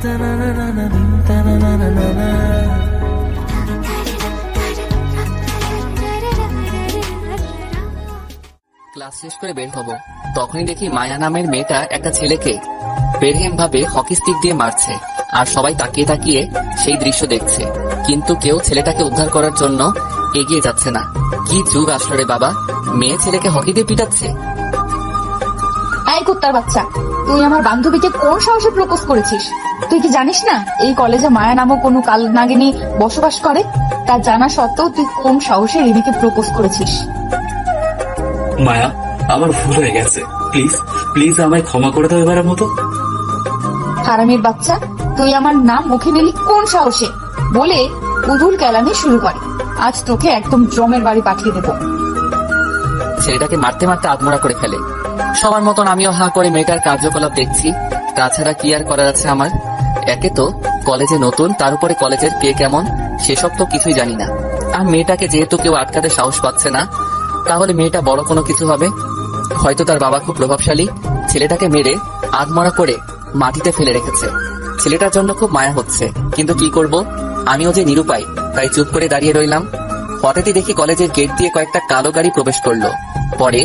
Class শেষ করে বের হব, তখনই দেখি মায়া নামের মেয়েটা একটা ছেলেকে বেরহেম ভাবে হকি স্টিক দিয়ে মারছে, আর সবাই তাকিয়ে তাকিয়ে সেই দৃশ্য দেখছে, কিন্তু কেউ ছেলেটাকে উদ্ধার করার জন্য এগিয়ে যাচ্ছে না। কি যুগ আসলো রে বাবা, মেয়ে ছেলেকে হকি দিয়ে পিটাচ্ছে। এই কুত্তার বাচ্চা, তুই আমার বান্ধবীকে কোন সাহসে প্রপোজ করেছিস? তুই কি জানিস না এই কলেজে মায়া নামক কোনো কাল নাগিনী বসবাস করে? তা জানা সত্ত্বেও তুই কোন সাহসে রিমিকে প্রপোজ করেছিস? মায়া, আমার ভুল হয়ে গেছে, প্লিজ প্লিজ আমায় ক্ষমা করে দাও এবারের মতো। হারামির বাচ্চা, তুই আমার নাম মুখে নিলি কোন সাহসে? বলে উদুল কেলানি শুরু করে। আজ তোকে একদম জমের বাড়ি পাঠিয়ে দেবো। ছেলেটাকে মারতে মারতে আত্মরা করে ফেলে। সবার মতন আমিও হা করে মেয়েটার কার্যকলাপ দেখছি। তাছাড়া কি আর করার আছে আমার? একে তো কলেজে নতুন, তার উপরে কলেজের কে কেমন সেসব তো কিছুই জানি না। আর মেয়েটাকে যেহেতু কেউ আটকাতে সাহস পাচ্ছে না, তাহলে মেয়েটা বড় কোনো কিছু হবে। হয়তো তার বাবা খুব প্রভাবশালী, ছেলেটাকে মেরে আধমরা করে মাটিতে ফেলে রেখেছে। ছেলেটার জন্য খুব মায়া হচ্ছে, কিন্তু কি করব, আমিও যে নিরুপায়, তাই চুপ করে দাঁড়িয়ে রইলাম। হঠাৎই দেখি কলেজের গেট দিয়ে কয়েকটা কালো গাড়ি প্রবেশ করলো। পরে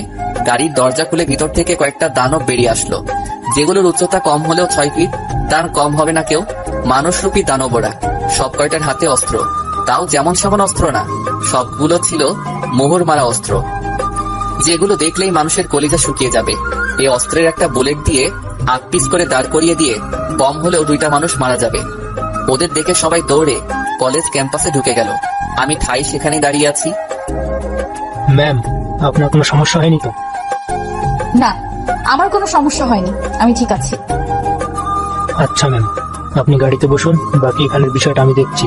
গাড়ির দরজা খুলে ভিতর থেকে কয়েকটা দানব বেরিয়ে আসলো, যেগুলোর উচ্চতা কম হলেও 6 ফিট, তার কম হবে না কেউ। মানুষরূপী দানবরা, সব কয়টার হাতে অস্ত্র, তাও যেমন সেমন অস্ত্র না, সবগুলো ছিল মোহর মারা অস্ত্র, যেগুলো দেখলেই মানুষের কলিজা শুকিয়ে যাবে। এই অস্ত্রের একটা বুলেট দিয়ে 8 পিস করে দাঁড় করিয়ে দিয়ে কম হলেও 2টা মানুষ মারা যাবে। ওদের দেখে সবাই দৌড়ে কলেজ ক্যাম্পাসে ঢুকে গেল। আমি ঠাই সেখানে দাঁড়িয়ে আছি। ম্যাম, আপনার কোনো সমস্যা হয়নি তো? না, আমার কোনো সমস্যা হয়নি, আমি ঠিক আছি। আচ্ছা ম্যাম, আপনি গাড়িতে বসুন, বাকি এখানের বিষয়টা আমি দেখছি।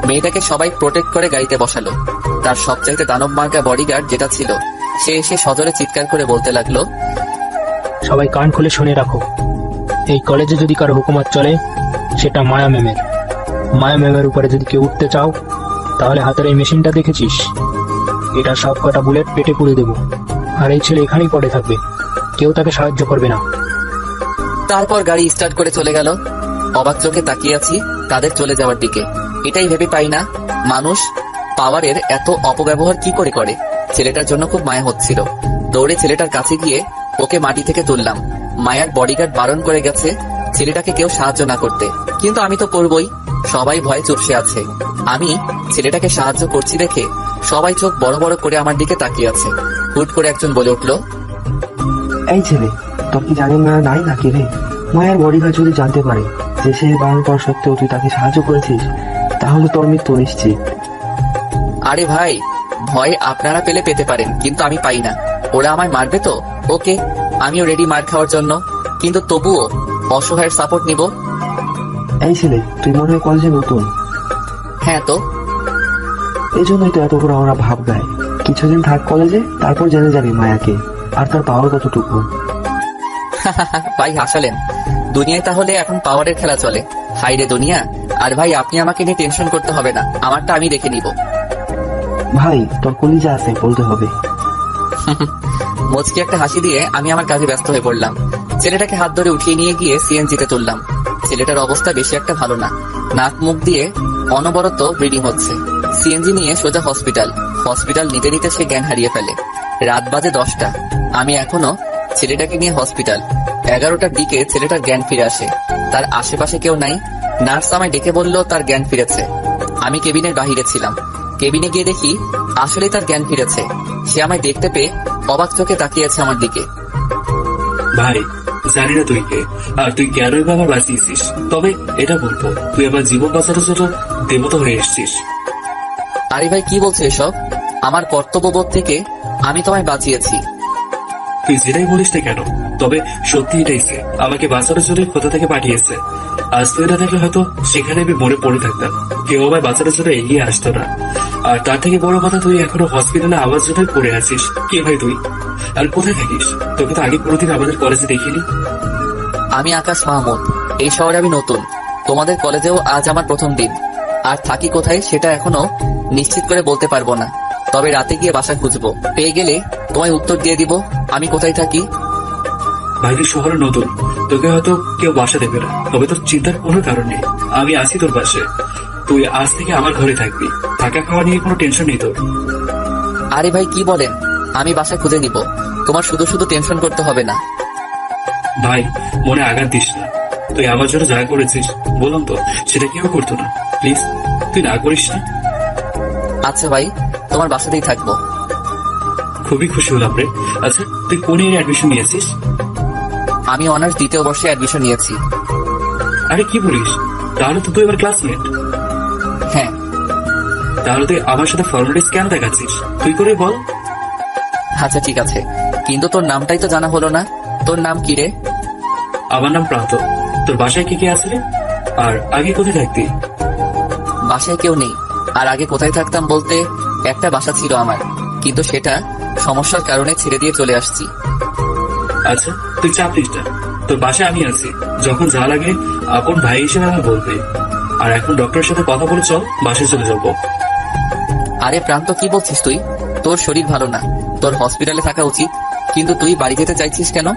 মেয়েটাকে সবাই প্রোটেক্ট করে গাড়িতে বসালো। তার সবচাইতে দানব মার্কা বডিগার্ড যেটা ছিল, সে এসে সজোরে চিৎকার করে বলতে লাগলো, সবাই কান খুলে শুনে রাখো, এই কলেজে যদি কারো হুকুমত চলে সেটা মায়া ম্যামের। মায়া ম্যামের উপরে যদি কেউ উঠতে চাও, তাহলে হাতের এই মেশিনটা দেখেছিস, এটা সব কটা বুলেট পেটে পুড়ে দেবো। আর এই ছেলে এখানেই পড়ে থাকবে, কেউ তাকে সাহায্য করবে না। তারপর গাড়ি স্টার্ট করে চলে গেল। অবাক চোখে তাকিয়ে আছি তাদের চলে যাওয়ার দিকে। এটাই ভেবে পাই না, মানুষ পাওয়ারের এত অপব্যবহার কি করে করে। ছেলেটার জন্য খুব মায়া হচ্ছিল। দৌড়ে ছেলেটার কাছে গিয়ে ওকে মাটি থেকে তুললাম। মায়ার বডিগার্ড বারণ করে গেছে ছেলেটাকে কেউ সাহায্য না করতে, কিন্তু আমি তো করবই। সবাই ভয়ে চুপসে আছে। আমি ছেলেটাকে সাহায্য করছি দেখে সবাই চোখ বড় বড় করে আমার দিকে তাকিয়ে আছে। হুট করে একজন বলে উঠল, এই ছেলে, তোর কি জানি মায়া নাই নাকি রে? মায়ের বডিগার্ড যদি জানতে পারে যে সে বারণ করা সত্ত্বেও তুই তাকে সাহায্য করেছিস, তাহলে তোর মৃত্যু নিশ্চিত। আরে ভাই, ভয় আপনারা পেলে পেতে পারেন, কিন্তু আমি পাই না। ওরা আমায় মারবে তো ওকে, আমিও রেডি মার খাওয়ার জন্য, কিন্তু তবুও অসহায়ের সাপোর্ট নিব। এই ছেলে, তুই মনে হয় কলেজে নতুন? হ্যাঁ তো। এই জন্যই তো এত করে ওরা ভাব দেয়। কিছুদিন থাক কলেজে, তারপর জেনে যাবি মায়াকে আর তার পাওয়ার কতটুকু। ভাই হাসালেন। দুনিয়ায় তাহলে এখন পাওয়ারের খেলা চলে। হাই রে দুনিয়া। আর ভাই, আপনি আমাকে নিয়ে টেনশন করতে হবে না, আমারটা আমি দেখে নিব। ভাই, তোর কলিজা আছে, বলতে হবে। মুচকি একটা হাসি দিয়ে আমি আমার কাজে ব্যস্ত হয়ে পড়লাম। ছেলেটাকে হাত ধরে উঠিয়ে নিয়ে গিয়ে সিএনজিতে তুললাম। ছেলেটার অবস্থা বেশি একটা ভালো না, নাক মুখ দিয়ে অনবরত ব্লিডিং হচ্ছে। সিএনজি নিয়ে সোজা হসপিটাল নিতে নিতে সে জ্ঞান হারিয়ে ফেলে। রাত বাজে 10টা, আমি এখনো ছেলেটাকে নিয়ে হসপিটাল। 11টার দিকে ছেলেটার জ্ঞান ফিরে আসে। তার আশেপাশে কেউ নাই। নার্স আমায় ডেকে বলল তার জ্ঞান ফিরেছে। আমি কেবিনের বাহিরে ছিলাম। কেবিনে গিয়ে দেখি আসলে তার জ্ঞান ফিরেছে। সে আমায় দেখতে পেয়ে অবাক চোখে তাকিয়েছে আমার দিকে। ভাই, জানি না তুই কে, আর তুই কেনই বাবা বাঁচিয়েছিস, তবে এটা বলবো, তুই আমার জীবন বাঁচানোর জন্য দেবতা হয়ে এসেছিস। আরে ভাই, কি বলছো এসব? আমার কর্তব্যবোধ থেকে আমি তোমায় বাঁচিয়েছি। তুই যেটাই বলিস না কেন, তবে সত্যি এটাই সে আমাকে বাঁচানোর জন্য কোথা থেকে পাঠিয়েছে। আজ তো এটা দেখলে হয়তো সেখানে আমি মরে পড়ে থাকতাম, কেউ আমায় বাঁচানোর জন্য এগিয়ে আসতো না। আর তার থেকে বড় কথা, তুই এখনো হসপিটালে আমার জন্য পড়ে আছিস। কে ভাই তুই, আর কোথায় থাকিস? তোকে তো আগে কোনোদিন আমাদের কলেজে দেখিনি। আমি আকাশ মাহমুদ। এই শহরে আমি নতুন। তোমাদের কলেজেও আজ আমার প্রথম দিন। আর থাকি কোথায় সেটা এখনো নিশ্চিত করে বলতে পারবো না, তবে রাতে গিয়ে বাসা খুঁজবো। পেয়ে গেলে তোমায় উত্তর দিয়ে দিব আমি কোথায় থাকি। ভাই তুই শহরে নতুন, তোকে হয়তো কেউ বাসা দেবে না, তবে তোর চিন্তার কোনো কারণ নেই, আমি আছি তোর পাশে। তুই আজ থেকে আমার ঘরে থাকবি, থাকা খাওয়া নিয়ে কোনো টেনশন নেই তোর। আরে ভাই কি বলেন, আমি বাসা খুঁজে নিব, তোমার শুধু শুধু টেনশন করতে হবে না। ভাই মনে আঘাত দিস না, তুই আমার জন্য যা করেছিস বললাম তো সেটা কেউ করতো না, প্লিজ তুই না করিস না। আচ্ছা ভাই, তোমার বাসাতেই থাকবো। খুবই খুশি হলাম রে। আচ্ছা তুই কোন ইয়ারে অ্যাডমিশন নিয়েছিস? আমি অনার্স 2য় বর্ষে অ্যাডমিশন নিয়েছি। আরে কি বলিস, তাহলে তো তুই আমার ক্লাসমেট। হ্যাঁ। তাহলে তুই আমার সাথে ফর্মালিটিস কেন দেখাচ্ছিস, তুই করে বল। আচ্ছা ঠিক আছে, কিন্তু তোর নামটাই তো জানা হলো না, তোর নাম কি রে? আমার নাম প্রান্ত। তোর বাসায় কি কে আছে রে? আর আগে কোথায় থাকতি? বাসায় কেউ নেই, আর আগে কোথায় থাকতাম বলতে একটা বাসা ছিল আমার, কিন্তু সেটা সমস্যার কারণে ছেড়ে দিয়ে চলে আসছি। আচ্ছা তুই চাপ নিস না, তোর বাসায় আমি আছি, যখন যা লাগে আপন ভাই হিসেবে আমার বলবে। আর এখন ডক্টরের সাথে কথা বলে চল বাসায় চলে যাবো। আরে প্রান্ত কি বলছিস তুই? তোর শরীর ভালো না, তোর হসপিটালে থাকা উচিত, কিন্তু তুই বাড়ি যেতে চাইছিস কেন?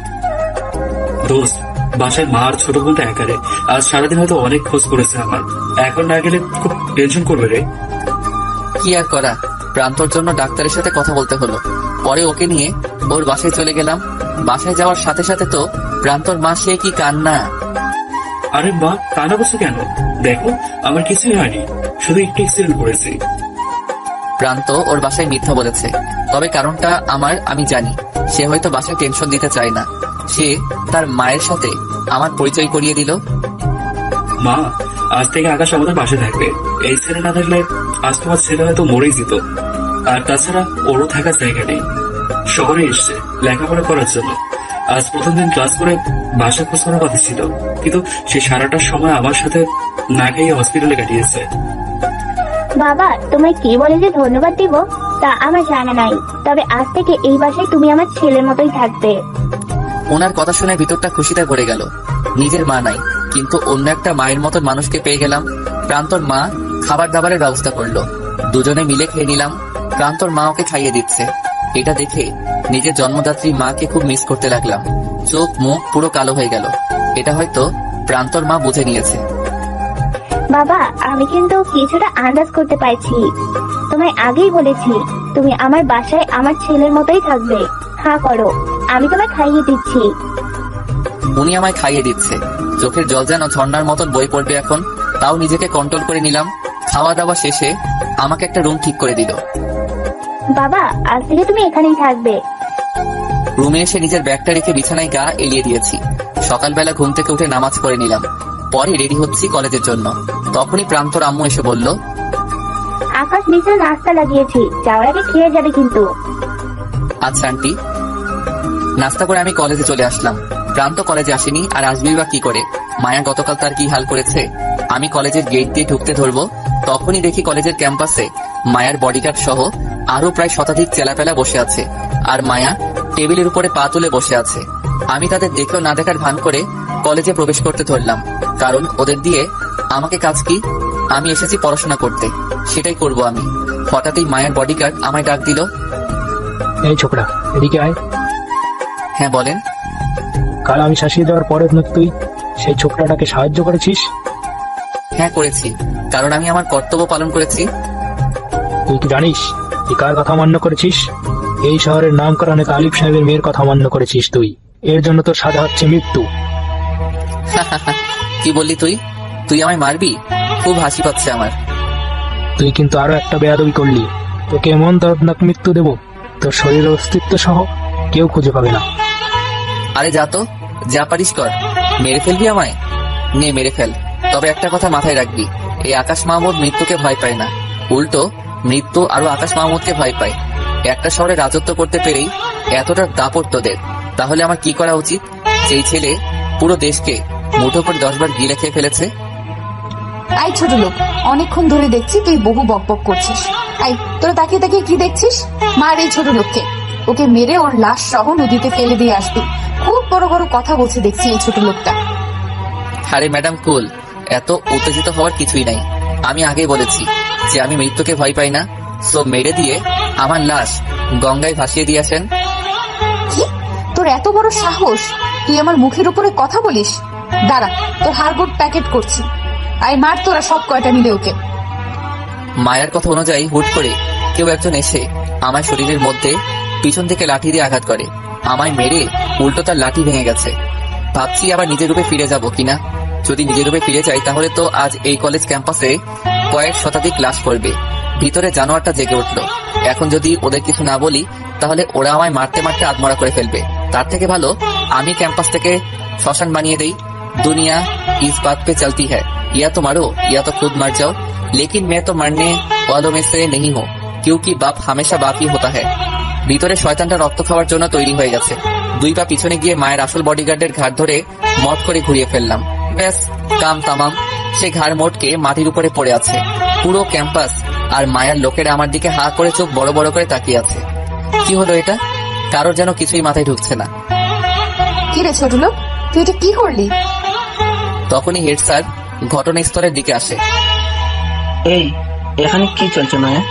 দোস্ত, বাসায় মা আর ছোট বোনটা একারে, আজ সারাদিন হয়তো অনেক খোঁজ করেছে আমার, এখন না গেলে খুব টেনশন করবে রে। কি আর করা, প্রান্তর জন্য ডাক্তারের সাথে কথা বলতে হলো, পরে ওকে নিয়ে ওর বাসায় চলে গেলাম। বাসায় যাওয়ার সাথে সাথে তো প্রান্তর মা সে কি কান্না। আরে মা কান্না করছে কেন? দেখো আমার কিছুই হয়নি, শুধু একটু অ্যাক্সিডেন্ট করেছি। প্রান্ত ওর বাসায় মিথ্যা বলেছে, তবে কারণটা আমি জানি। সে হয়তো বাসায় টেনশন দিতে চায় না, সে তার মায়ের সাথে আমার পরিচয় করিয়ে দিল। মা আজ থেকে আকাশ আমাদের পাশে থাকবে, এই ছেলে না থাকলে আজ তোমার ছেলে হয়তো মরেই যেত। আর তাছাড়া ওরও থাকার জায়গা নেই, শহরে এসছে লেখাপড়া করার জন্য। আজ প্রথম দিন ক্লাস করে বাসা খোঁজানোর কথা ছিল, কিন্তু সে সারাটার সময় আমার সাথে না খাইয়ে হসপিটালে কাটিয়েছে। বাবা তোমায় কি বলে যে ধন্যবাদ দিব তা আমার জানা নাই, তবে আজ থেকে এই বাসায় তুমি আমার ছেলের মতোই থাকবে। ওনার কথা শুনে ভিতরটা খুশিতে ভরে গেল। নিজের মা নাই, কিন্তু অন্য একটা মায়ের মতন মানুষকে পেয়ে গেলাম। প্রান্তর মা খাবার দাবারের ব্যবস্থা করলো, দুজনে মিলে খেয়ে নিলাম। প্রান্তর মা ওকে খাইয়ে দিচ্ছে, এটা দেখে নিজের জন্মদাত্রী মাকে খুব মিস করতে লাগলাম। চোখ মুখ পুরো কালো হয়ে গেল, এটা হয়তো প্রান্তর মা বুঝে নিয়েছে। বাবা আমি কিন্তু কিছুটা আন্দাজ করতে পারছি, তোমায় আগেই বলেছি তুমি আমার বাসায় আমার ছেলের মতোই থাকবে। হ্যাঁ করো, আমি তোমায় খাইয়ে দিচ্ছি। উনি আমায় খাইয়ে দিচ্ছে, চোখের জল যেন ঝর্ণার মতন বই পড়বে এখন, তাও নিজেকে কন্ট্রোল করে নিলাম। খাওয়া দাওয়া শেষে আমাকে একটা রুম ঠিক করে দিল। বাবা আজ থেকে তুমি এখানেই থাকবে। রুমে এসে নিজের ব্যাগটা রেখে বিছানায় গা এলিয়ে দিয়েছি। সকালবেলা ঘুম থেকে উঠে নামাজ পড়ে নিলাম, পরে রেডি হচ্ছি কলেজের জন্য। তখনই প্রান্তর আম্মু এসে বলল, আকাশ নিচে নাস্তা লাগিয়েছি, যাওয়ার আগে খেয়ে যাবে কিন্তু। আচ্ছা আন্টি। নাস্তা করে আমি কলেজে চলে আসলাম। প্রান্ত কলেজে আসেনি, আর আসবেই বা কি করে? মায়া গতকাল তার কি হাল করেছে। আমি কলেজের গেট দিয়ে ঢুকতে ধরবো, তখনই দেখি কলেজের ক্যাম্পাসে মায়ার বডিগার্ড সহ আরো প্রায় শতাধিক চেলাপেলা বসে আছে, আর মায়া টেবিলের উপরে পা তুলে বসে আছে। আমি তাদের দেখেও না দেখার ভান করে কলেজে প্রবেশ করতে ধরলাম, কারণ ওদের দিয়ে আমাকে কাজ কি? আমি এসেছি পড়াশোনা করতে, সেটাই করব আমি। হঠাৎই মায়ের বডিগার্ড আমায় ডাক দিল। এই ছোকরা, এদিকে আয়। হ্যাঁ বলেন। কাল আমি শাসিয়ে দেওয়ার পরে নাকি তুই সেই ছোকরাটাকে সাহায্য করেছিস? হ্যাঁ করেছি, কারণ আমি আমার কর্তব্য পালন করেছি। তুই কি জানিস তুই কার কথা মান্য করেছিস? এই শহরের নাম করা অনেক আলিফ সাহেবের মেয়ের কথা মান্য করেছিস তুই। এর জন্য তোর সাজা হচ্ছে মৃত্যু। কি বললি তুই? তুই আমায় মারবি? খুব হাসি পাচ্ছে আমার। তুই কিন্তু আরো একটা বেয়াদবি করলি, তোকে এমন দর্দনাক মৃত্যু দেব তোর শরীরের অস্তিত্ব সহ কেউ খুঁজে পাবে না। আরে যা তো, যা পারিস কর। মেরে ফেলবি আমায়? নে মেরে ফেল, তবে একটা কথা মাথায় রাখবি, এই আকাশ মাহমুদ মৃত্যুকে ভয় পায় না, উল্টো মৃত্যু আরো আকাশ মাহমুদকে ভয় পায়। একটা শহরে রাজত্ব করতে পেরেই এতটা দাপট তোদের, তাহলে আমার কি করা উচিত? সেই ছেলে পুরো দেশকে মুঠো করে 10 বার গিলে খেয়ে ফেলেছে। আই ছোট লোক, অনেকক্ষণ ধরে দেখছি তুই বহু বকবক করছিস। আই তোরা তাকিয়ে তাকিয়ে কি দেখছিস? মার এই ছোট লোককে, ওকে মেরে ওর লাশ সহ নদীতে ফেলে দিয়ে আসবি। খুব বড় বড় কথা বলছে দেখছি এই ছোট লোকটা। আরে ম্যাডাম কুল, এত উত্তেজিত হওয়ার কিছুই নাই। আমি আগেই বলেছি যে আমি মৃত্যুকে ভয় পাই না, সো মেরে দিয়ে আমার লাশ গঙ্গায় ভাসিয়ে দিয়ে আসেন। কি তোর এত বড় সাহস? তুই আমার মুখের উপরে কথা বলিস? দাঁড়া, তোর হাড়গোড় প্যাকেট করছি। আই মার তোরা সব কয়টা মিলে ওকে। মায়ের কথা অনুযায়ী হুট করে কেউ একজন এসে আমার শরীরের মধ্যে পিছন থেকে লাঠি দিয়ে আঘাত করে। আমায় মেরে উল্টো তার লাঠি ভেঙে গেছে। ভাবছি আবার নিজের রূপে ফিরে যাব কিনা। যদি নিজের রূপে ফিরে যাই তাহলে তো আজ এই কলেজ ক্যাম্পাসে কয়েক শতাধিক ক্লাস করবে। ভিতরে জানোয়ারটা জেগে উঠলো। এখন যদি ওদের কিছু না বলি তাহলে ওরা আমায় মারতে মারতে আত্মরা করে ফেলবে। তার থেকে ভালো আমি ক্যাম্পাস থেকে শ্মশান বানিয়ে দেই। दुनिया इस बात पे चलती है, या तो मारो या तो खुद मर जाओ, लेकिन मैं तो मरने वालों में से नहीं हूँ, क्योंकि बाप हमेशा बाप ही होता है। ভিতরে শয়তানটা রক্ত খাওয়ার জন্য তৈরি হয়ে গেছে। 2 পা পিছনে গিয়ে মায়ের আসল বডিগার্ডের ঘাড় ধরে মট করে ঘুরিয়ে ফেললাম। ব্যাস, কাম তামাম। সে ঘাড় মোটকে মাটির উপরে পড়ে আছে। পুরো ক্যাম্পাস আর মায়ের লোকেরা আমার দিকে হা করে চোখ বড় বড় করে তাকিয়ে আছে। কি হলো এটা? কারোর যেন কিছুই মাথায় ঢুকছে না। কি রে ছোট লোক, তুই এটা কি করলি? তখনই হেড স্যার ঘটনাস্থলের দিকে আসে। এই, এখানে কি চলছে মায়া?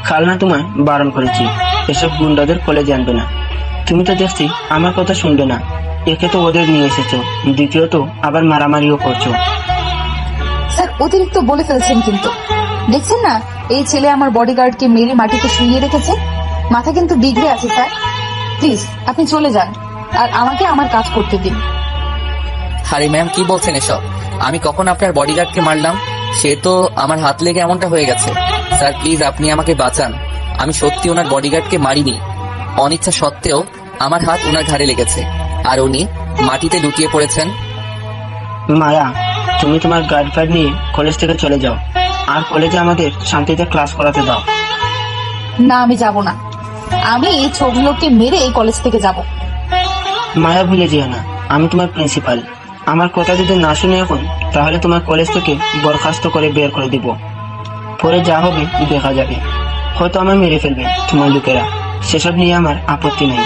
কাল না তোমায় বারণ করেছি এসব গুন্ডাদের কলেজে আনবে না। তুমি তো দেখছি আমার কথা শুনবে না। একে তো ওদের নিয়ে এসেছো, দ্বিতীয়ত আবার মারামারিও করছো। স্যার অতিরিক্ত বলে ফেলছেন কিন্তু। দেখছেন না এই ছেলে আমার বডিগার্ডকে মেরে মাটিতে শুইয়ে রেখেছে। মাথা কিন্তু বিগড়ে আছে স্যার। প্লিজ আপনি চলে যান আর আমাকে আমার কাজ করতে দিন। আরে ম্যাম, কি বলছেন এসব? আমি কখন আপনার বডিগার্ডকে মারলাম? সে তো আমার হাত লেগে এমনটা হয়ে গেছে। স্যার প্লিজ আপনি আমাকে বাঁচান। আমি সত্যি ওনার বডিগার্ডকে মারিনি। অনিচ্ছা সত্ত্বেও আমার হাত ওনার ঘাড়ে লেগেছে আর উনি মাটিতে লুটিয়ে পড়েছেন। মায়া, তুমি তোমার গার্ড নিয়ে কলেজ থেকে চলে যাও আর কলেজে আমাদের শান্তিতে ক্লাস করাতে দাও। না, আমি যাব না। আমি এই ছোট লোককে মেরে এই কলেজ থেকে যাব। মায়া, ভুলে যেও না আমি তোমার প্রিন্সিপাল। আমার কথা যদি না শুনে এখন, তাহলে তোমার কলেজ থেকে বরখাস্ত করে বের করে দিব। পরে যা হবে দেখা যাবে। হয়তো আমায় মেরে ফেলবে তোমার লোকেরা, সেসব নিয়ে আমার আপত্তি নেই।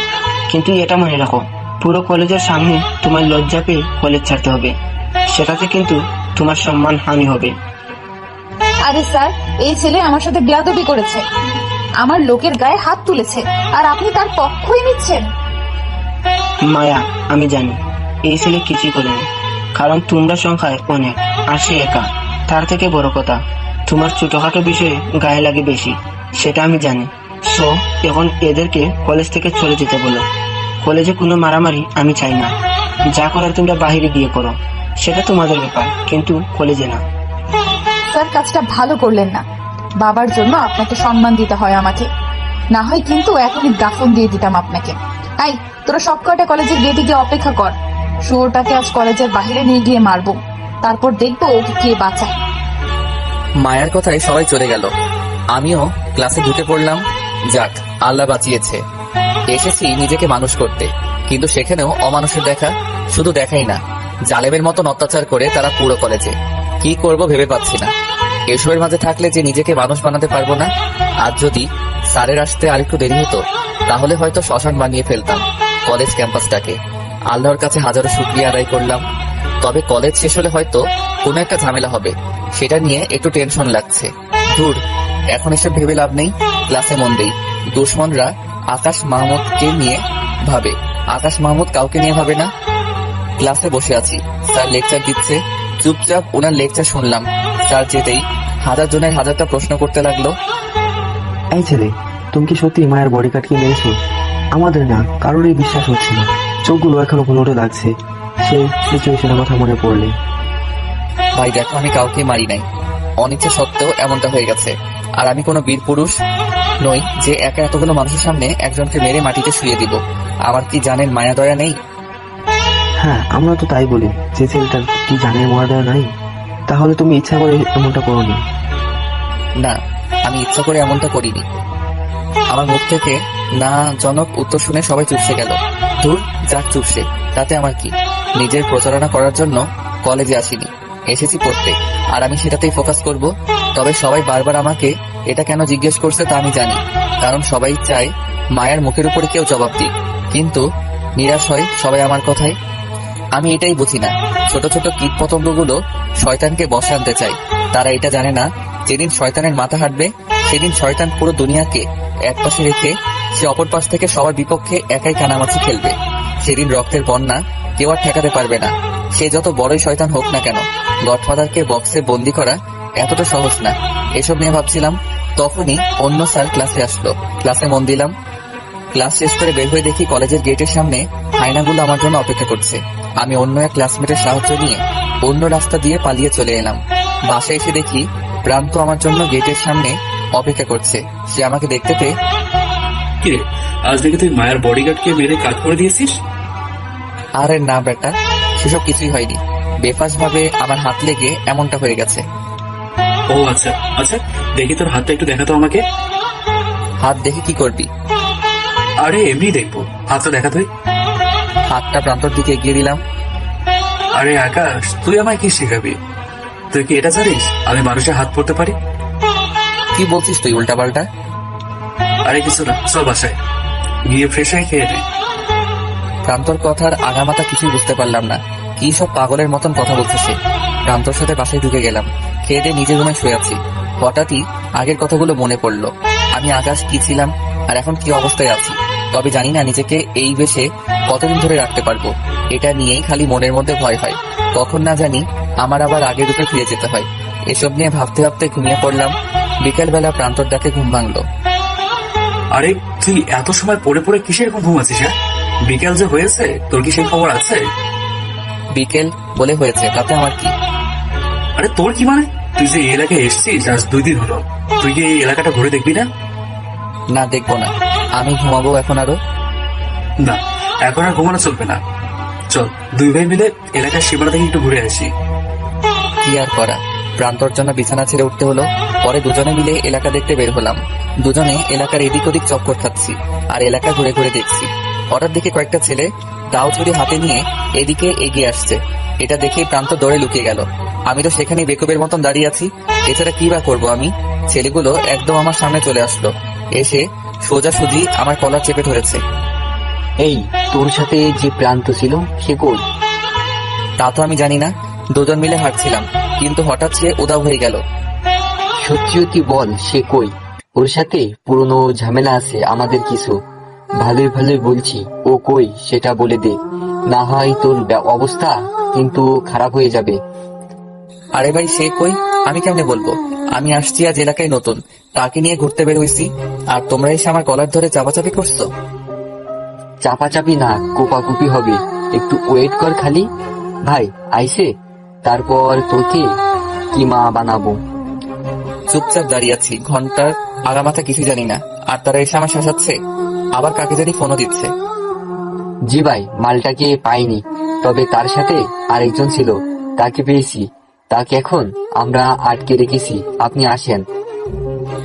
কিন্তু এটা মনে রাখো, পুরো কলেজের সামনে তোমার লজ্জা পেয়ে কলেজ ছাড়তে হবে। সেটাতে কিন্তু তোমার সম্মান হানি হবে। আরে স্যার, এই ছেলে আমার সাথে বেয়াদবি করেছে, আমার লোকের গায়ে হাত তুলেছে, আর আপনি তার পক্ষই নিচ্ছেন। মায়া, আমি জানি এই ছেলে কিছুই করেনি, কারণ তোমরা সংখ্যায় অনেক আর সে একা। তার থেকে বড় কথা, তোমার ছোটখাটো বিষয়ে গায়ে লাগে বেশি, সেটা আমি জানি। সো এখন এদেরকে কলেজ থেকে চলে যেতে বলো। কলেজে কোনো মারামারি আমি চাই না। যা করার তোমরা বাহিরে গিয়ে করো, সেটা তোমাদের ব্যাপার, কিন্তু কলেজে না। স্যার কাজটা ভালো করলেন না। বাবার জন্য আপনাকে সম্মান দিতে হয় আমাকে, না হয় কিন্তু এখনই দাফন দিয়ে দিতাম আপনাকে। আই, তোরা সব কয়টা কলেজের গেটে গিয়ে অপেক্ষা কর। শুয়োরটাকে আজ কলেজের বাইরে নিয়ে গিয়ে মারবো, তারপর দেখবো ওকে কে বাঁচায়। মায়ের কথায় সবাই চলে গেল। আমিও ক্লাসে ঢুকে পড়লাম। যাক, আল্লাহ বাঁচিয়েছে। এসেছি নিজেকে মানুষ করতে, কিন্তু সেখানেও অমানুষের দেখা। শুধু দেখাই না, জালেমের মতন অত্যাচার করে তারা পুরো কলেজে। কি করব ভেবে পাচ্ছি না। এসবের মাঝে থাকলে যে নিজেকে মানুষ বানাতে পারবো না। আজ যদি স্যারের আসতে আরেকটু দেরি হতো তাহলে হয়তো শ্মশান বানিয়ে ফেলতাম কলেজ ক্যাম্পাসটাকে। আল্লাহর কাছে হাজারো শুকরিয়া আদায় করলাম। তবে কলেজ শেষ হলে হয়তো কোনো একটা ঝামেলা হবে, সেটা নিয়ে একটু টেনশন লাগছে। ধুর, এখন এসব ভেবে লাভ নেই। ক্লাসে মন দেই। দুশ্মনরা আকাশ মাহমুদকে নিয়ে ভাবে, আকাশ মাহমুদ কাউকে নিয়ে ভাবে না। ক্লাসে বসে আছি, স্যার লেকচার দিচ্ছে। চুপচাপ ওনার লেকচার শুনলাম। স্যার যেতেই হাজার জনের হাজারটা প্রশ্ন করতে লাগলো। এই ছেলে, তুমি কি সত্যি মায়ের বডিগার্ডকে মেরেছো? আমাদের না কারোরই বিশ্বাস হচ্ছে না। চোখগুলো এখনো কোনোটা লাগছে সেই সিচুয়েশনের কথা মনে পড়লে। ভাই দেখো, আমি কাউকে মারি নাই। অনিচ্ছা সত্ত্বেও এমনটা হয়ে গেছে। আর আমি কোনো বীর পুরুষ নই যে একা এতগুলো মানুষের সামনে একজনকে মেরে মাটিতে শুয়ে দিব। আমার কি জানেন মায়া দয়া নেই? হ্যাঁ, আমরা তো তাই বলি যে ছেলেটার কি জানে মরা দেওয়া নাই। তাহলে তুমি ইচ্ছা করে এমনটা করোনি? না, আমি ইচ্ছা করে এমনটা করিনি। আমার মুখ থেকে না জনক উত্তর শুনে সবাই চুপসে গেল। দূর যাক চুপসে, তাতে আমার কি? নিজের প্রচারণা করার জন্য কলেজে আসিনি, এসেছি পড়তে, আর আমি সেটাতেই ফোকাস করব। তবে সবাই বারবার আমাকে এটা কেন জিজ্ঞেস করছে তা আমি জানি, কারণ সবাই চায় মায়ের মুখের উপরে কেউ জবাব দিক। কিন্তু নিরাশ হয় সবাই আমার কথায়। আমি এটাই বুঝি না, ছোট ছোট কীট পতঙ্গগুলো শয়তানকে বশে আনতে চায়। তারা এটা জানে না, যেদিন শয়তানের মাথা হাঁটবে সেদিন শয়তান পুরো দুনিয়াকে এক পাশে রেখে সে অপর পাশ থেকে সবার বিপক্ষে একাই কানামাছি খেলবে। সেদিন রক্তের বন্যা কেউ আর ঠেকাতে পারবে না। সে যত বড়ই শয়তান হোক না কেন, গডফাদারকে বক্সে বন্দি করা এতটা সহজ না। এসব নিয়ে ভাবছিলাম, তখনই অন্য স্যার ক্লাসে আসলো। ক্লাসে মন দিলাম। ক্লাস শেষ করে বের হয়ে দেখি কলেজের গেটের সামনে হায়নাগুলো আমার জন্য অপেক্ষা করছে। আমি অন্য এক ক্লাসমেটের সাহায্য নিয়ে অন্য রাস্তা দিয়ে পালিয়ে চলে এলাম। বাসায় এসে দেখি প্রান্ত আমার জন্য গেটের সামনে অপেক্ষা করছে। সে আমাকে দেখতে পেয়ে, কিরে, আজ দেখে তুই মায়ের বডিগার্ডকে মেরে কাজ করে দিয়েছিস? আরে না বেটা, সেসব কিছুই হয়নি। বেফাস ভাবে আমার হাত লেগে এমনটা হয়ে গেছে। ও আচ্ছা আচ্ছা, দেখি তোর হাতটা একটু দেখাতো আমাকে। হাত দেখে কি করবি? আরে এমনি দেখবো, হাতটা দেখা তুই। হাতটা প্রান্তর দিকে এগিয়ে দিলাম। আরে আকাশ, তুই আমায় কি শেখাবি? তুই কি এটা জানিস আমি মানুষের হাত পড়তে পারি? কি বলছিস তুই উল্টা পাল্টা? আরে কিছু না, চল বাসায় গিয়ে ফ্রেশ হয়ে খেয়ে নে। প্রান্তর কথার আগামাতা কিছুই বুঝতে পারলাম না। কি সব পাগলের মতন কথা বলছে সে। প্রান্তর সাথে বাসায় ঢুকে গেলাম। খেয়ে দিয়ে নিজের রুমে শুয়ে আছি। হঠাৎই আগের কথাগুলো মনে পড়লো। আমি আকাশ কি ছিলাম আর এখন কি অবস্থায় আছি। তবে জানি না নিজেকে এই বেশে কতদিন ধরে রাখতে পারবো। এটা নিয়েই খালি মনের মধ্যে ভয় হয়, কখন না জানি আমার আবার আগের রূপে ফিরে যেতে হয়। এসব নিয়ে ভাবতে ভাবতে ঘুমিয়ে পড়লাম। বিকেলবেলা প্রান্তর ডাকে ঘুম ভাঙলো। আরে তুই এত সময় পড়ে পড়ে কিসের ঘুম ঘুমাচ্ছিস? হ্যাঁ, বিকেল যে হয়েছে, তোর কি সেই খবর আছে? বিকেল বলে হয়েছে, তাতে আমার কি? আরে তোর কি মানে? তুই যে এই এলাকায় এসেছিস আজ 2 দিন হলো, তুই কি এই এলাকাটা ঘুরে দেখবি না? না, দেখবো না। আমি ঘুমাবো এখন আরো। না, এখন আর ঘুমানো চলবে না। চল 2 ভাই মিলে এলাকার সীমানা থেকে একটু ঘুরে আসি। কি আর করা, প্রান্তর জন্য বিছানা ছেড়ে উঠতে হলো। পরে দুজনে মিলে এলাকা দেখতে বের হলাম। দুজনে এলাকার এদিক ওদিক চক্কর খাচ্ছি আর এলাকা ঘুরে ঘুরে দেখছি। হঠাৎ দেখে কয়েকটা ছেলে দাও ছুরি হাতে নিয়ে এদিকে এগিয়ে আসছে। এটা দেখেই প্রান্ত দৌড়ে লুকিয়ে গেল। আমি তো সেখানে বেকুবের মতন দাঁড়িয়ে আছি। এছাড়া কি বা করবো আমি? ছেলেগুলো একদম আমার সামনে চলে আসলো। এসে সোজাসুজি আমার কলার চেপে ধরেছে। এই, তোর সাথে যে প্রান্ত ছিল সে কই? তা তো আমি জানি না। দুজন মিলে হাঁটছিলাম, কিন্তু হঠাৎ সে উধাও হয়ে গেল। সত্যি সত্যি বল, সে কই? ওর সাথে পুরনো ঝামেলা আছে আমাদের কিছু। ভালোই ভালোই বলছি, ও কই সেটা বলে দে, না হয় তোর অবস্থা কিন্তু খারাপ হয়ে যাবে। আরে ভাই, সে কই আমি কেমনে বলবো? আমি আসছি আজ এলাকায় নতুন, তাকে নিয়ে ঘুরতে বের হয়েছি, আর তোমরা এসে আমার কলার ধরে চাপাচাপি করছো। চাপাচাপি না, কোপাকুপি হবে। একটু ওয়েট কর খালি। ভাই আইসে, তারপর তোকে কি মা বানাবো। চুপচাপ দাঁড়িয়ে আছি, ঘন্টার আগামাথা কিছু জানি না, আর তারা এসে আমার শাসাচ্ছে। আবার কাকে জানি ফোনও দিচ্ছে। জি ভাই, মালটাকে পাইনি, তবে তার সাথে আরেকজন ছিল, তাকে পেয়েছি। তাকে এখন আমরা আটকে রেখেছি, আপনি আসেন।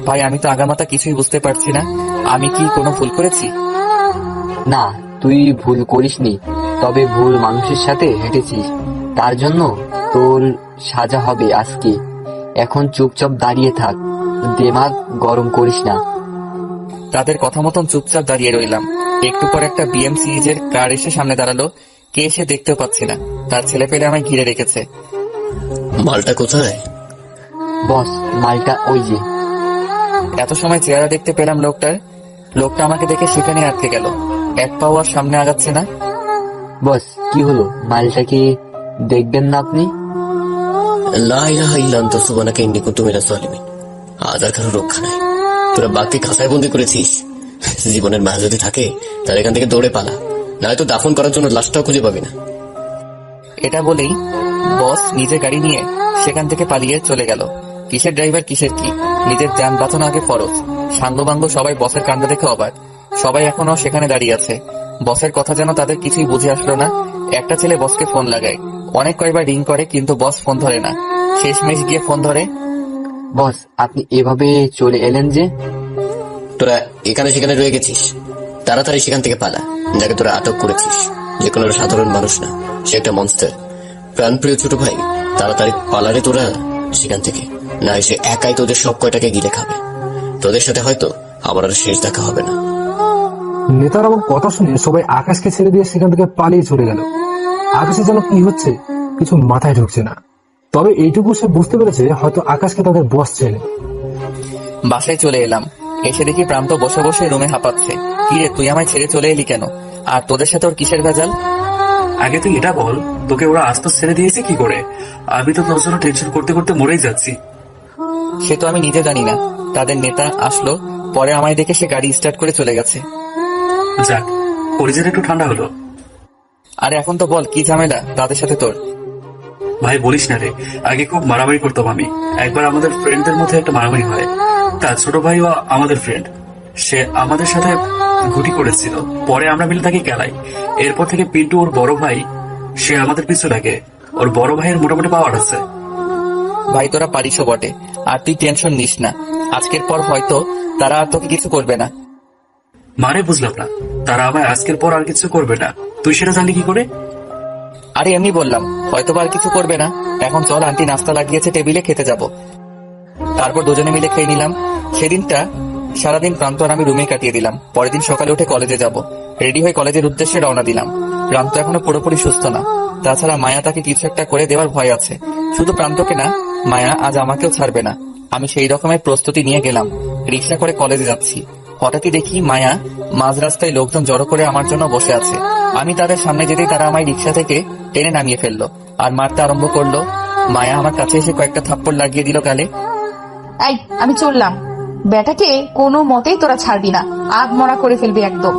ভাই, আমি তো আগামাথা কিছুই বুঝতে পারছি না। আমি কি কোনো ভুল করেছি? না, তুই ভুল করিসনি, তবে ভুল মানুষের সাথে হেঁটেছিস, তার জন্য তোর সাজা হবে আজকে। এখন চুপচাপ দাঁড়িয়ে থাক, দিমাগ গরম করিস না। তাদের কথা মতন চুপচাপ দাঁড়িয়ে রইলাম। একটু পর একটা বিএম সিরিজের কার এসে সামনে দাঁড়ালো। কে এসে দেখতেও পাচ্ছি না। তার ছেলে পেলে আমায় ঘিরে রেখেছে। মালটা কোথায়? বস, মালটা ওই যে। এত সময় চেহারা দেখতে পেলাম লোকটার। লোকটা আমাকে দেখে সেখানে আটকে গেল, এক পাও আর সামনে আগাচ্ছে না। বস, কি হলো? মালটাকে দেখবেন না আপনি? লা ইলাহা ইল্লা আনতা সুবহানাকা ইন্নী কুনতু মিনাজ জালিমিন। আজ আর কারো রক্ষা নাই। তোরা বাঘকে খাঁচায় বন্দি করেছিস। জীবনের মায়া যদি থাকে তাহলে এখান থেকে দৌড়ে পালা, নয়তো দাফন করার জন্য লাশটাও খুঁজে পাবি না। এটা বলেই বস নিজে গাড়ি নিয়ে সেখান থেকে পালিয়ে চলে গেল। কিসের ড্রাইভার, কিসের কি, নিজের যান বাঁচানো আগে ফরজ। সাঙ্গবাঙ্গ সবাই বসের কাণ্ড দেখে অবাক। সবাই এখনো সেখানে দাঁড়িয়ে আছে। বসের কথা যেন তাদের কিছুই বুঝে আসলো না। একটা ছেলে বসকে ফোন লাগায়, অনেক কয়েকবার রিং করে, কিন্তু বস ফোন ধরে না। শেষমেশ গিয়ে ফোন ধরে। বস, আপনি এভাবে চলে এলেন যে? তোরা এখানে সেখানে রয়ে গেছিস, তাড়াতাড়ি সেখান থেকে পালা। যাকে তোরা আটক করেছিস যে কোনো সাধারণ মানুষ না, সে একটা মনস্টার। প্রাণপ্রিয় ছোট ভাই, তাড়াতাড়ি পালারে তোরা সেখান থেকে, না এসে একাই তোদের সব কয়টাকে গিলে খাবে। তোদের সাথে হয়তো আমার আর শেষ দেখা হবে না। নেতার আমার কথা শুনে সবাই আকাশকে ছেড়ে দিয়ে সেখান থেকে পালিয়ে চলে গেল। আকাশে যেন কি হচ্ছে কিছু মাথায় ঢুকছে না। তবে এইটুকু সে বুঝতে পেরেছে, হয়তো আকাশকে তাদের বস চেনে। বাসায় চলে এলাম। এসে দেখি প্রান্ত বসে বসে রুমে হাঁপাচ্ছে। কিরে, তুই আমায় ছেড়ে চলে এলি কেন? আর তোদের সাথে ওর কিসের ভেজাল? আগে তুই এটা বল, তোকে ওরা আস্ত ছেড়ে দিয়েছে কি করে? আমি তো তোর জন্য টেনশন করতে করতে মরেই যাচ্ছি। সে তো আমি নিজে জানি না। তাদের নেতা আসলো, পরে আমায় দেখে সে গাড়ি স্টার্ট করে চলে গেছে। যাক, পরিচয় একটু ঠান্ডা হলো। আরে এখন তো বল, কি ঝামেলা তাদের সাথে তোর? ভাই বলিস না রে, আগে খুব মারামারি করতাম আমি। একবার আমাদের ফ্রেন্ডদের মধ্যে একটা মারামারি হয়। তার ছোট ভাইও আমাদের ফ্রেন্ড, সে আমাদের সাথে ঘুটি করেছিল। পরে আমরা মিলে তাকে খেলাই। এরপর থেকে পিন্টু ওর বড় ভাই, সে আমাদের পিছু লাগে। ওর বড় ভাইয়ের মোটামুটি পাওয়ার আছে। ভাই তোরা পারিসও বটে, আর তুই টেনশন নিস না। আজকের পর হয়তো তারা আর তোকে কিছু করবে না। মানে বুঝলাম না, তারা আমায় আজকের পর আর কিছু করবে না? তুই সেটা জানলি কি করে? আরে এমনি বললাম, হয়তো আর কিছু করবে না। এখন চল, আন্টি নাস্তা লাগিয়েছে টেবিলে, খেতে যাব। তারপর দুজনে মিলে খেয়ে নিলাম। সেদিনটা সারাদিন প্রান্ত আর আমি রুমে কাটিয়ে দিলাম। পরের দিন সকালে উঠে কলেজে যাব। রেডি হয়ে কলেজের উদ্দেশ্যে রওনা দিলাম। প্রান্ত এখনো পুরোপুরি সুস্থ না, তাছাড়া মায়া তাকে কিছু একটা করে দেওয়ার ভয় আছে। শুধু প্রান্তকে না, মায়া আজ আমাকেও ছাড়বে না। আমি সেই রকমের প্রস্তুতি নিয়ে গেলাম। রিক্সা করে কলেজে যাচ্ছি। হঠাৎই দেখি মায়া মাঝ রাস্তায় লোকজন জড়ো করে আমার জন্য বসে আছে। আমি তাদের সামনে যেতেই তারা আমায় রিক্সা থেকে টেনে নামিয়ে ফেললো আর মারতে আরম্ভ করলো। মায়া আমার কাছে এসে কয়েকটা থাপ্পড় লাগিয়ে দিল গালে। এই, আমি চললাম। বেটাকে কোনো মতেই তোরা ছাড়বি না, আগ মরা করে ফেলবি একদম।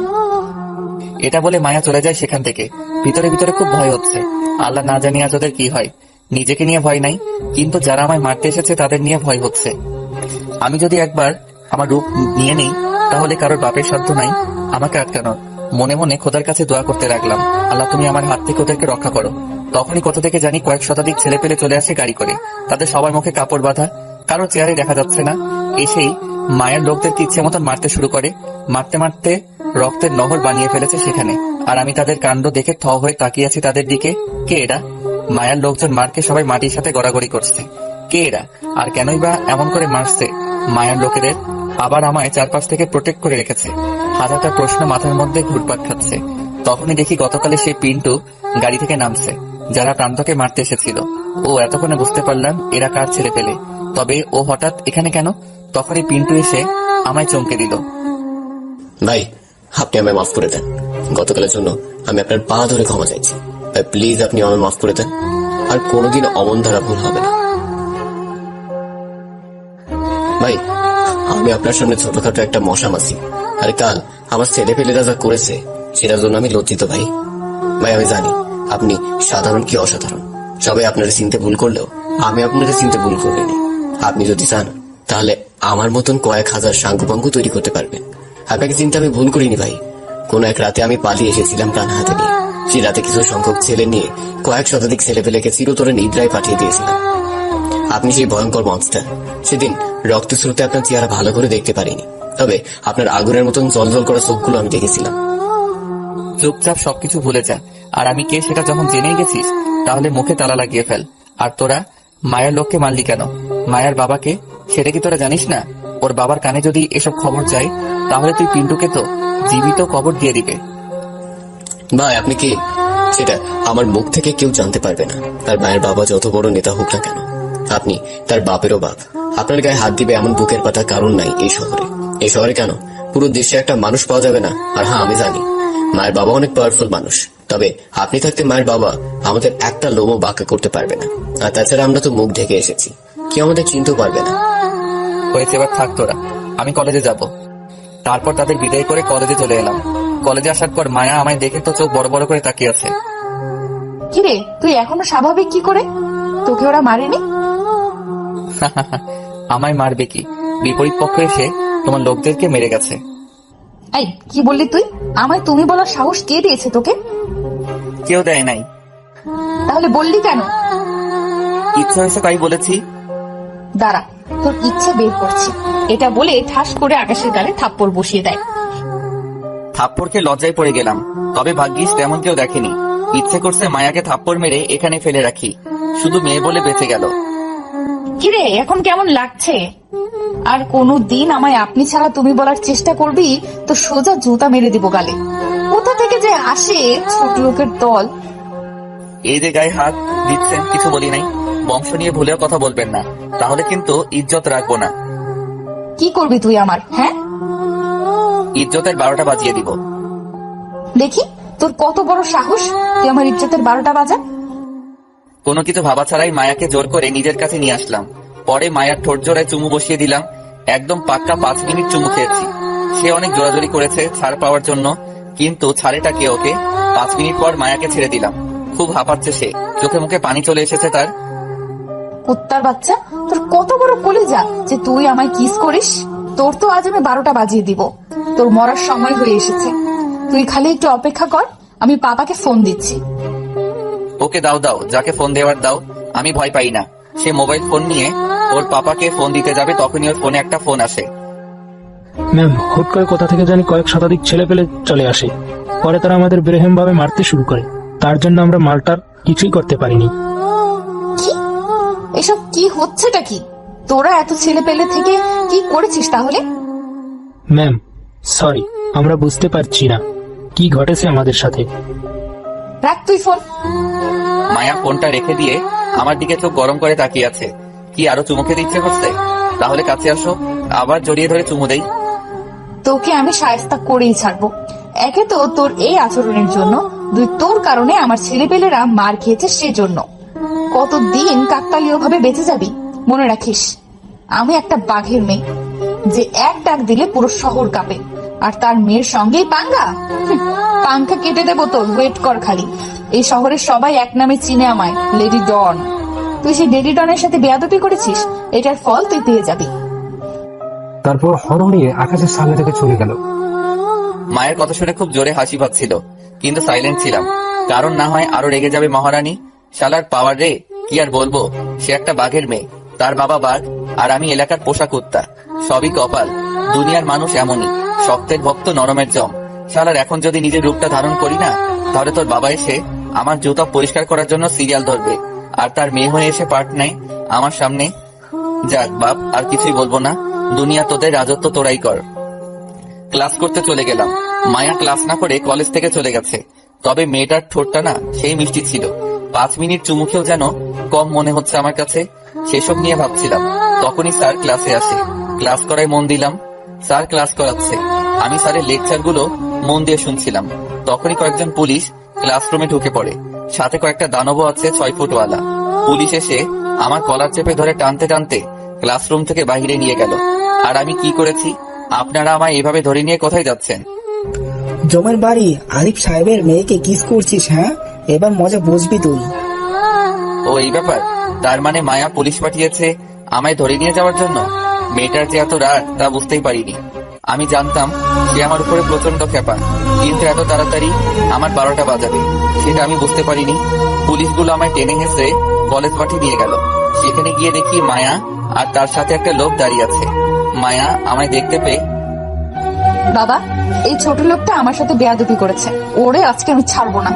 এটা বলে মায়া চলে যায় সেখান থেকে। ভিতরে ভিতরে খুব ভয় হচ্ছে। আল্লাহ না জানি আজ ওদের কি হয়। নিজেকে নিয়ে ভয় নাই, কিন্তু যারা আমায় মারতে এসেছে তাদের নিয়ে ভয় হচ্ছে। আমি যদি একবার আমার রূপ নিয়ে নেই, তাহলে কারোর বাপের সাধ্য নাই আমাকে আটকানোর। মনে মনে খোদার কাছে দোয়া করতে লাগলাম, আল্লাহ তুমি আমার হাত থেকে ওদেরকে রক্ষা করো। তখনই কোথা থেকে জানি কয়েক শতাধিক ছেলে পেলে চলে আসে গাড়ি করে। তাদের সবার মুখে কাপড় বাঁধা, কারো চেহারে দেখা যাচ্ছে না। এসেই মায়ের লোকদেরকে ইচ্ছে মতন মারতে শুরু করে। মারতে মারতে রক্তের নহর বানিয়ে ফেলেছে সেখানে। আর আমি তাদের কাণ্ড দেখে থ হয়ে তাকিয়ে আছি তাদের দিকে। কে এরা? মায়ের লোকজন মারকে সবাই মাটির সাথে গড়াগড়ি করছে। কে এরা আর কেনই বা এমন করে মারছে মায়ের লোকেদের? আবার আমায় চারপাশ থেকে প্রোটেক্ট করে রেখেছে। হাজারটা প্রশ্ন মাথার মধ্যে ঘুরপাক খাচ্ছে। তখনই দেখি গতকালে সেই পিন্টু গাড়ি থেকে নামছে, যারা প্রান্তকে মারতে এসেছিল। ও এতক্ষণে বুঝতে পারলাম এরা কার ছেলে পেলে। তবে ও হঠাৎ এখানে কেন? তখনই পিন্টু এসে আমায় চমকে দিল। ভাই, আপনি আমায় মাফ করে দেন। গতকালের জন্য আমি আপনার পা ধরে ক্ষমা চাইছি ভাই। প্লিজ আপনি আমায় মাফ করে দেন, আর কোনোদিন অমন ধারা ভুল হবে না ভাই। আমি আপনার সামনে ছোটখাটো একটা মশা মাছি, আর কাল আমার ছেলে পেলেরা যা করেছে সেটার জন্য আমি লজ্জিত ভাই। ভাই আমি জানি আপনি সাধারণ কি অসাধারণ, সবাই আপনারা চিনতে ভুল করলেও আমি আপনাকে চিনতে ভুল করিনি। আপনি যদি চান তাহলে আমার মতন কয়েক হাজার সাঙ্গুপাঙ্গু তৈরি করতে পারবেন। আপনাকে চিনতে আমি ভুল করিনি ভাই। কোন এক রাতে আমি পালিয়ে এসেছিলাম প্রাণ হাতে নিয়ে। সেই রাতে কিছু সংখ্যক ছেলে নিয়ে কয়েক শতাধিক ছেলে পেলেকে চিরতরে নিদ্রায় পাঠিয়ে দিয়েছিলাম। আপনি সেই ভয়ঙ্কর মনস্টার। সেদিন রক্ত স্রোতে আপনার চেহারা ভালো করে দেখতে পারিনি, তবে আপনার আগুনের মতন জলজল করা চোখগুলো আমি দেখেছিলাম। চুপচাপ সবকিছু ভুলে যা। আর আমি কে সেটা যখন জেনেই গেছিস, তাহলে মুখে তালা লাগিয়ে ফেল। আর তোরা মায়ের লোককে মারলি কেন? মায়ের বাবাকে সেটা কি তোরা জানিস না? ওর বাবার কানে যদি এসব খবর যায়, তাহলে তুই পিন্টুকে তো জীবিত কবর দিয়ে দিবে। ভাই আপনি কি, সেটা আমার মুখ থেকে কেউ জানতে পারবে না। তার মায়ের বাবা যত বড় নেতা হোক না কেন, আপনি তার বাপেরও বাপ। আপনার গায়ে হাত দিবে এমন বুকের পাতা কারণ নাই এই শহরে। এই শহরে কেন, পুরো দেশে একটা মানুষ পাওয়া যাবে না। আর হ্যাঁ, আমি জানি মায়ের বাবা অনেক পাওয়ারফুল মানুষ, তবে আপনি থাকতে মায়ের বাবা আমাদের একটা লোমও বাঁকা করতে পারবে না। আর তাছাড়া আমরা তো মুখ ঢেকে এসেছি, কেউ আমাদের চিনতেও পারবে না। হয়েছে, এবার থাক তোরা, আমি কলেজে যাব। তারপর তাদের বিদায় করে কলেজে চলে এলাম। কলেজে আসার পর মায়া আমায় দেখে তো চোখ বড় বড় করে তাকিয়ে আছে। কিরে, তুই এখনো স্বাভাবিক কি করে? তোকে ওরা মারেনি? আমায় মারবে কি? বিপরীত পক্ষ এসে তোমার লোকদেরকে মেরে গেছে। এই, কি বললি তুই? আমায় তুমি বলার সাহস কে দিয়েছে তোকে? কেউ দেয় নাই। তাহলে বললি কেন? ইচ্ছে হয়েছে তাই বলেছি। দাঁড়া, তোর ইচ্ছে বের করছি। এটা বলে ঠাস করে আকাশের গালে থাপ্পড় বসিয়ে দেয়। থাপ্পড়কে লজ্জায় পড়ে গেলাম, তবে ভাগ্যিস তেমন কেউ দেখেনি। ইচ্ছে করছে মায়াকে থাপ্পড় মেরে এখানে ফেলে রাখি, শুধু মেয়ে বলে বেঁচে গেল। কিরে, এখন কেমন লাগছে? আর কোনো দিন আমায় আপনি ছাড়া তুমি বলার চেষ্টা করবি তো সোজা জুতা মেরে দিব গালে। কোথা থেকে যে আসে ছোট লোকের দল। এই যে গায়ে হাত দিচ্ছেন, কিছু বলি নাই। বংশ নিয়ে ভুলেও কথা বলবেন না, তাহলে কিন্তু ইজ্জত রাখবো না। কি করবি তুই আমার? হ্যাঁ, ইজ্জতের 12টা বাজিয়ে দিব। দেখি তোর কত বড় সাহস, তুই আমার ইজ্জতের 12টা বাজা। কোনো কিছু ভাবা ছাড়াই মায়াকে জোর করে নিজের কাছে নিয়ে আসলাম। পরে মায়ার ঠোঁট জোড়ায় চুমু বসিয়ে দিলাম। একদম পাক্কা 5 মিনিট চুমু খেয়েছি। সে অনেক জোরাজোরি করেছে ছাড় পাওয়ার জন্য, কিন্তু ছাড়েটা কে ওকে। 5 মিনিট পর মায়াকে ছেড়ে দিলাম। খুব হাঁপাচ্ছে সে, চোখে মুখে পানি চলে এসেছে তার। কুত্তার বাচ্চা, তোর কত বড় কলিজা যে তুই আমায় কিস করিস। তোর তো আজ আমি 12টা বাজিয়ে দিব। তোর মরার সময় হয়ে এসেছে। তুই খালি একটু অপেক্ষা কর, আমি পাপাকে ফোন দিচ্ছি। ওকে দাও দাও, যাকে ফোন দেওয়ার দাও, আমি ভয় পাই না। সে মোবাইল ফোন নিয়ে ওর পাপাকে ফোন দিতে যাবে, তখনই ওর ফোনে একটা ফোন আসে। ম্যাম, হুট করে কোথা থেকে জানি কয়েক শতাধিক ছেলে পেলে চলে আসে। পরে তারা আমাদের বেরহম ভাবে মারতে শুরু করে। তার জন্য আমরা মালটার কিছুই করতে পারিনি। কি এসব কি হচ্ছেটা কি? তোরা এত ছেলে পেলে থেকে কি করেছিস তাহলে? ম্যাম সরি, আমরা বুঝতে পারছি না কি ঘটেছে আমাদের সাথে। রাখ তুই ফোন। মায়া ফোনটা রেখে দিয়ে আমার দিকে চোখ গরম করে তাকিয়ে আছে। কি আরো চুমু খেতে ইচ্ছে করছে? তাহলে কাছে আসো, আবার জড়িয়ে ধরে চুমু দেই। তোকে আমি শায়েস্তা করেই ছাড়বো। একে তো তোর এই আচরণের জন্য, দুই তোর কারণে আমার ছেলেপেলেরা মার খেয়েছে সেজন্য। কতদিন কাকতালীয় ভাবে বেঁচে যাবি মনে রাখিস। আমি একটা বাঘের মেয়ে, যে এক ডাক দিলে পুরো শহর কাঁপে। আর তার মেয়ের সঙ্গেই পাঙ্গা? পাঙ্খা কেটে দেবো তোর, ওয়েট কর খালি। এই শহরের সবাই এক নামে চিনে আমায়, লেডি ডন। তুই সেই লেডি ডনের সাথে বেয়াদবি করেছিস, এটার ফল তুই পেয়ে যাবি। তারপর হরহরিয়ে আকাশের সামনে থেকে চলে গেল। মায়ের কথা শুনে খুব জোরে হাসি পাচ্ছিল, কিন্তু সাইলেন্ট ছিলাম, কারণ না হয় আরো রেগে যাবে মহারানী। শালার পাওয়ার রে, কি আর বলবো। সে একটা বাঘের মেয়ে, তার বাবা বাঘ, আর আমি এলাকার পোষা কুত্তা। সবই কপাল। দুনিয়ার মানুষ এমনই, শক্তের ভক্ত নরমের জম। শালার এখন যদি নিজের রূপটা ধারণ করি না, তাহলে তোর বাবা এসে আমার জুতা পরিষ্কার করার জন্য সিরিয়াল ধরবে, আর তার মেয়ে হয়ে এসে পার্ট নেয় আমার সামনে। যাক বাপ, আর কিছুই বলবো না। দুনিয়া তোদের রাজত্ব তোরাই কর। ক্লাস করতে চলে গেলাম। মায়া ক্লাস না করে কলেজ থেকে চলে গেছে। তবে মেয়েটার ঠোঁটটা না সেই মিষ্টি ছিল। 5 মিনিট চুমুখেও যেন কম মনে হচ্ছে আমার কাছে। সেসব নিয়ে ভাবছিলাম, তখনই স্যার ক্লাসে আসে। ক্লাস করায় মন দিলাম। স্যার ক্লাস করাচ্ছে, আমি স্যারের লেকচার গুলো মন দিয়ে শুনছিলাম। তখনই কয়েকজন পুলিশ ক্লাসরুমে ঢুকে পড়ে, সাথে কয়েকটা দানবও আছে 6 ফুটওয়ালা। পুলিশ এসে আমার কলার চেপে ধরে টানতে টানতে ক্লাসরুম থেকে বাইরে নিয়ে গেল। আর আমি কি করেছি? আপনারা আমায় এভাবে ধরে নিয়ে কোথায় যাচ্ছেন? জমের বাড়ি আলিফ সাহেবের মেয়েকে কিস করছিস? হ্যাঁ, এবার মজা বুঝবি তুই। ও এই ব্যাপার। তার মানে মায়া পুলিশ পাঠিয়েছে আমায় ধরে নিয়ে যাওয়ার জন্য। মেয়েটার যে এত রাগ তা বুঝতেই পারিনি। আমি জানতাম সে আমার উপরে প্রচন্ড ক্ষেপা, কিন্তু এত তাড়াতাড়ি আমার 12টা বাজাবে সেটা আমি বুঝতে পারিনি। পুলিশগুলো আমায় টেনে হেসে কলেজ পাঠিয়ে দিয়ে গেল। সেখানে গিয়ে দেখি মায়া আর তার সাথে একটা লোক দাঁড়িয়ে আছে। মায়া আমায় দেখতে পেয়ে, বাবা, এই ছোট লোকটা আমার সাথে বেয়াদবি করেছে, ওরে আজকে আমি ছাড়বো না।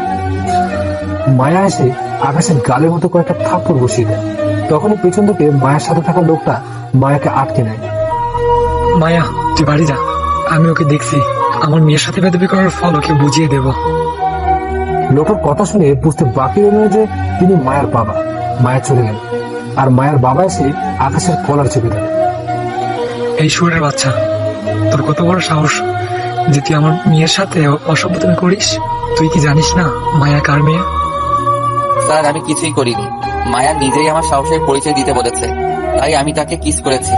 মায়া এসে আকাশের গালের মতো কয়েকটা থাপ্পড় বসিয়ে দেয়। তখনই পেছন থেকে মায়ের সাথে থাকা লোকটা মায়াকে আটকে নেয়। মায়া, তুই বাড়ি যা, আমি ওকে দেখছি। আমার মেয়ের সাথে বেয়াদবি করার ফল ওকে বুঝিয়ে দেব। লোকের কথা শুনে বুঝতে বাকি রইল যে তিনি মায়ার বাবা। মায়া চলে গেল, আর মায়ার বাবা এসে আকাশের কলার চেপে দেয়। এই শুয়োরের বাচ্চা, তোর কত বড় সাহস যে তুই আমার মেয়ের সাথে অসভ্যতামি করিস? তুই কি জানিস না মায়া কার মেয়ে? স্যার আমি কিছুই করিনি। মায়া নিজেই আমার সাহসের পরিচয় দিতে বলেছে, তাই আমি তাকে কিস করেছি।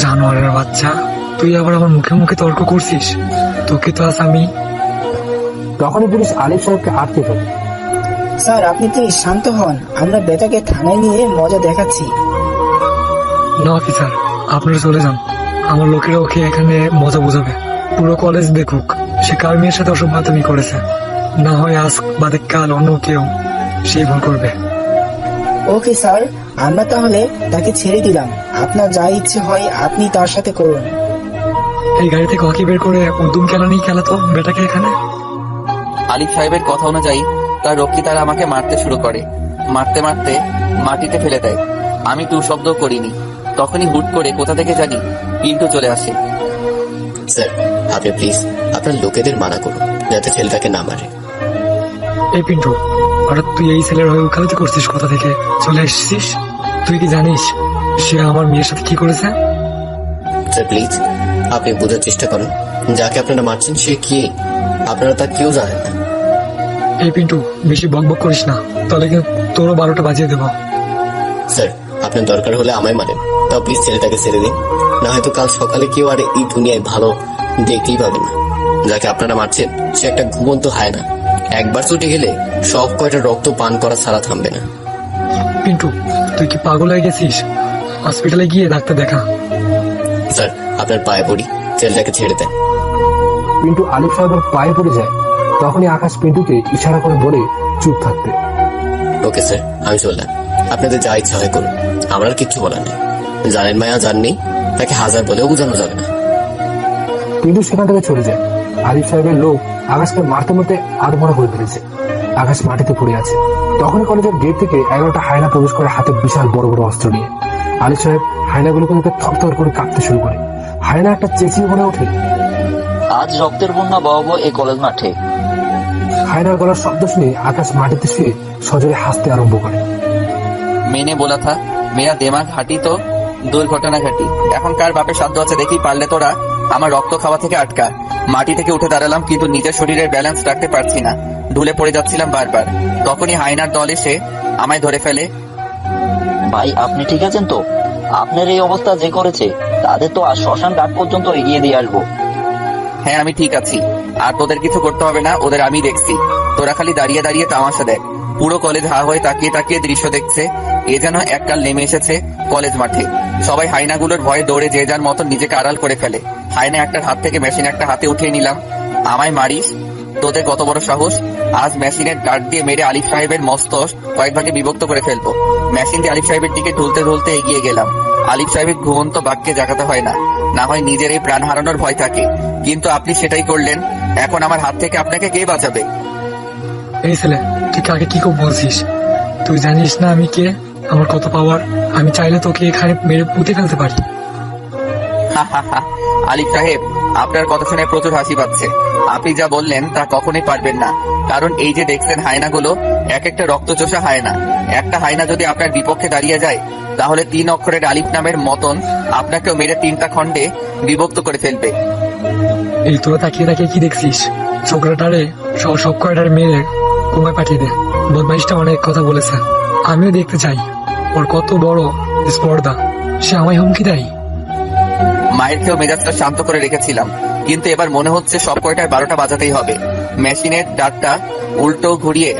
জানোয়ারের বাচ্চা, তুই আবার আমার মুখে মুখে তর্ক করছিস? তোকে তো আজ আমি। তখনই পুলিশ আলিফ সাহেবকে আটকে ফেলে। স্যার, আপনি প্লিজ শান্ত হন, আমরা বেটাকে থানায় নিয়ে মজা দেখাচ্ছি। না অফিসার, আপনারা চলে যান। আমার লোকেরা ওকে এখানে মজা বোঝাবে। পুরো কলেজ দেখুক সে কার মেয়ের সাথে অসভ্যতামি করেছে। না হয় আজ বাদে কাল অন্য কেউ সেই ভুল করবে। ওকে স্যার, আমরা তাহলে তাকে ছেড়ে দিলাম। আপনার যা ইচ্ছে হয় আপনি তার সাথে করুন। এই গাড়ি থেকে হকি বের করে উদ্যম খেলা নিয়ে খেলাতো বেটাকে এখানে। আলিফ সাহেবের কথা অনুযায়ী তার রক্ষিতারা আমাকে মারতে শুরু করে। মারতে মারতে মাটিতে ফেলে দেয়। আমি টু শব্দ করিনি। তখনই হুট করে কোথা থেকে জানি পিন্টু চলে আসে। স্যার, আপনি প্লিজ আপনার লোকেদের মানা করুন যাতে ছেলেটাকে না মারে। এই পিন্টু, হঠাৎ তুই এই ছেলের হয়ে উকালতি করছিস? কোথা থেকে চলে এসেছিস? তুই কি জানিস সে আমার মেয়ের সাথে কি করেছে? স্যার প্লিজ আপনি বোঝার চেষ্টা করুন, যাকে আপনারা মারছেন সে কি? আপনারা তা কেউ জানেন না। এই পিন্টু, বেশি বকবক করিস না, তাহলে কিন্তু তোরও 12টা বাজিয়ে দেবো। স্যার, আপনার দরকার হলে আমায় মারেন, তাও প্লিজ ছেলেটাকে ছেড়ে দিন। না হয়তো কাল সকালে কেউ আর এই দুনিয়ায় ভালো দেখতেই পাবেন না। যাকে আপনারা মারছেন সে একটা ঘুমন্ত হায়না। একবার ছুটে গেলে সব কয়টা রক্ত পান করা ছাড়া থামবে না। পিন্টু, তুই কি পাগল হয়ে গেছিস? হসপিটালে গিয়ে ডাক্তার দেখা। স্যার, আপনার পায়ে পড়ি, ছেলেটাকে ছেড়ে দেন। পিন্টু আলিফ সাহেবের পায়ে পড়ে যায়। তখনই আকাশ পিন্টুকে ইশারা করে বলে চুপ থাকতে। ওকে স্যার, আমি চললাম। আপনাদের যা ইচ্ছা হয় করুন, আমার আর কিচ্ছু বলার নেই। জানেন মায়া জাননি, তাকে হাজার বলেও বোঝানো যাবে না। পিন্টু সেখান থেকে চলে যায়। আলিফ সাহেবের লোক আকাশকে মারতে মারতে আধমরা করে ফেলেছে। আকাশ মাটিতে পড়ে আছে। তখন কলেজের গেট থেকে 11টা হায়না প্রবেশ করে হাতে বিশাল বড় বড় অস্ত্র নিয়ে। আলিফ সাহেব হায়নাগুলোকে দেখে থরথর করে কাঁপতে শুরু করে। হায়না একটা চেঁচিয়ে বলে ওঠে, আজ রক্তের বন্যা বহাবো এই কলেজ মাঠে। হায়নার গলার শব্দ শুনে আকাশ মাটিতে শুয়ে সজোরে হাসতে আরম্ভ করে। मैंने बोला था मेरा दिमाग हाटी तो দুর্ঘটনা ঘটি। এখন কার বাপের সাধ্য আছে দেখি, পারলে তোরা আমার রক্ত খাওয়া থেকে আটকা। মাটি থেকে উঠে দাঁড়ালাম, কিন্তু নিজের শরীরের ব্যালেন্স রাখতে পারছি না, ঢুলে পড়ে যাচ্ছিলাম বারবার। তখনই হায়নার দল এসে আমায় ধরে ফেলে। ভাই, আপনি ঠিক আছেন তো? আপনার এই অবস্থা যে করেছে তাদের তো আর শ্মশান ঘাট পর্যন্ত এগিয়ে দিয়ে আসবো। হ্যাঁ, আমি ঠিক আছি, আর তোদের কিছু করতে হবে না, ওদের আমি দেখছি। তোরা খালি দাঁড়িয়ে দাঁড়িয়ে তামাশা দেখ। পুরো কলেজ হা হয়ে তাকিয়ে তাকিয়ে দৃশ্য দেখছে। এ যেন এককাল নেমে এসেছে কলেজ মাঠে। সবাই হায়নাগুলোর ভয়ে দৌড়ে যে যার মতন নিজেকে আড়াল করে ফেলে। হায়না একটার হাত থেকে মেশিন একটা হাতে উঠিয়ে নিলাম। আমায় মারিস? তোদের কত বড় সাহস! আজ মেশিনের গার্ড দিয়ে মেরে আলিফ সাহেবের মস্তিষ্ক কয়েক ভাগে বিভক্ত করে ফেলবো। মেশিন দিয়ে আলিফ সাহেবের দিকে ঢুলতে ঢুলতে এগিয়ে গেলাম। আলিফ সাহেবের ঘুমন্ত বাক্যে জাগাতে হয় না, না হয় নিজের এই প্রাণ হারানোর ভয় থাকে। কিন্তু আপনি সেটাই করলেন। এখন আমার হাত থেকে আপনাকে কে বাঁচাবে? এই ছেলে, তুই কাকে কি খুব বলছিস? তুই জানিস না আমি কে, আমার কত পাওয়ার? আমি চাইলে তোকে এখানে মেরে পুঁতে ফেলতে পারি। আলিফ সাহেব, আপনার কথা শুনে প্রচুর হাসি পাচ্ছে। আপনি যা বললেন তা কখনোই পারবেন না, কারণ এই যে দেখছেন হায়নাগুলো এক একটা রক্তচোষা হায়না। একটা হায়না যদি আপনার বিপক্ষে দাঁড়িয়ে যায়, তাহলে 3 অক্ষরের আলিফ নামের মতন আপনাকেও মেরে 3টা খণ্ডে বিভক্ত করে ফেলবে। এই তোরা তাকিয়ে তাকিয়ে কি দেখছিস? ছোকরাটারে সব কয়টারে মেরে কোমায় পাঠিয়ে দে। বদমাইশটা অনেক কথা বলেছে, আমিও দেখতে চাই ওর কত বড় স্পর্ধা। সে আমায় হুমকি দেয়। মায়ের খেয়েও মেজাজটা শান্ত করে রেখেছিলাম, কিন্তু এবার মনে হচ্ছে সব কয়টায় 12টা বাজাতেই হবে। মেশিনের ডাকটা উল্টো ঘুরিয়ে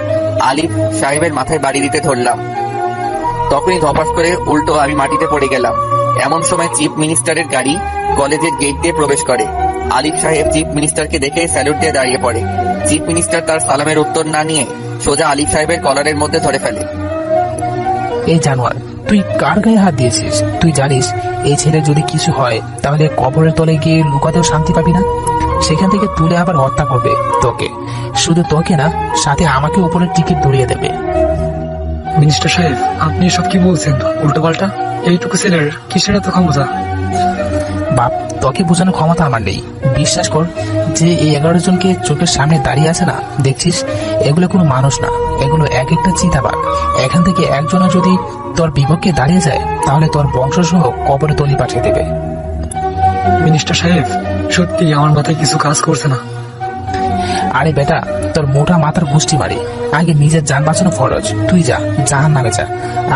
আলিফ সাহেবের মাথায় বাড়ি দিতে ধরলাম। তখনই ধপাস করে উল্টো আমি মাটিতে পড়ে গেলাম। এমন সময় চিফ মিনিস্টারের গাড়ি কলেজের গেট দিয়ে প্রবেশ করে। আলিফ সাহেব চিফ মিনিস্টারকে দেখে স্যালুট দিয়ে দাঁড়িয়ে পড়ে। চিফ মিনিস্টার তার সালামের উত্তর না নিয়ে সোজা আলিফ সাহেবের কলারের মধ্যে ধরে ফেলে। এই জানোয়ার, তুই কার গায়ে হাত দিয়েছিস? তুই জানিস এই ছেলে যদি কিছু হয় তাহলে কবরের তলে গিয়ে লুকাতেও শান্তি পাবি না। সেখান থেকে তুলে আবার হত্যা করবে তোকে। শুধু তোকে না, সাথে আমাকে উপরের টিকিট ধরিয়ে দেবে। মিনিস্টার সাহেব, আপনি এসব কি বলছেন? উল্টো পাল্টা। এইটুকু ছেলের কিসের এত ক্ষমতা? বাপ, তোকে বোঝানোর ক্ষমতা আমার নেই। বিশ্বাস কর যে এই 11 জনকে চোখের সামনে দাঁড়িয়ে আছে না, দেখছিস, এগুলো কোনো মানুষ না, এগুলো এক একটা চিতাবাঘ। এখান থেকে একজনও যদি তোর বিপক্ষে দাঁড়িয়ে যায়, তাহলে তোর বংশসহ কবরে তলি পাঠিয়ে দেবে। মিনিস্টার সাহেব, সত্যি আমার মাথায় কিছু কাজ করছে না। আরে বেটা, তোর মোটা মাথার গুষ্টি মারি। আগে নিজের যান বাঁচানো ফরজ। তুই যা, জাহান্নামে যা।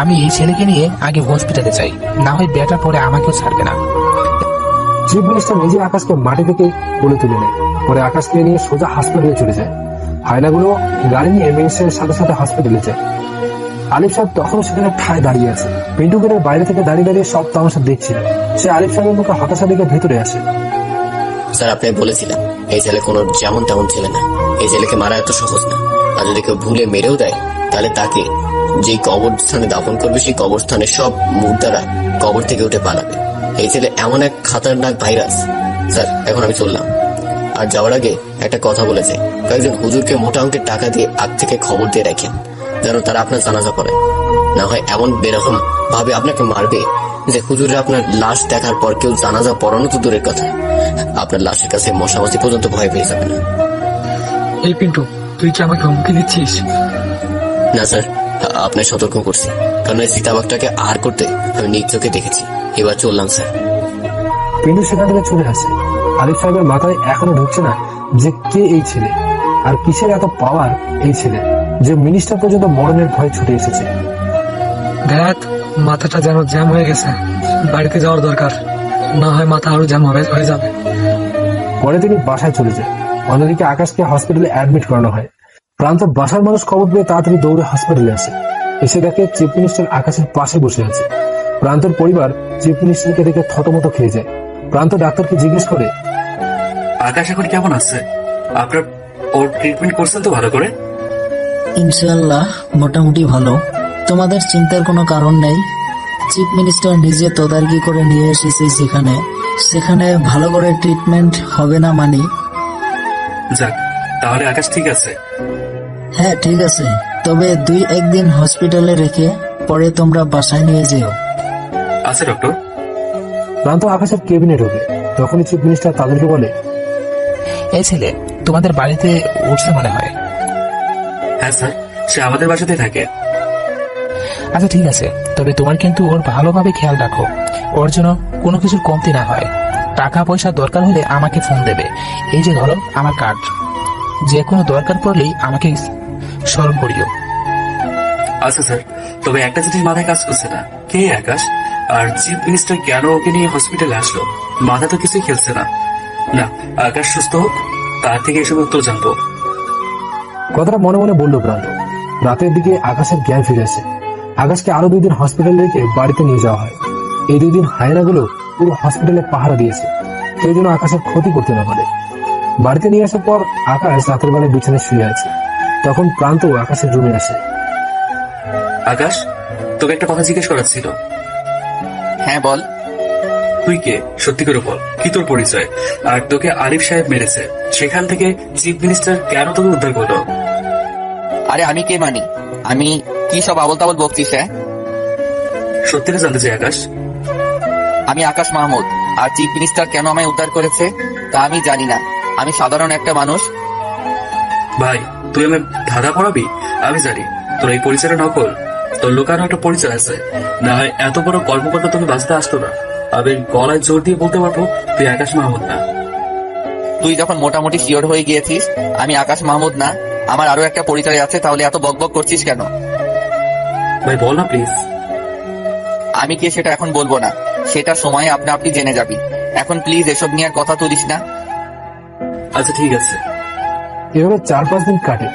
আমি এই ছেলেকে নিয়ে আগে হসপিটালে যাই, না হয় বেটা পরে আমাকেও ছাড়বে না। চিফ মিনিস্টার নিজে আকাশকে মাটি থেকে তুলে তুলে নেয়। পরে আকাশকে নিয়ে সোজা হাসপাতালে চলে যায়। হায়নাগুলো গাড়ি নিয়ে মিনিস্টারের সাথে সাথে হসপিটালে যায়। আলিফ সাহেব তখনও সেখানে ঠায় দাঁড়িয়ে আছে। পিন্টু গেটের বাইরে থেকে দাঁড়িয়ে দাঁড়িয়ে সব তামাশা দেখছিল। সে আলিফ সাহেবের মুখে হতাশা দিকে ভেতরে আসে। স্যার, আপনি বলেছিলাম এই ছেলে কোনো যেমন তেমন ছেলে না। এই ছেলেকে মারা এত সহজ না। আর যদি কেউ ভুলে মেরেও দেয়, তাহলে তাকে যে কবরস্থানে দাফন করবে সেই কবরস্থানের সব মুর্দারা কবর থেকে উঠে পালাবে। এই ছেলে এমন এক খাতারনাক ভাইরাস। স্যার, এখন আমি চললাম। আর যাওয়ার আগে একটা কথা বলেছে, কয়েকজন হুজুরকে মোটা অঙ্কের টাকা দিয়ে আগ থেকে খবর দিয়ে রাখেন, যেন তারা আপনার জানাজা করে। না হয় এমন বেরকম ভাবে আপনাকে মারবে যে হুজুররা আপনার লাশ দেখার পর কেউ জানাজা পড়ানো তো দূরের কথা, আপনার লাশের কাছে মশামাছি পর্যন্ত ভয় পেয়ে যাবে না। এই পিন্টু, তুই কি আমাকে হুমকি দিচ্ছিস? না স্যার, আপনার সতর্ক করছি, কারণ এই চিতাবাঘটাকে আহার করতে আমি নিজ চোখে দেখেছি। এবার চললাম স্যার। পিন্টু সেখান থেকে চলে আসে। আলিফ সাহেবের মাথায় এখনো ঢুকছে না যে কে এই ছেলে আর কিসের এত পাওয়ার এই ছেলে যে মিনিস্টার পর্যন্ত মরণের ভয় ছুটে এসেছে। দেখ, মাথাটা যেন জ্যাম হয়ে গেছে, বাড়িতে যাওয়ার দরকার, না হয় মাথা আরো জ্যাম হয়ে যাবে। পরে তিনি বাসায় চলে যায়। অন্যদিকে আকাশকে হসপিটালে অ্যাডমিট করানো হয়। প্রান্ত বাসার মানুষ খবর পেয়ে তাড়াতাড়ি দৌড়ে হসপিটালে আসে। এসে দেখে চিফ মিনিস্টার আকাশের পাশে বসে আছে। প্রান্তর পরিবার চিফ মিনিস্টারকে দেখে থতমত খেয়ে যায়। প্রান্ত ডাক্তারকে জিজ্ঞেস করে, আকাশ এখন কেমন আছে? আপনার ওর ট্রিটমেন্ট করছেন তো ভালো করে? ইনশাআল্লাহ মোটামুটি ভালো। তোমাদের চিন্তার কোনো কারণ নেই। চিফ মিনিস্টার নিজে তদারকি করে নিয়ে এসেছে সেখানে ভালো করে ট্রিটমেন্ট হবে না মানে? যাক, তাহলে আকাশ ঠিক আছে। হ্যাঁ ঠিক আছে, তবে 2-1 দিন হসপিটালে রেখে পরে তোমরা বাসায় নিয়ে যেও। আচ্ছা ডক্টর। প্রান্ত আকাশের কেবিনে ঢোকে। তখনই চিফ মিনিস্টার তাদেরকে বলে, এই ছেলে তোমাদের বাড়িতে উঠছে মনে হয়। হ্যাঁ স্যার, সে আমাদের বাসাতে থাকে। আচ্ছা ঠিক আছে, তবে তোমার কিন্তু ওর ভালোভাবে খেয়াল রাখো, ওর জন্য কোনো কিছুর কমতি না হয়। টাকা পয়সা দরকার হলে আমাকে ফোন দেবে। এই যে ধরো আমার কার্ড, যে কোনো দরকার পড়লেই আমাকে স্মরণ করিও। আচ্ছা স্যার, তবে একটা জিনিস মাথায় কাজ করছে না, কে আকাশ আর চিফ মিনিস্টার কেন ওকে নিয়ে হসপিটালে আসলো? মাথা তো কিছুই খেলছে না। না, আকাশ সুস্থ হোক, তার থেকে এসব উত্তর জানবো। কথাটা মনে মনে বলল প্রান্ত। রাতের দিকে আকাশের জ্ঞান ফিরে আসে। আকাশকে আরো 2 দিন হসপিটালে রেখে বাড়িতে নিয়ে যাওয়া হয়। এই 2 দিন হায়নাগুলো পুরো হসপিটালে পাহারা দিয়েছে, কেউ যেন আকাশের ক্ষতি করতে না পারে। বাড়িতে নিয়ে আসার পর আকাশ রাতের বেলায় বিছানায় শুয়ে আছে। তখন প্রান্ত আকাশের রুমে আসে। আকাশ, তোকে একটা কথা জিজ্ঞেস করার ছিল। হ্যাঁ বল। তুই কে? সত্যি করে বল, কি তোর পরিচয়? আর তোকে আরিফ সাহেব মেরেছে, সেখান থেকে চিফ মিনিস্টার কেন তোকে উদ্ধার করলো? আরে আমি কে মানি? আমি কি সব আবল তাবল বকছিস? হ্যাঁ, সত্যিটা জানতে চাই আকাশ। আমি আকাশ মাহমুদ। আর চিফ মিনিস্টার কেন আমায় উদ্ধার করেছে তা আমি জানি না। আমি সাধারণ একটা মানুষ। ভাই, তুই আমি ধাঁধা পড়াবি? আমি জানি তোর এই পরিচয়টা নকল। তোর লোকানো একটা পরিচয় আছে, না হয় এত বড় কর্মকর্তা তোকে বাঁচতে আসতো না। আমি গলায় জোর দিয়ে বলতে পারবো তুই আকাশ মাহমুদ না। তুই যখন মোটামুটি শিওর হয়ে গিয়েছিস আমি আকাশ মাহমুদ না, আমার আরো একটা পরিচয় আছে, তাহলে এত বকবক করছিস কেন? ভাই বল না প্লিজ। আমি কে সেটা এখন বলবো না, সেটা সময়ে আপনা আপনি জেনে যাবি। এখন প্লিজ এসব নিয়ে আর কথা তুলিস না। আচ্ছা ঠিক আছে। এভাবে 4-5 দিন কাটে।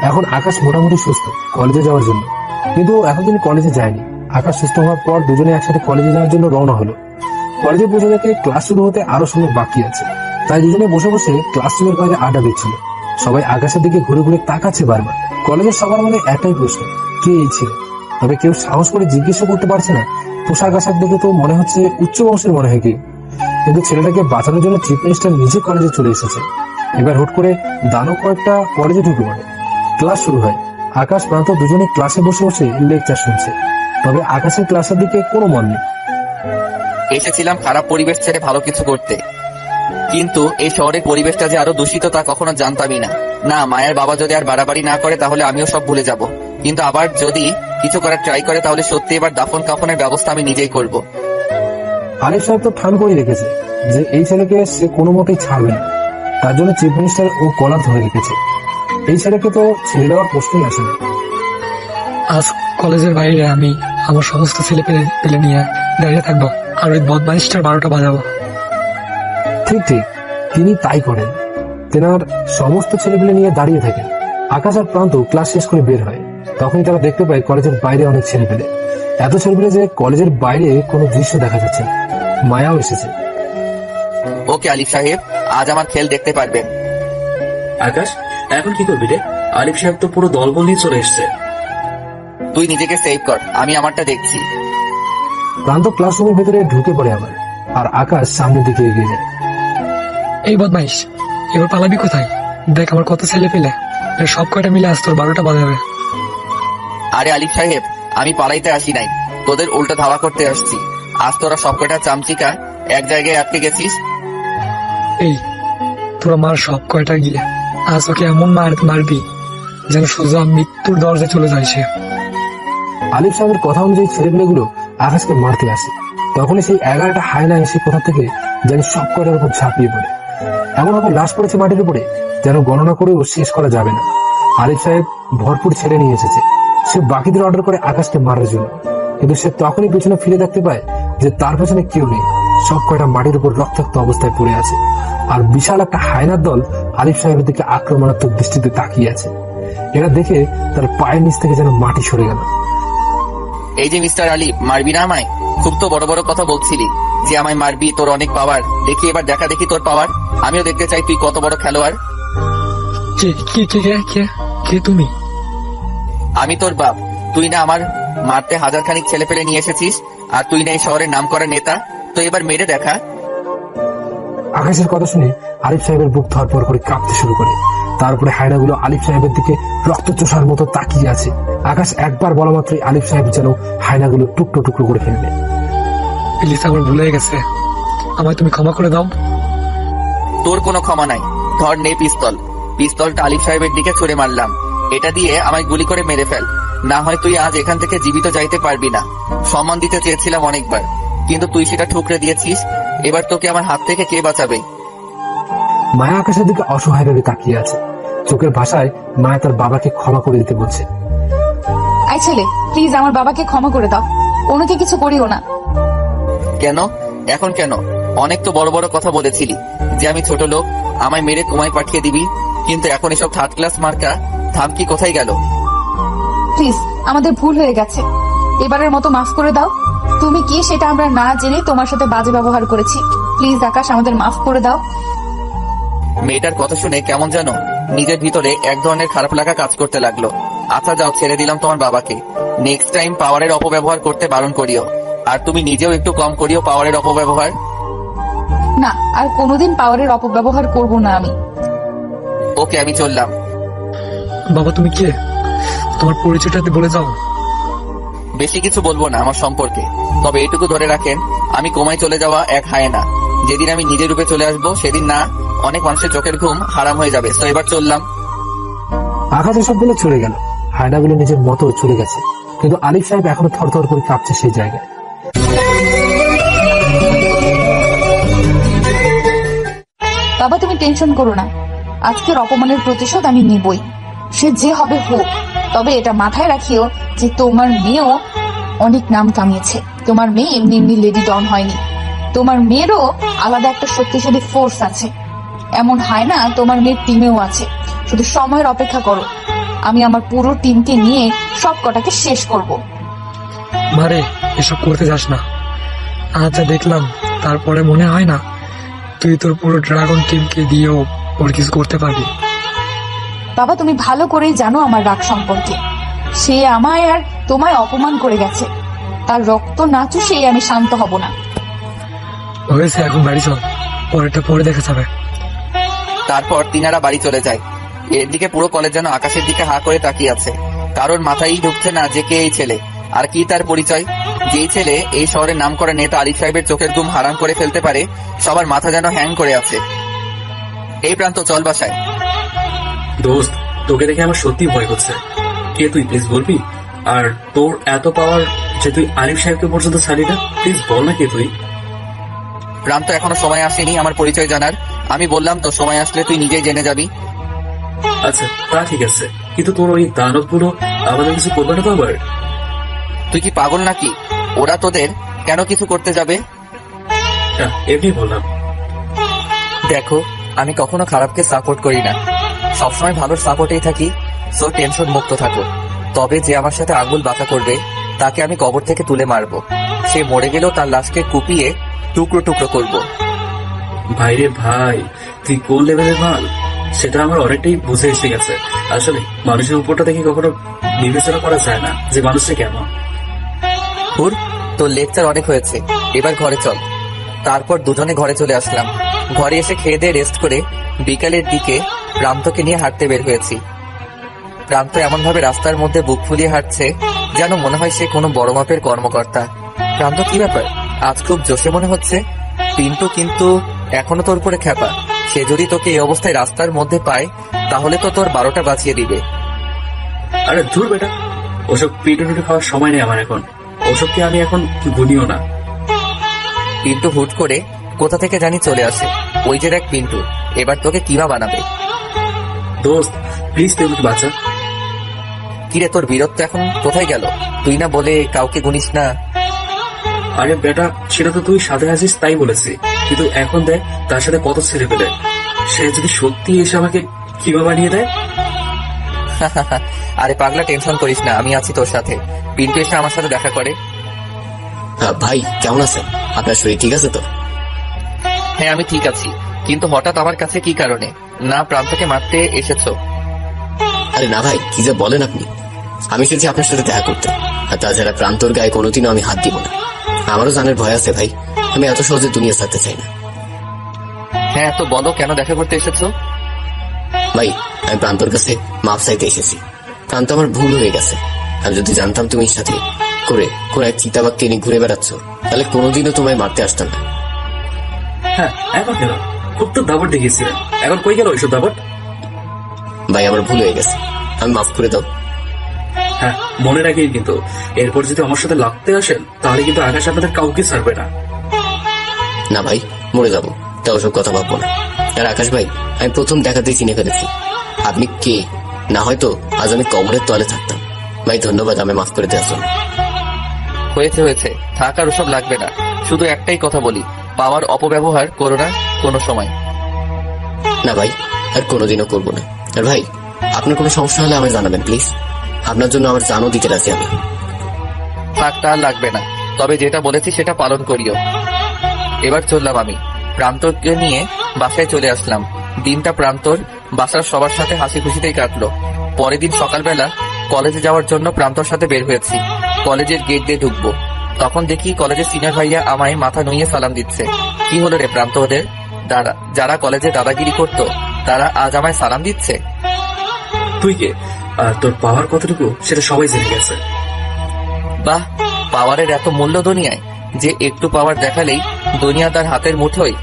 এখন আকাশ মোটামুটি সুস্থ কলেজে যাওয়ার জন্য, কিন্তু এখন তিনি কলেজে যায়নি। আকাশ সুস্থ হওয়ার পর দুজনে একসাথে কলেজে যাওয়ার জন্য রওনা হলো। কলেজে বসে দেখে ক্লাস শুরু হতে আরো সময় বাকি আছে, তাই দুজনে বসে বসে ক্লাসরুমের বাইরে আড্ডা দিচ্ছিল। সবাই আকাশের দিকে ঘুরে ঘুরে তাকাচ্ছে বারবার। কলেজের সবার মনে একটাই প্রশ্ন, কে এই ছিল? তবে কেউ সাহস করে জিজ্ঞেস করতে পারছে না। পোশাক আশাক দেখে তো মনে হচ্ছে উচ্চ বংশের মনে হয় কি, কিন্তু ছেলেটাকে বাঁচানোর জন্য চিফ মিনিস্টার নিজে কলেজে চলে এসেছে। এবার হুট করে দানব কয়েকটা কলেজে ঢুকে পড়ে। ক্লাস শুরু হয়। আকাশ প্রান্ত দুজনে ক্লাসে বসে বসে লেকচার শুনছে, তবে আকাশের ক্লাসের দিকে কোনো মন নেই। এসেছিলাম খারাপ পরিবেশ ছেড়ে ভালো কিছু করতে, কিন্তু এই শহরের পরিবেশটা যে আরো দূষিত তা কখনো জানতামই না। না, মায়ের বাবা যদি আর বাড়াবাড়ি না করে তাহলে আমিও সব ভুলে যাব, কিন্তু আবার যদি কিছু করার ট্রাই করে তাহলে সত্যি এবার দাফন কাফনের ব্যবস্থা আমি নিজেই করব। আরিফ সাহেব তো ঠান করে রেখেছে যে এই ছেলেকে সে কোনো মতেই ছাড়বে না। তার জন্য চিফ মিনিস্টার ও কলার ধরে রেখেছে। এই ছেলেকে তো ছেড়ে দেওয়ার প্রশ্নই আসে না। আজ কলেজের বাইরে আমি আমার সমস্ত ছেলে পেলে নিয়ে দাঁড়িয়ে থাকবো, আর ওই বদমাইশটার 12টা বাজাবো। ঠিক ঠিক, তিনি তাই করেন। তেনার সমস্ত ছেলেপেলে নিয়ে দাঁড়িয়ে থাকেন। আকাশ আর প্রান্ত ক্লাস শেষ করে বের হয়। তখনই তারা দেখতে পায় কলেজের বাইরে অনেক ছেলেপেলে। এত ছেলেপেলে যে কলেজের বাইরে কোনো দৃশ্য দেখা যাচ্ছে না। মায়াও এসেছে। ওকে আলিফ সাহেব, আজ আমার খেল দেখতে পারবেন। আকাশ, এখন কি করবি রে? আরিফ সাহেব তো পুরো দলবল নিয়ে চলে এসছে। তুই নিজেকে সেভ কর, আমি আমারটা দেখছি। প্রান্ত ক্লাসরুমের ভেতরে ঢুকে পড়ে আবার, আর আকাশ সামনের দিকে এগিয়ে যায়। এই বদমাইশ, এবার পালাবি কোথায়? দেখ আমার কত ছেলে পেলে, সব কয়টা মিলে আজ তোর 12টা বাজাবে। আরে আলিফ সাহেব, আমি পালাইতে আসি নাই, তোদের উল্টো ধাওয়া করতে আসছি। আজ তোরা সব কয়টা চামচিকা এক জায়গায় আটকে গেছিস। এই তোরা মার সব কয়টা গিয়ে আজ ওকে এমন মারবি যেন সোজা মৃত্যুর দরজায় চলে যায় সে। আলিফ সাহেবের কথা অনুযায়ী ছেলেপেলেগুলো আকাশকে মারতে আসে। তখনই সেই 11টা হায়না এসে কোথা থেকে জানি সব কয়টার উপর ঝাঁপিয়ে পড়ে। এমন ভাবে লাশ পড়েছে মাটির উপরে যেন গণনা করেও শেষ করা যাবে না। আরিফ সাহেব ভরপুর ছেড়ে নিয়ে এসেছে। সে বাকিদের অর্ডার করে আকাশকে মারার জন্য, কিন্তু সে তখনই পেছনে ফিরে দেখতে পায় যে তার পেছনে কেউ নেই। সব কয়টা মাটির উপর রক্তাক্ত অবস্থায় পড়ে আছে, আর বিশাল একটা হায়নার দল আরিফ সাহেবের দিকে আক্রমণাত্মক দৃষ্টিতে তাকিয়ে আছে। এরা দেখে তার পায়ের নিচ থেকে যেন মাটি সরে গেল। এই যে মিস্টার আলী, মারবি না আমায়? খুব তো বড় বড় কথা বলছিলি যে আমায় মারবি, তোর অনেক পাওয়ার। দেখি এবার দেখা দেখি তোর পাওয়ার। আমিও দেখতে চাই তুই কত বড় খেলোয়াড়। কে তুমি? আমি তোর বাপ। তুই না আমার মারতে হাজার খানিক ছেলে পেলে নিয়ে এসেছিস, আর তুই না এই শহরের নাম করা নেতা। তো এবার মেরে দেখা। আকাশের কথা শুনে আরিফ সাহেবের বুক ধরপড় করে কাঁপতে শুরু করে। তারপরে হায়নাগুলো আলিফ সাহেবের দিকে রক্তচোষার মতো তাকিয়ে আছে। আকাশ একবার বলা মাত্রই আলিফ সাহেব যেন হায়নাগুলো টুকরো টুকরো করে ফেলবে। প্লিজ, আমার ভুলে গেছে, আমায় তুমি ক্ষমা করে দাও। তোর কোনো ক্ষমা নাই। ধর নে পিস্তল। পিস্তলটা আলিফ সাহেবের দিকে ছুড়ে মারলাম। এটা দিয়ে আমায় গুলি করে মেরে ফেল, না হয় তুই আজ এখান থেকে জীবিত যাইতে পারবি না। সম্মান দিতে চেয়েছিলাম অনেকবার, কিন্তু তুই সেটা ঠুকরে দিয়েছিস। এবার তোকে আমার হাত থেকে কে বাঁচাবে? মায়া আকাশের দিকে অসহায়ভাবে তাকিয়ে আছে। চোখের ভাষায় মায়া তার বাবাকে ক্ষমা করে দিতে বলছে। আই ছেলে, প্লিজ আমার বাবাকে ক্ষমা করে দাও, ওনাকে কিছু করিও না। কেন? এখন কেন? অনেক তো বড় বড় কথা বলেছিলি যে আমি ছোট লোক, আমায় মেরে তোমায় পাঠিয়ে দিবি, কিন্তু এখন এসব থার্ড ক্লাস মার্কা ধামকি কোথায় গেল? প্লিজ, আমাদের ভুল হয়ে গেছে, এবারের মতো মাফ করে দাও। তুমি কি সেটা আমরা না জেনে তোমার সাথে বাজে ব্যবহার করেছি। প্লিজ আকাশ, আমাদের মাফ করে দাও। মেয়েটার কথা শুনে কেমন যেন নিজের ভিতরে এক ধরনের খারাপ লাগা কাজ করতে লাগলো। আচ্ছা যাও, ছেড়ে দিলাম তোমার বাবাকে। নেক্সট টাইম পাওয়ারের অপব্যবহার করতে বারণ করিও, আর তুমি নিজেও একটু কম করিও পাওয়ারের অপব্যবহার। না, আর কোনোদিন পাওয়ারের অপব্যবহার করব না আমি। ওকে, আমি চললাম। বাবা, তুমি কে? তোমার পরিচয়টা বলে যাও। বেশি কিছু বলবো না আমার সম্পর্কে, তবে এটুকু ধরে রাখেন, আমি কোমায় চলে যাওয়া এক হায়না। যেদিন আমি নিজের রূপে চলে আসবো সেদিন না অনেক মানুষের চোখের ঘুম হারাম হয়ে যাবে। তো এবার চললাম। আকাশ সবগুলো চলে গেল, হায়নাগুলো নিজের মতো চলে গেছে, কিন্তু আলিফ সাহেব এখনো থরথর করে কাঁপছে সেই জায়গায়। বাবা, তুমি টেনশন করো না, আজকের অপমানের প্রতিশোধ আমি নিবই, সে যে হবে হোক। তবে এটা মাথায় রাখিও যে তোমার মেয়েও অনেক নাম কামিয়েছে। তোমার মেয়ে এমনি এমনি লেডি ডন হয়নি, তোমার মেয়েরও আলাদা একটা শক্তিশালী ফোর্স আছে। এমন হয় না তোমার মেয়ের টিমেও আছে, শুধু সময়ের অপেক্ষা করো। আমি আমার পুরো টিমকে নিয়ে সব কটাকে শেষ করব। মারে, এসব করতে যাস না। আজ যা দেখলাম তারপরে মনে হয় না তুই তোর পুরো ড্রাগন টিমকে দিয়েও ওর কিছু করতে পারবি। বাবা, তুমি ভালো করেই জানো আমার রাগ সম্পর্কে। সে আমায় আর তোমায় অপমান করে গেছে, তার রক্ত না চুষেই আমি শান্ত হব না। হয়েছে, এখন বাড়ি চল, পরেরটা পরে দেখা যাবে। তারপর তিনারা বাড়ি চলে যায়। এর দিকে পুরো কলেজ যেন আকাশের দিকে হা করে তাকিয়ে আছে। কারোর মাথায় ঢুকছে না যে কে এই ছেলে, আর কি তার পরিচয়। যেই ছেলে এই শহরের নাম করা নেতা আলিফ সাহেবের চোখের ঘুম হারাম করে ফেলতে পারে, সবার মাথা যেন হ্যাং করে আছে। এই প্রান্ত, চল বাসায়। দোস্ত, তোকে দেখে আমার সত্যি ভয় হচ্ছে। কে তুই, প্লিজ বলবি? আর তোর এত পাওয়ার যে তুই আলিফ সাহেবকে পর্যন্ত ছাড়ি না, প্লিজ বল না কে তুই। প্রান্ত, এখনো সময় আসেনি আমার পরিচয় জানার। আমি বললাম তো, সময় আসলে তুই নিজেই জেনে যাবি। আচ্ছা, তা ঠিক আছে, কিন্তু তোর ওই দানবগুলো আমাদের কিছু করবে না তো আবার? তুই কি পাগল নাকি? ওরা তোদের কেন কিছু করতে যাবে? এমনি বললাম। দেখো, আমি কখনো খারাপকে সাপোর্ট করি না, সবসময় ভালোর সাপোর্টেই থাকি। সো টেনশন মুক্ত থাকো। তবে যে আমার সাথে আঙুল বাঁকা করবে তাকে আমি কবর থেকে তুলে মারবো। সে মরে গেলেও তার লাশকে কুপিয়ে টুকরো টুকরো করব। ভাইরে ভাই, তুই কোন লেভেলের মাল সেটা আমার অনেকটাই বুঝে এসে গেছে। আসলে মানুষের উপরটা দেখে কখনো বিবেচনা করা যায় না যে মানুষটা কেমন। তোর লেকচার অনেক হয়েছে, এবার ঘরে চল। তারপর দুজনে ঘরে চলে আসলাম। ঘরে এসে খেয়ে দিয়ে রেস্ট করে বিকালের দিকে প্রান্তকে নিয়ে হাঁটতে বের হয়েছি। প্রান্ত এমন ভাবে রাস্তার মধ্যে বুক ফুলিয়ে হাঁটছে যেন মনে হয় সে কোনো বড় মাপের কর্মকর্তা। প্রান্ত, কি ব্যাপার? আজ খুব জোশে মনে হচ্ছে। পিন্টু কিন্তু এখনো তোর উপরে খ্যাপা। সে যদি তোকে এই অবস্থায় রাস্তার মধ্যে পায় তাহলে তো তোর 12টা বাঁচিয়ে দিবে। আরে দূর বেটা, ওসব পিটু খাওয়ার সময় নেই আমার এখন। ওসবকে আমি এখন গুনিও না। পিন্টু হুট করে কোথা থেকে জানি চলে আসে। ওই যে দেখ পিন্টু, এবার তোকে কিবা বানাবে। দোস্ত প্লিজ তুই আমাকে বাঁচা। কিরে তোর বীরত্ব এখন কোথায় গেল? তুই না বলে কাউকে গুনিস না? আরে বেটা, সেটা তো তুই সাথে আছিস তাই বলেছি, কিন্তু এখন দেখ তার সাথে কত ছেলে পেলে। সে যদি সত্যি এসে আমাকে কিবা বানিয়ে দেয়। আরে পাগলা, টেনশন করিস না, আমি আছি তোর সাথে। পিন্টু এসে আমার সাথে দেখা করে। হ্যাঁ ভাই, কেমন আছেন? আপনার শরীর ঠিক আছে তো? হ্যাঁ আমি ঠিক আছি, কিন্তু হঠাৎ আমার কাছে কি কারণে? না প্রান্তকে মারতে এসেছো? আরে না ভাই, কি যে বলেন আপনি। আমি এসেছি আপনার সাথে দেখা করতে। আর তাছাড়া প্রান্তর গায়ে কোনোদিনও আমি হাত দিব না। আমারও জানের ভয় আছে ভাই, আমি এত সহজে দুনিয়া ছাড়তে চাই না। হ্যাঁ তো বলো, কেন দেখা করতে এসেছো? ভাই, আমি প্রান্তর কাছে মাপ চাইতে এসেছি। প্রান্ত আমার ভুল হয়ে গেছে। আমি যদি জানতাম তুমি এর সাথে করে কোন এক চিতাবাঘকে নিয়ে ঘুরে বেড়াচ্ছ, তাহলে কোনোদিনও তোমায় মারতে আসতাম না। হ্যাঁ এখন কেন? খুব তো দাবট দেখিয়েছিলেন, এখন কই গেল ওইসব দাবট? ভাই আমার ভুল হয়ে গেছে, আমি মাফ করে দাও। হ্যাঁ মনে রাখি, কিন্তু এরপর যদি আমার সাথে লাগতে আসেন তাহলে কিন্তু আকাশ আপনাদের কাউকে ছাড়বে না। না ভাই, মরে যাবো, তা ওসব কথা ভাববো না। আর আকাশ ভাই, আমি প্রথম দেখাতেই চিনে ফেলেছি আপনি কে। না হয়তো আজ আমি কবরের তলে থাকতাম। ভাই ধন্যবাদ আমি মাফ করে দেওয়ার জন্য। হয়েছে হয়েছে, থাক আর ওসব লাগবে না। শুধু একটাই কথা বলি, পাওয়ার অপব্যবহার করো না কোনো সময়। না ভাই, আর কোনোদিনও করবো না। আর ভাই, আপনার কোনো সমস্যা হলে আমায় জানাবেন প্লিজ। আপনার জন্য আমার জানও দিতে রাজি আমি। থাক, তা আর লাগবে না, তবে যেটা বলেছি সেটা পালন করিও। এবার চললাম আমি। প্রান্তকে নিয়ে বাসায় চলে আসলাম। দিনটা প্রান্তর বাসার সবার সাথে হাসি খুশিতেই কাটলো। পরের দিন সকালবেলা কলেজে যাওয়ার জন্য প্রান্তর সাথে বের হয়েছি। কলেজের গেট দিয়ে ঢুকবো, তখন দেখি কলেজের সিনিয়র ভাইয়া আমায় মাথা নুইয়ে সালাম দিচ্ছে। কি হলো রে প্রান্ত, ওদের যারা কলেজে দাদাগিরি করতো তারা আজ আমায় সালাম দিচ্ছে? তুই কে আর তোর পাওয়ার কতটুকু সেটা সবাই জেনে গেছে। বাহ, পাওয়ারের এত মূল্য দুনিয়ায় যে একটু পাওয়ার দেখালেই দুনিয়া তার হাতের মুঠোয়।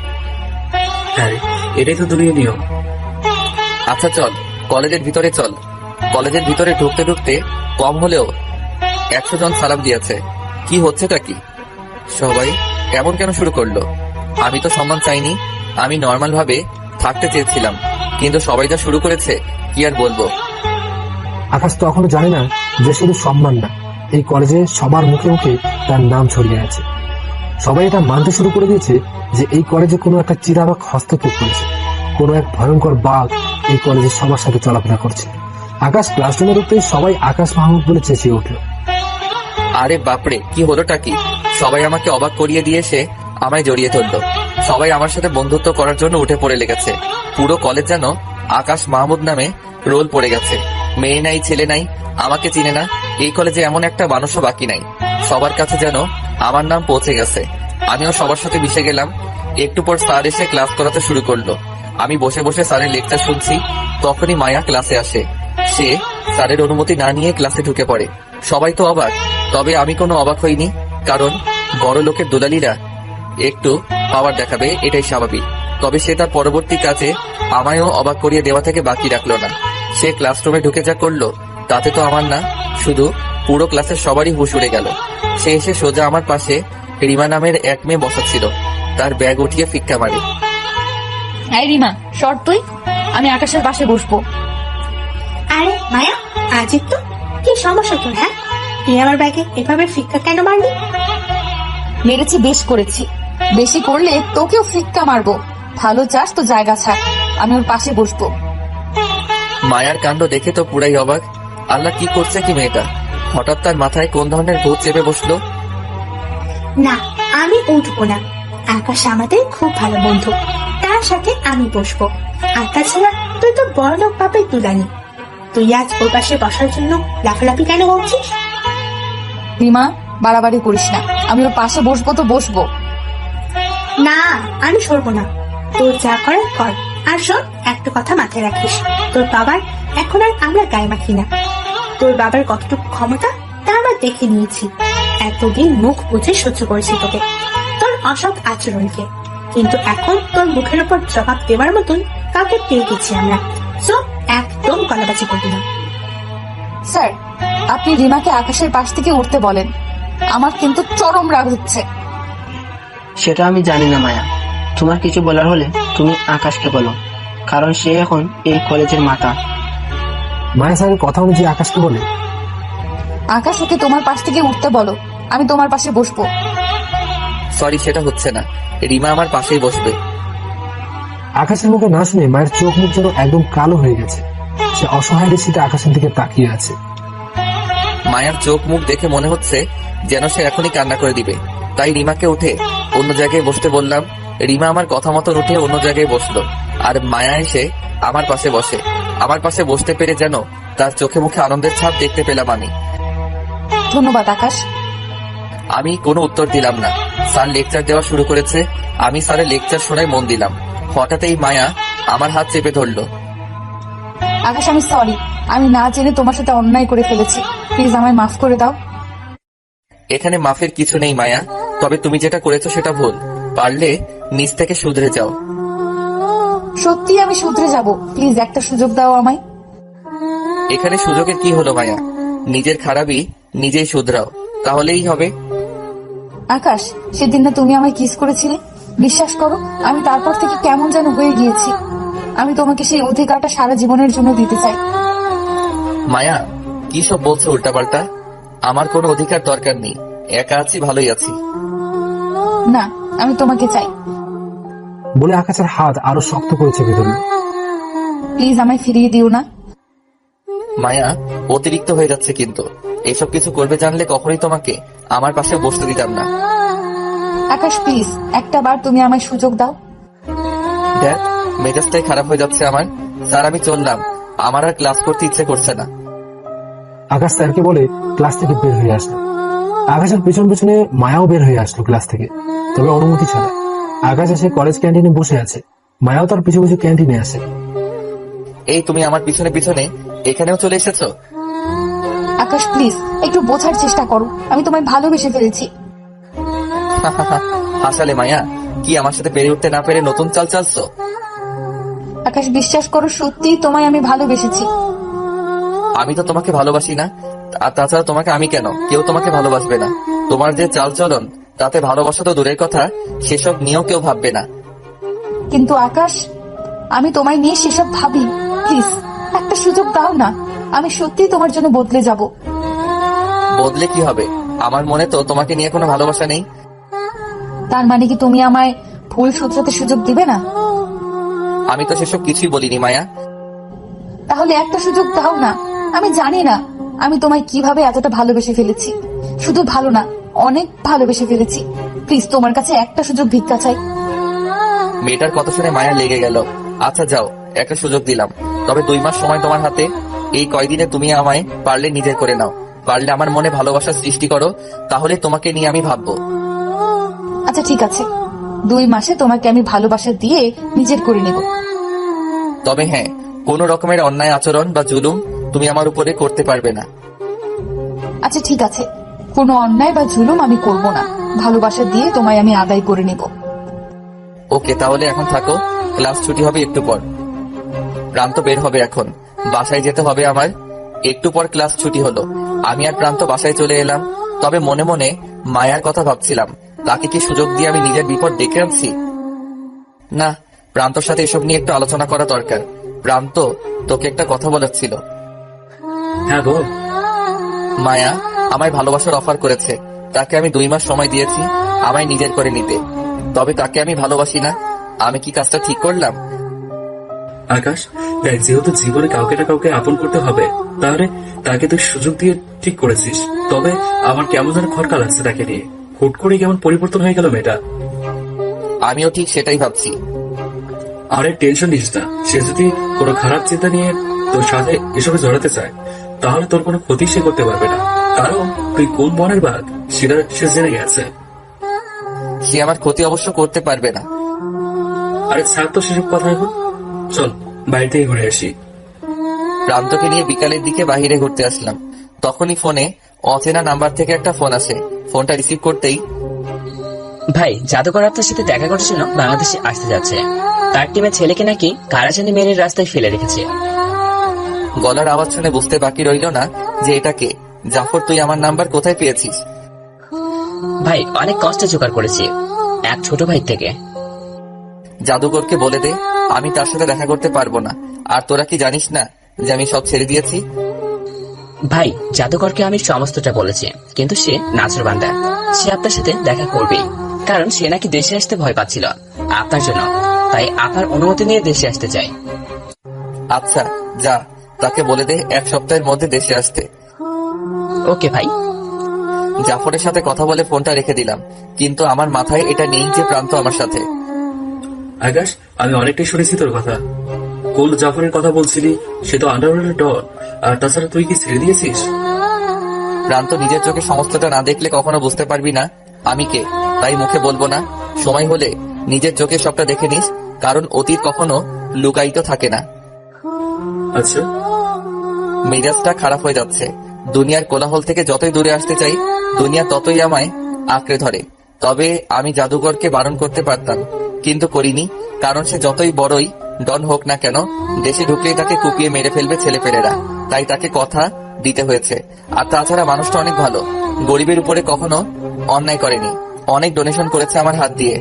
হ্যাঁ এটাই তো দুনিয়া নিয়ম। আচ্ছা চল কলেজের ভিতরে চল। কলেজের ভিতরে ঢুকতে ঢুকতে কম হলেও 100 জন সালাম দিয়েছে। কি হচ্ছেটা কি? সবাই এমন কেন শুরু করলো? আমি তো সম্মান চাইনি, আমি নর্মাল ভাবে থাকতে চেয়েছিলাম, কিন্তু সবাই যা শুরু করেছে কি আর বলবো। আকাশ তো এখনো জানে না যে শুধু সম্মান না, এই কলেজে সবার মুখে মুখে তার নাম ছড়িয়ে আছে। সবাই এটা মানতে শুরু করে দিয়েছে যে এই কলেজে কোনো একটা চিতাবাঘ হস্তক্ষেপ করেছে, কোনো এক ভয়ঙ্কর বাঘ এই কলেজে সবার সাথে চলাফেরা করছে। আকাশ ক্লাসরুমে ঢুকতেই সবাই আকাশ মাহমুদ বলে চেঁচিয়ে উঠল। আরে বাপরে, কি হলোটা কি? সবাই আমাকে অবাক করিয়ে দিয়ে এসে আমায় জড়িয়ে ধরলো। সবাই আমার সাথে বন্ধুত্ব করার জন্য উঠে পড়ে লেগেছে। পুরো কলেজ যেন আকাশ মাহমুদ নামে রোল পড়ে গেছে। মেয়ে নাই ছেলে নাই, আমাকে চিনে না। এই কলেজে এমন একটা মানুষও বাকি নাই। সবার কাছে যেন আমার নাম পৌঁছে গেছে। আমিও সবার সাথে মিশে গেলাম। একটু পর স্যার এসে ক্লাস করাতে শুরু করলো। আমি বসে বসে স্যারের লেকচার শুনছি। তখনই মায়া ক্লাসে আসে। সে স্যারের অনুমতি না নিয়ে ক্লাসে ঢুকে পড়ে। সবাই তো অবাক, তবে আমি কোনো অবাক হইনি, কারণ বড় লোকের দুলালিরা একটু পাওয়ার দেখাবে, এটাই স্বাভাবিক। তবে সে তার পরবর্তী কাজে আমায়ও অবাক করিয়ে দেওয়া থেকে বাকি রাখলো না। সে ক্লাসরুমে ঢুকে যা করলো তাতে তো আমার না, শুধু পুরো ক্লাসের সবারই হুঁশ উড়ে গেল। সে এসে সোজা আমার পাশে রিমা নামের এক মেয়ে বসাচ্ছিল, তার ব্যাগ উঠিয়ে ফিক্কা মারে। এই রিমা, শর্ট তুই, আমি আকাশের পাশে বসবো। আরে মায়া, আজিব তো, কি সমস্যা তোর? হ্যাঁ, তুই আমার ব্যাগে এভাবে ফিক্কা কেন মারলি? মেরেছি, বেশ করেছি। বেশি করলে তোকেও ফিক্কা মারবো। ভালো চাস তো জায়গা ছাড়, আমি ওর পাশে বসবো। মায়ার কাণ্ড দেখে তো পুরাই অবাক। আল্লাহ, কি করছে কি মেয়েটা? হঠাৎ তার মাথায় কোন ধরনের ভূত চেপে বসলো? না, আমি উঠবো না। আকাশ আমাদের খুব ভালো বন্ধু, তার সাথে আমি বসবো। আর তাছাড়া তুই তো বড় লোক বাপের দুলানি, তুই আজ ওর পাশে বসার জন্য লাফালাফি কেন করছিস? রিমা, বাড়াবাড়ি করিস না, আমি ওর পাশে বসবো তো বসবো। না, আমি সরবো না। তোর যা করার কর। আর শোন, একটা কথা মাথায় রাখিস, তোর বাবার এখন আর আমরা গায়ে মাখি না। তোর বাবার কতটুকু ক্ষমতা তা আমরা দেখে নিয়েছি। এতদিন মুখ বুঝে সহ্য করেছি তোকে, তোর অসৎ আচরণকে, কিন্তু এখন তোর মুখের উপর জবাব দেওয়ার মতন কাউকে পেয়ে গেছি আমরা। সো একদম গলাবাজি করবি না। স্যার, আপনি রিমাকে আকাশের পাশ থেকে উঠতে বলেন, আমার কিন্তু চরম রাগ হচ্ছে। সেটা আমি জানি না মায়া, তোমার কিছু বলার হলে তুমি আকাশকে বলো। কারণ সে এখন এই কলেজের মাথা। মায়া স্যারের কথা অনুযায়ী আকাশকে বলে, আকাশ ওকে তোমার পাশ থেকে উঠতে বলো, আমি তোমার পাশে বসবো। সরি, সেটা হচ্ছে না। রিমা আমার পাশেই বসবে। আকাশের মুখে না শুনে মায়ের চোখ মুখ যেন একদম কালো হয়ে গেছে। সে অসহায় দৃষ্টিতে আকাশের দিকে তাকিয়ে আছে। মায়ার চোখ মুখ দেখে মনে হচ্ছে যেন সে এখনই কান্না করে দিবে। তাই রিমাকে উঠে অন্য জায়গায় বসতে বললাম। রিমা আমার কথা মতো উঠে অন্য জায়গায় বসলো, আর মায়া এসে আমার পাশে বসে। আমার পাশে বসতে পেরে যেন তার চোখে মুখে আনন্দের ছাপ দেখতে পেলাম আমি। ধন্যবাদ আকাশ। আমি কোনো উত্তর দিলাম না। স্যার লেকচার দেওয়া শুরু করেছে। আমি স্যারের লেকচার শোনায় মন দিলাম। হঠাৎই মায়া আমার হাত চেপে ধরলো। আকাশ, আমি সরি, আমি না জেনে তোমার সাথে অন্যায় করে ফেলেছি, প্লিজ আমায় মাফ করে দাও। এখানে মাফের কিছু নেই মায়া, তবে তুমি যেটা করেছো সেটা ভুল। পারলে নিজ থেকে শুধরে যাও। সত্যি আমি শুধরে যাব, প্লিজ একটা সুযোগ দাও আমায়। এখানে সুযোগের কি হলো মায়া? নিজের খারাপই নিজেই শুধরাও, তাহলেই হবে। আকাশ, সেদিন না তুমি আমায় কিস করেছিলে? বিশ্বাস করো, আমি তারপর থেকে কেমন যেন হয়ে গিয়েছি। আমি তোমাকে সেই অধিকারটা সারা জীবনের জন্য দিতে চাই। মায়া, কি সব বলছো উল্টাপাল্টা? আমার কোনো অধিকার দরকার নেই, একা আছি, ভালোই আছি। না, আমি তোমাকে চাই। বলে আকাশের হাত আরো শক্ত করে চেপে ধরল। প্লিজ আমায় ফিরিয়ে দিও না। মায়া, অতিরিক্ত হয়ে যাচ্ছে কিন্তু। এসব কিছু করবে জানলে কখনোই তোমাকে আমার পাশে বসতে দিতাম না। আকাশ প্লিজ, একটা বার তুমি আমায় সুযোগ দাও। দেখ, মেজাজটাই খারাপ হয়ে যাচ্ছে আমার। স্যার, আমি চললাম, আমার আর ক্লাস করতে ইচ্ছে করছে না। আকাশ স্যারকে বলে ক্লাস থেকে বের হয়ে আসলো। আকাশের পিছন পিছনে মায়াও বের হয়ে আসলো ক্লাস থেকে, তবে অনুমতি ছাড়া। আকাশ এসে কলেজ ক্যান্টিনে বসে আছে, মায়াও তার পিছু পিছু ক্যান্টিনে আসে। এই তুমি আমার পিছনে পিছনে এখানেও চলে এসেছো? আকাশ প্লিজ, একটু বোঝার চেষ্টা করো, আমি তোমায় ভালোবেসে ফেলেছি। হাসালে মায়া, কি আমার সাথে পেরে উঠতে না পেরে নতুন চাল চালছো? আকাশ বিশ্বাস করো, সত্যি তোমায় আমি ভালোবেসেছি। আমি তো তোমাকে ভালোবাসি না, আর তাছাড়া তোমাকে আমি কেন, কেউ তোমাকে ভালোবাসবে না। তোমার যে চাল চলন, তাতে ভালোবাসা তো দূরের কথা, সেসব নিয়েও কেউ ভাববে না। কিন্তু আকাশ, আমি তোমায় নিয়ে সেসব ভাবি। প্লিজ একটা সুযোগ দাও না, আমি সত্যি তোমার জন্য বদলে যাব। বদলে কি হবে? আমার মনে তো তোমাকে নিয়ে কোনো ভালোবাসা নেই। তার মানে কি তুমি আমায় ভুল শুধরাতে সুযোগ দিবে না? আমি তো সেসব কিছুই বলিনি মায়া। তাহলে একটা সুযোগ দাও না। আমি জানি না আমি তোমায় কিভাবে এতটা ভালোবেসে ফেলেছি। শুধু ভালো না, অনেক ভালোবেসে ফেলেছি। প্লিজ তোমার কাছে একটা সুযোগ ভিক্ষা চাই। মেয়েটার কথা শুনে মায়া লেগে গেল। আচ্ছা যাও, একটা সুযোগ দিলাম, তবে 2 মাস সময় তোমার হাতে। এই কয়দিনে তুমি আমায় পারলে নিজের করে নাও, পারলে আমার মনে ভালোবাসার সৃষ্টি করো, তাহলে তোমাকে নিয়ে আমি ভাববো। আচ্ছা ঠিক আছে, 2 মাসে তোমাকে আমি ভালোবাসা দিয়ে নিজের করে নেব। তবে হ্যাঁ, কোন রকমের অন্যায় আচরণ বা জুলুম তুমি আমার উপরে করতে পারবে না। আচ্ছা ঠিক আছে, কোনো অন্যায় বা জুলুম আমি করব না। ভালোবাসা দিয়ে তোমায় আমি আদায় করে নেব। ওকে, তাহলে এখন থাকো, ক্লাস ছুটি হবে একটু পর। প্রান্ত বের হবে এখন, বাসায় যেতে হবে আমার। একটু পর ক্লাস ছুটি হলো, আমি আর প্রান্ত বাসায় চলে এলাম। তবে মনে মনে মায়ার কথা ভাবছিলাম, তাকে কি সুযোগ দিয়ে আমি নিজের বিপদ ডেকে আনছি? না, প্রান্তর সাথে এসব নিয়ে একটু আলোচনা করা দরকার। প্রান্ত, তোকে একটা কথা বলার ছিল। হ্যাঁ বল। মায়া আমায় ভালোবাসার অফার করেছে। তাকে আমি 2 মাস সময় দিয়েছি আমায় নিজের করে নিতে, তবে তাকে আমি ভালোবাসি না। আমি কি কাজটা ঠিক করলাম? আকাশ দেখ, যেহেতু জীবনে কাউকে না কাউকে আপন করতে হবে, তাহলে তাকে তুই সুযোগ দিয়ে ঠিক করেছিস। তবে আমার কেমন যেন খটকা লাগছে তাকে নিয়ে। হুট করে কেমন পরিবর্তন হয়ে গেল মেয়েটা। আমিও ঠিক সেটাই ভাবছি। আরে টেনশন নিস না, সে যদি কোনো খারাপ চিন্তা নিয়ে তোর সাথে এসবে জড়াতে চায়, তাহলে তোর কোনো ক্ষতি সে করতে পারবে না। কারণ তুই কোন বনের বাঘ সেটা সে জেনে গেছে। সে আমার ক্ষতি অবশ্য করতে পারবে না। আরে ছাড় তো সেসব কথা এখন, চল বাইরে থেকে ঘুরে আসি। প্রান্তকে নিয়ে বিকালের দিকে বাহিরে ঘুরতে আসলাম। তখনই ফোনে অচেনা নাম্বার থেকে একটা ফোন আসে। ফোনটা রিসিভ করতেই, ভাই, জাদুকর আপনার সাথে দেখা করার জন্য বাংলাদেশে আসতে যাচ্ছে। তার টিমের ছেলেকে নাকি কারাচানি মেরে রাস্তায় ফেলে রেখেছে। গলার আওয়াজ শুনে বুঝতে বাকি রইল না যে এটা কে। জাফর, তুই আমার নাম্বার কোথায় পেয়েছিস? ভাই, অনেক কষ্টে জোগাড় করেছি এক ছোট ভাই থেকে। জাদুকরকে বলে দে আমি তার সাথে দেখা করতে পারবো না। আর তোরা কি জানিস না যে আমি সব ছেড়ে দিয়েছি? ভাই জাদুকরকে আমি সমস্তটা বলেছি, কিন্তু সে নাচরবান্দা। সে আপনার সাথে দেখা করবেই, কারণ সে নাকি দেশে আসতে ভয় পাচ্ছিল আপনার জন্য, তাই আপনার অনুমতি নিয়ে দেশে আসতে চাই। আচ্ছা যা, তাকে বলে দে 1 সপ্তাহের মধ্যে দেশে আসতে। ওকে ভাই। জাফরের সাথে কথা বলে ফোনটা রেখে দিলাম, কিন্তু আমার মাথায় এটা নেই যে প্রান্ত আমার সাথে। আকাশ, আমি অনেকটাই শুনেছি তোর কথা। কুল জাফরের কথা বলছিলি, সে তো আন্ডারওয়ার্ল্ডের ডর। আর তাছাড়া তুই কি ছেড়ে দিয়েছিস? প্রান্ত নিজের চোখে সমস্তটা না দেখলে কখনো বুঝতে পারবি না আমি কে, তাই মুখে বলবো না। সময় হলে নিজের চোখে সবটা দেখে নিস, কারণ অতীত কখনো লুকায়িত থাকে না। আচ্ছা। মেজাজটা খারাপ হয়ে যাচ্ছে। দুনিয়ার কোলাহল থেকে যতই দূরে আসতে চাই, দুনিয়া ততই আমায় আঁকড়ে ধরে। তবে আমি জাদুকরকে বারণ করতে পারতাম, কিন্তু করিনি, কারণ সে যতই বড়ই ডন হোক না কেন, দেশে ঢুকলেই তাকে কুপিয়ে মেরে ফেলবে ছেলেপেলেরা, তাই তাকে কথা দিতে হয়েছে। আর তাছাড়া মানুষটা অনেক ভালো, গরিবের উপরে কখনো অন্যায় করেনি, অনেক ডোনেশন করেছে আমার হাত দিয়ে।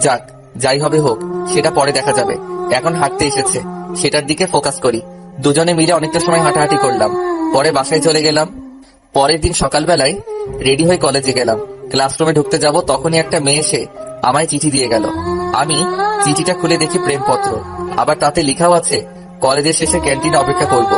যাক, যাই হবে হোক, সেটা পরে দেখা যাবে। এখন হাঁটতে এসেছে, সেটার দিকে ফোকাস করি। দুজনে মিলে অনেকটা সময় হাঁটাহাঁটি করলাম, পরে বাসায় চলে গেলাম। পরের দিন সকালবেলায় রেডি হয়ে কলেজে গেলাম। ক্লাসরুমে ঢুকতে যাব, তখনই একটা মেয়ে এসে আমায় চিঠি দিয়ে গেল। আমি চিঠিটা খুলে দেখি প্রেমপত্র, আবার তাতে লেখাও আছে কলেজের শেষে ক্যান্টিনে অপেক্ষা করব।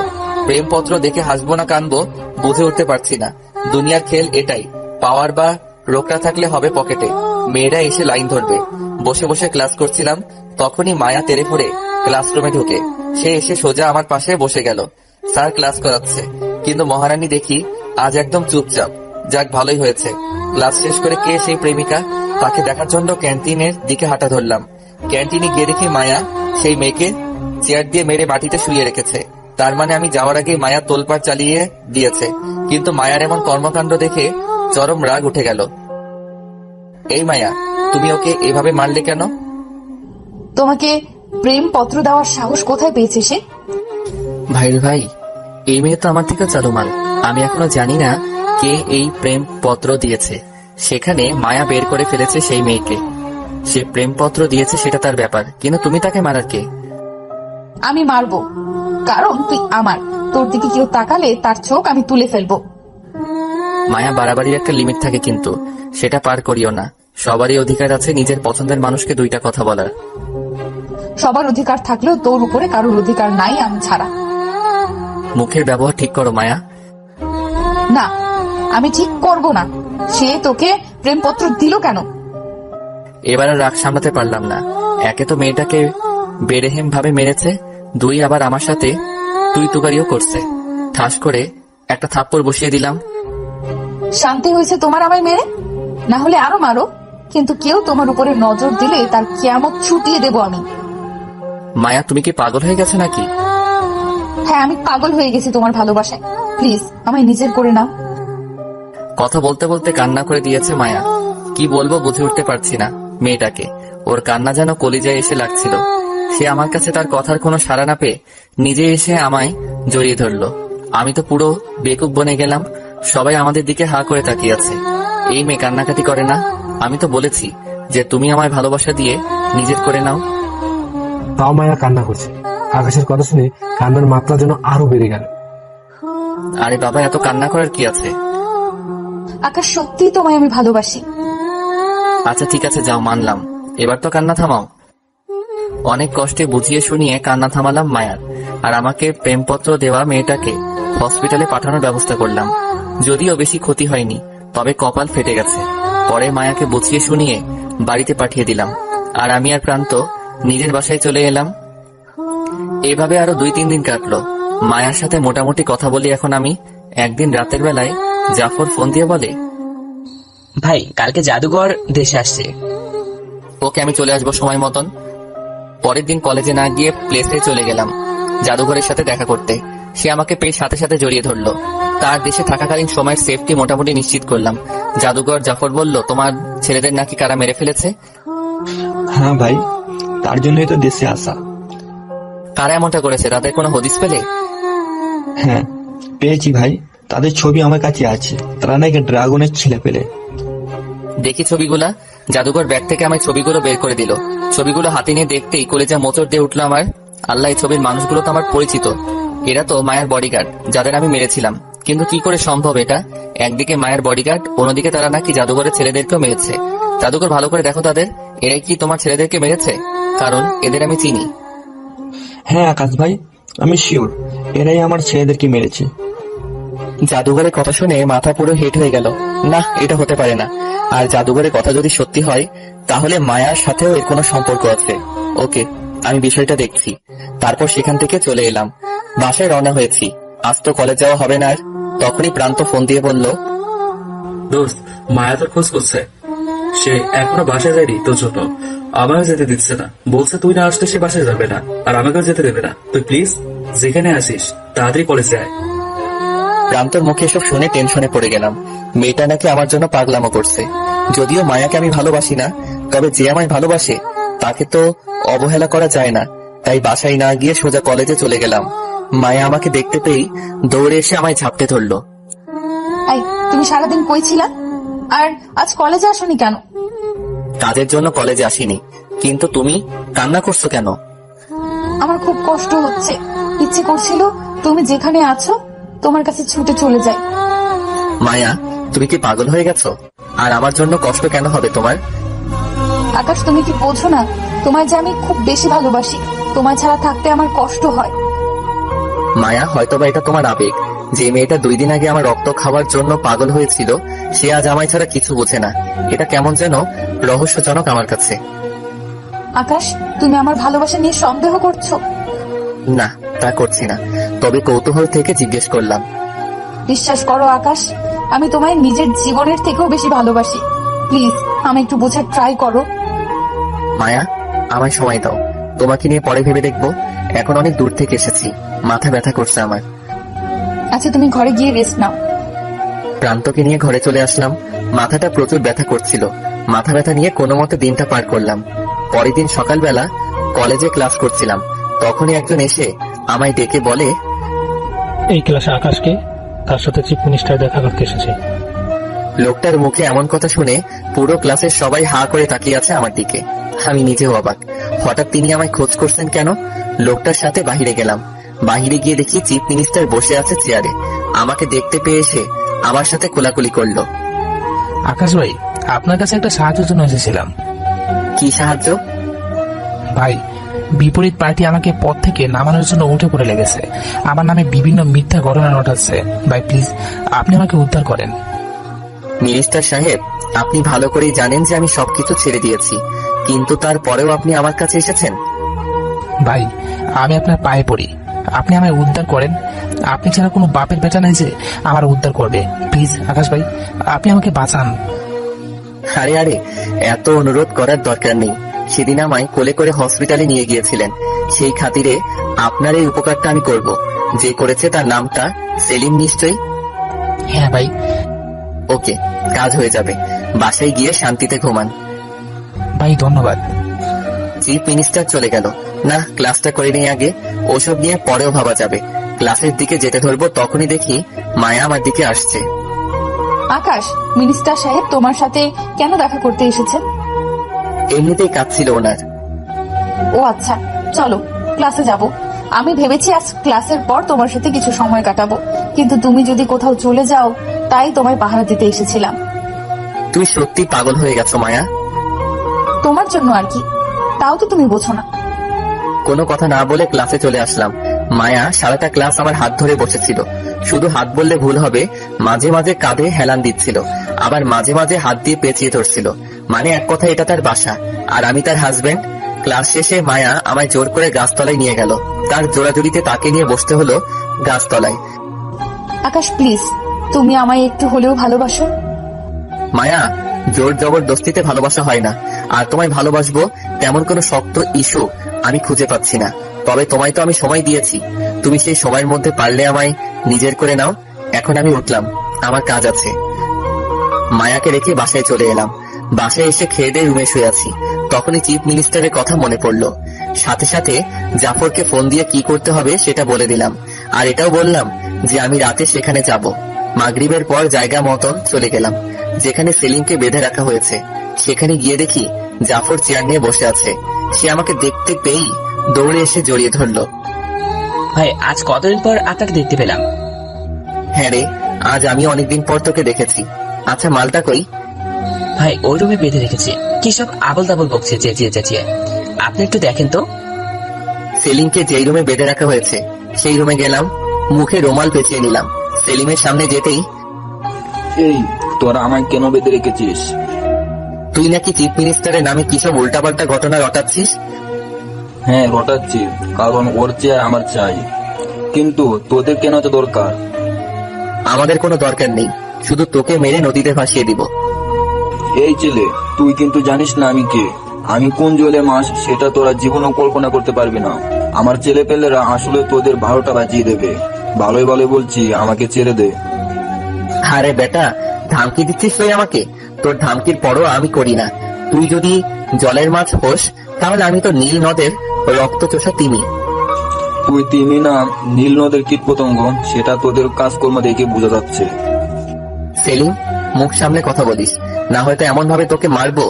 প্রেমপত্র দেখে হাসবো না কানবো বুঝে উঠতে পারছি না। দুনিয়ার খেল এটাই, পাওয়ার বা রোকরা থাকলে হবে পকেটে, মেয়েরা এসে লাইন ধরবে। বসে বসে ক্লাস করছিলাম, তখনই মায়া তেড়ে ফুড়ে ক্লাসরুমে ঢুকে। সে এসে সোজা আমার পাশে বসে গেল। স্যার ক্লাস করাচ্ছে, কিন্তু মহারানী দেখি আজ একদম চুপচাপ। যাক, ভালোই হয়েছে। ক্লাস শেষ করে কে সেই প্রেমিকা, তাকে দেখার জন্য ক্যান্টিনের দিকে হাঁটা ধরলাম। ক্যান্টিনে গিয়ে দেখি মায়া সেই মেয়েকে চেয়ার দিয়ে মেরে মাটিতে শুয়ে রেখেছে। তার মানে আমি যাওয়ার আগে মায়া তোলপাড় চালিয়ে দিয়েছে। কিন্তু মায়ার এমন কর্মকাণ্ড দেখে চরম রাগ উঠে গেল। এই মায়া, তুমি ওকে এভাবে মারলে কেন? তোমাকে প্রেম পত্র দেওয়ার সাহস কোথায় পেয়েছে সে? ভাই, এই মেয়ে তো আমার থেকে চালু মাল। আমি এখনো জানি না কে এই প্রেম পত্র দিয়েছে। সেখানে মায়া বের করে ফেলেছে সেই মেয়েকে। সে প্রেম পত্র দিয়েছে সেটা তার ব্যাপার, কিন্তু তুমি তাকে মারার কে? আমি মারবো, কারণ তুই আমার। তোর দিকে কেউ তাকালে তার চোখ আমি তুলে ফেলবো। মায়া, বাড়াবাড়ির একটা লিমিট থাকে, কিন্তু সেটা পার করিও না। সবারই অধিকার আছে নিজের পছন্দের মানুষকে 2টা কথা বলার। সবার অধিকার থাকলেও তোর উপরে কারোর অধিকার নাই আমি ছাড়া। মুখের ব্যবহার ঠিক করো মায়া। না, আমি ঠিক করব না। সে তোকে প্রেমপত্র দিল কেন? এবার আর রাগ সামলাতে পারলাম না। একে তো মেয়েটাকে বেরেহেম ভাবে মেরেছে, 2 আবার আমার সাথে তুই তুকারিও করছে। ঠাস করে একটা থাপ্পড় বসিয়ে দিলাম। শান্তি হয়েছে তোমার আমায় মেরে? না হলে আরো মারো, কিন্তু কেউ তোমার উপরে নজর দিলে তার কিয়ামত ছুটিয়ে দেব আমি। মায়া, তুমি কি পাগল হয়ে গেছো নাকি? হ্যাঁ, আমি পাগল হয়ে গেছি তোমার ভালোবাসায়। প্লিজ আমায় নিজের করে নাও। কথা বলতে বলতে কান্না করে দিয়েছে মায়া। কি বলবো বুঝে উঠতে পারছি না মেয়েটাকে। ওর কান্না যেন কলিজায় এসে লাগছিল। সে আমার কাছে তার কথার কোনো সাড়া না পেয়ে নিজে এসে আমায় জড়িয়ে ধরলো। আমি তো পুরো বেকুব বনে গেলাম। সবাই আমাদের দিকে হা করে তাকিয়ে আছে। এই মেয়ে কান্নাকাটি করে না? আমি তো বলেছি যে তুমি আমায় ভালোবাসা দিয়ে নিজের করে নাও। তাও মায়া কান্না করছে। আকাশের কথা শুনে কান্নার মাত্রা যেন আরো বেড়ে গেল। আরে বাবা, এত কান্না করার কি আছে? আকাশ, সত্যি তোমায় আমি ভালোবাসি। আচ্ছা ঠিক আছে, যাও, মানলাম। এবার তো কান্না থামাও। অনেক কষ্টে বুঝিয়ে শুনিয়ে কান্না থামালাম মায়ার। আর আমাকে প্রেমপত্র দেওয়া মেয়েটাকে হসপিটালে পাঠানোর ব্যবস্থা করলাম। যদিও বেশি ক্ষতি হয়নি, তবে কপাল ফেটে গেছে। পরে মায়াকে বুঝিয়ে শুনিয়ে বাড়িতে পাঠিয়ে দিলাম। আর আমি আর প্রান্ত নিজের বাসায় চলে এলাম। এভাবে আরো 2-3 দিন কাটলো। মায়ার সাথে মোটামুটি কথা বলি এখন আমি। একদিন রাতের বেলায় জাফর ফোন দিয়ে বলে, ভাই কালকে জাদুঘর দেশে আসছে। ওকে, আমি চলে আসবো সময় মতন। পরের দিন কলেজে না গিয়ে প্লেসে চলে গেলাম জাদুঘরের সাথে দেখা করতে। সে আমাকে পেয়ে সাথে সাথে জড়িয়ে ধরলো। তার দেশে থাকাকালীন সময়ের সেফটি মোটামুটি নিশ্চিত করলাম। জাদুঘর জাফর বলল, তোমার ছেলেদের নাকি কারা মেরে ফেলেছে? হ্যাঁ ভাই, তার জন্যই তো দেশে আসা। কারা এমনটা করেছে, তাদের কোনো হদিস পেলে? হ্যাঁ পেয়েছি ভাই, তাদের ছবি আমার কাছে আছে। তারা নাকি ড্রাগনের ছেলে পেলে। দেখি ছবিগুলা। জাদুঘর ব্যাগ থেকে আমার ছবিগুলো বের করে দিল। ছবিগুলো হাতে নিয়ে দেখতেই কলেজা মোচড় দিয়ে উঠলো আমার। আল্লাহ, এই ছবির মানুষগুলো তো আমার পরিচিত। এরা তো মায়ের বডিগার্ড, যাদের আমি মেরেছিলাম। কিন্তু কি করে সম্ভব এটা? একদিকে মায়ের বডিগার্ড, অন্যদিকে তারা নাকি জাদুঘরের ছেলেদেরকেও মেরেছে। জাদুঘর, ভালো করে দেখো তাদের। এরাই কি তোমার ছেলেদেরকে মেরেছে? কারণ এদের আমি চিনি। হ্যাঁ আকাশ ভাই, আমি শিওর এরাই আমার ছেলেদেরকে মেরেছে। জাদুঘরের কথা শুনে মাথা পুরো হেট হয়ে গেল। না, এটা হতে পারে না। আর জাদুঘরের কথা যদি সত্যি হয়, তাহলে মায়ার সাথেও এর কোনো সম্পর্ক আছে। ওকে, আমি বিষয়টা দেখছি। তারপর সেখান থেকে চলে এলাম, বাসায় রওনা হয়েছি। আজ তো কলেজ যাওয়া হবে না আর। তখনই প্রান্ত ফোন দিয়ে বলল, দোস্ত, মায়া তোর খোঁজ করছে। সে এখনো বাসায় যায়নি তোর জন্য। আমারও যেতে দিচ্ছে না, বলছে তুই না আসলে সে বাসায় যাবে না, আর আমাকেও যেতে দেবে না। তুই প্লিজ যেখানে আসিস তাড়াতাড়ি কলেজে আয়। প্রান্তর মুখে এসব শুনে টেনশনে পড়ে গেলাম। মেয়েটা নাকি আমার জন্য পাগলামো করছে। যদিও মায়াকে আমি ভালোবাসি না, তবে যে আমায় ভালোবাসে তাকে তো অবহেলা করা যায় না। তাই বাসায় না গিয়ে সোজা কলেজে চলে গেলাম। মায়া আমাকে দেখতে পেয়েই দৌড়ে এসে আমায় ঝাপটে ধরলো। এই, তুমি সারাদিন কই ছিলা? আর আজ কলেজে আসোনি কেন? কাজের জন্য কলেজে আসিনি। কিন্তু তুমি কান্না করছো কেন? আমার খুব কষ্ট হচ্ছে। ইচ্ছে করছিল তুমি যেখানে আছো তোমার কাছে ছুটে চলে যাই। মায়া, তুমি কি পাগল হয়ে গেছো? আর আমার জন্য কষ্ট কেন হবে তোমার? আকাশ, তুমি কি বোঝো না তোমায় যে আমি খুব বেশি ভালোবাসি। তোমায় ছাড়া থাকতে আমার কষ্ট হয়। মায়া, হয়তোবা এটা তোমার আবেগ। যে মেয়েটা 2 দিন আগে আমার রক্ত খাওয়ার জন্য পাগল হয়েছিল, সে আজ আমায় ছাড়া কিছু বোঝে না। এটা কেমন যেন রহস্যজনক আমার কাছে। আকাশ, তুমি আমার ভালোবাসা নিয়ে সন্দেহ করছো? না, তা করছি না, তবে কৌতূহল থেকে জিজ্ঞেস করলাম। বিশ্বাস করো আকাশ, আমি তোমায় নিজের জীবনের থেকেও বেশি ভালোবাসি। প্লিজ আমি একটু বোঝার ট্রাই করো। মায়া, আমায় সময় দাও, তোমাকে নিয়ে পরে ভেবে দেখবো। এখন অনেক দূর থেকে এসেছি, মাথা ব্যথা করছে আমার। আচ্ছা, তুমি ঘরে গিয়ে রেস্ট নাও। প্রান্তকে নিয়ে ঘরে চলে আসলাম। মাথাটা প্রচুর ব্যথা করছিল। মাথা ব্যথা নিয়ে কোনো মতে দিনটা পার করলাম। পরের দিন সকালবেলা কলেজে ক্লাস করছিলাম, তখনই একজন এসে আমায় ডেকে বলে, এই ক্লাসে আকাশকে, তার সাথে চিফ মিনিস্টার দেখা করতে এসেছে। লোকটার মুখে এমন কথা শুনে পুরো ক্লাসের সবাই হা করে তাকিয়ে আছে আমার দিকে। আমি নিজেও অবাক, হঠাৎ তিনি আমায় খোঁজ করছেন কেন? লোকটার সাথে বাহিরে গেলাম। বাহিরে গিয়ে দেখি চিফ মিনিস্টার বসে আছে চেয়ারে। আমাকে দেখতে পেয়ে এসে আমার সাথে কোলাকুলি করলো। আকাশ ভাই, আপনার কাছে একটা সাহায্যের জন্য এসেছিলাম। কি সাহায্য? ভাই, বিপরীত পার্টি আমাকে পদ থেকে নামানোর জন্য উঠে পড়ে লেগেছে। আমার নামে বিভিন্ন মিথ্যা ঘটনা ঘটাচ্ছে। ভাই প্লিজ, আপনি আমাকে উদ্ধার করেন। মিনিস্টার সাহেব, আপনি ভালো করেই জানেন যে আমি সবকিছু ছেড়ে দিয়েছি, কিন্তু তারপরেও আপনি আমার কাছে এসেছেন। ভাই, আমি আপনার পায়ে পড়ি, আপনি আমায় উদ্ধার করেন। আপনি ছাড়া কোনো বাপের বেটা নেই যে আমার উদ্ধার করবে। প্লিজ আকাশ ভাই, আপনি আমাকে বাঁচান। আরে আরে, এত অনুরোধ করার দরকার নেই। সেদিন আমায় কোলে করে হসপিটালে নিয়ে গিয়েছিলেন, সেই খাতিরে আপনার এই উপকারটা আমি করব। যে করেছে তার নামটা সেলিম নিশ্চয়ই? হ্যাঁ ভাই। ওকে, কাজ হয়ে যাবে। বাসায় গিয়ে শান্তিতে ঘুমান। ভাই ধন্যবাদ। চিফ মিনিস্টার চলে গেল। না, ক্লাসটা করে নিয়ে আগে, ওসব নিয়ে পরেও ভাবা যাবে। ক্লাসের দিকে যেতে ধরবো, তখনই দেখি মায়া আমার দিকে আসছে। আকাশ, মিনিস্টার সাহেব তোমার সাথে কেন দেখা করতে এসেছেন? এমনিতেই কাজ ছিল ওনার। ও আচ্ছা, চলো ক্লাসে যাব। আমি ভেবেছি আজ ক্লাসের পর তোমার সাথে কিছু সময় কাটাবো, কিন্তু তুমি যদি কোথাও চলে যাও, তাই তোমায় পাহারা দিতে এসেছিলাম। তুমি সত্যি পাগল হয়ে গেছো মায়া। তোমার জন্য আর কি, তাও তো তুমি বোঝো না। কোনো কথা না বলে ক্লাসে চলে আসলাম। মায়া সারাটা ক্লাস আমার হাত ধরে বসেছিল। শুধু হাত বললে ভুল হবে, মাঝে মাঝে কাঁধে হেলান দিচ্ছিল, আবার মাঝে মাঝে হাত দিয়ে পেঁচিয়ে ধরছিল। মানে এক কথা, এটা তার বাসা আর আমি তার হাজবেন্ড। ক্লাস শেষে মায়া আমায় জোর করে গাছতলায় নিয়ে গেল। তার জোড়াজুড়িতে তাকে নিয়ে বসতে হলো গাছতলায়। আকাশ প্লিজ, তুমি আমায় একটু হলেও ভালোবাসো। মায়া, জোর জবরদস্তিতে ভালোবাসা হয় না। আর তোমায় ভালোবাসবো তেমন কোনো শক্ত ইস্যু আমি খুঁজে পাচ্ছি না। তবে তোমায় তো আমি সময় দিয়েছি, তুমি সেই সময়ের মধ্যে পারলে আমায় নিজের করে নাও। এখন আমি উঠলাম, আমার কাজ আছে। মায়াকে রেখে বাসায় চলে এলাম। বাসায় এসে খেয়ে দিয়ে রুমে শুয়ে আছি। তখনই চিফ মিনিস্টারের কথা মনে পড়লো। সাথে সাথে জাফরকে ফোন দিয়ে কি করতে হবে সেটা বলে দিলাম, আর এটাও বললাম যে আমি রাতে সেখানে যাব। মাগরিবের পর জায়গা মতন চলে গেলাম যেখানে সেলিমকে বেঁধে রাখা হয়েছে। সেখানে গিয়ে দেখি জাফর চেয়ার নিয়ে বসে আছে। সে আমাকে দেখতে পেয়েই দৌড়ে এসে জড়িয়ে ধরলো। ভাই আজ কতদিন পর আপনাকে দেখতে পেলাম। হ্যাঁ রে, আজ আমি অনেকদিন পর তোকে দেখেছি। আচ্ছা মালটা কই? ভাই ওই রুমে বেঁধে রেখেছি, কি সব আবল তাবল বকছে চেঁচিয়ে চেঁচিয়ে। আপনি একটু দেখেন তো। সেলিমকে যেই রুমে বেঁধে রাখা হয়েছে সেই রুমে গেলাম, মুখে রুমাল পেঁচিয়ে নিলাম। সেলিমের সামনে যেতেই, এই তোরা আমায় কেন বেঁধে রেখেছিস? তুই নাকি চিফ মিনিস্টারের নামে কিসব উল্টাপাল্টা ঘটনা রটাচ্ছিস। হ্যাঁ রটাচ্ছি, কারণ ওর চেয়ে আমার চাই। কিন্তু তোদের কেন তো দরকার? আমাদের কোনো দরকার নেই, শুধু তোকে মেরে নদীতে ভাসিয়ে দিব। এই ছেলে, তুই কিন্তু জানিস না আমি কে, আমি কোন জলে মাছ সেটা তোরা জীবনও কল্পনা করতে পারবি না। আমার ছেলে পেলেরা আসলে তোদের 12টা বাজিয়ে দেবে। ভালোই ভালো বলছি, আমাকে ছেড়ে দে। আরে বেটা, ধামকি দিচ্ছিস তুই আমাকে? তোর ধামকির পরও আমি করি না। তুই যদি জলের মাছ হোস তাহলে আমি তো নীল নদের রক্ত চোষা তিমি। তুই তিমি না নীল নদের কীট পতঙ্গ, সেটা তোদের কাজকর্ম দেখে বোঝা যাচ্ছে। সেলিম, মুখ সামনে কথা বলিস, না হয়তো এমন ভাবে তোকে মারবো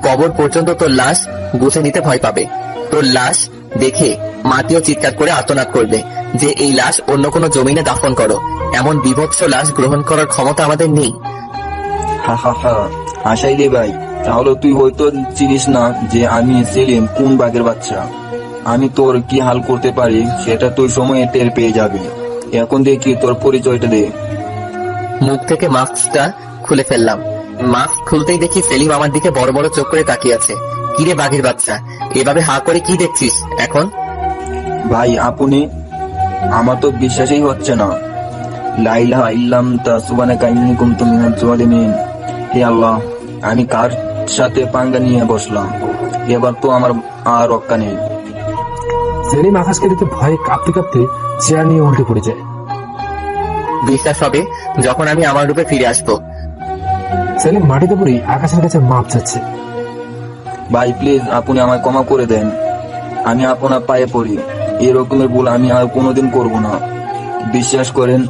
কবর পর্যন্ত তোর লাশ গুছে নিতে ভয় পাবে। তোর লাশ দেখে মাটিও চিৎকার করে আর্তনাদ করবে যে এই লাশ অন্য কোনো জমিনে দাফন করো। এমন বিভৎস লাশ গ্রহণ করার ক্ষমতা আমাদের নেই। হা হা হা, হাসাই দে ভাই। তাহলে তুই হয়তো চিনিস না যে আমি সেলিম কোন বাঘের বাচ্চা। আমি তোর কি হাল করতে পারি সেটা তুই সময়ে টের পেয়ে যাবি। এখন দেখি তোর পরিচয়টা দে। মুখ থেকে মাস্কটা খুলে ফেললাম। মাস্ক খুলতেই দেখি সেলিম আমার দিকে বড় বড় চোখ করে তাকিয়ে আছে। কিরে বাঘের বাচ্চা, এভাবে হা করে কি দেখছিস এখন? ভাই আপনি, আমার তো বিশ্বাসই হচ্ছে না। লা ইলাহা ইল্লাল্লাহ সুবহানাকা ইন্নী কুনতু মিনাজ জালিমিন। হে আল্লাহ, আমি কার সাথে পাঙ্গা নিয়ে বসলাম? এবার তো আমার আর রক্ষা নেই। সেলিম আকাশকে দেখে ভয়ে কাঁপতে কাঁপতে চেয়ার নিয়ে উল্টে পড়ে যায়। বিশ্বাস হবে যখন আমি আমার রূপে ফিরে আসবো। সেলিম মাটিতে পড়ে আকাশের কাছে মাপ চাচ্ছে। ভাই প্লিজ আপনি আমায় ক্ষমা করে দেন, আমি আপনার পায়ে পড়ি। এরকমের ভুল আমি আর কোনোদিন করব না। বিশ্বাস করেন,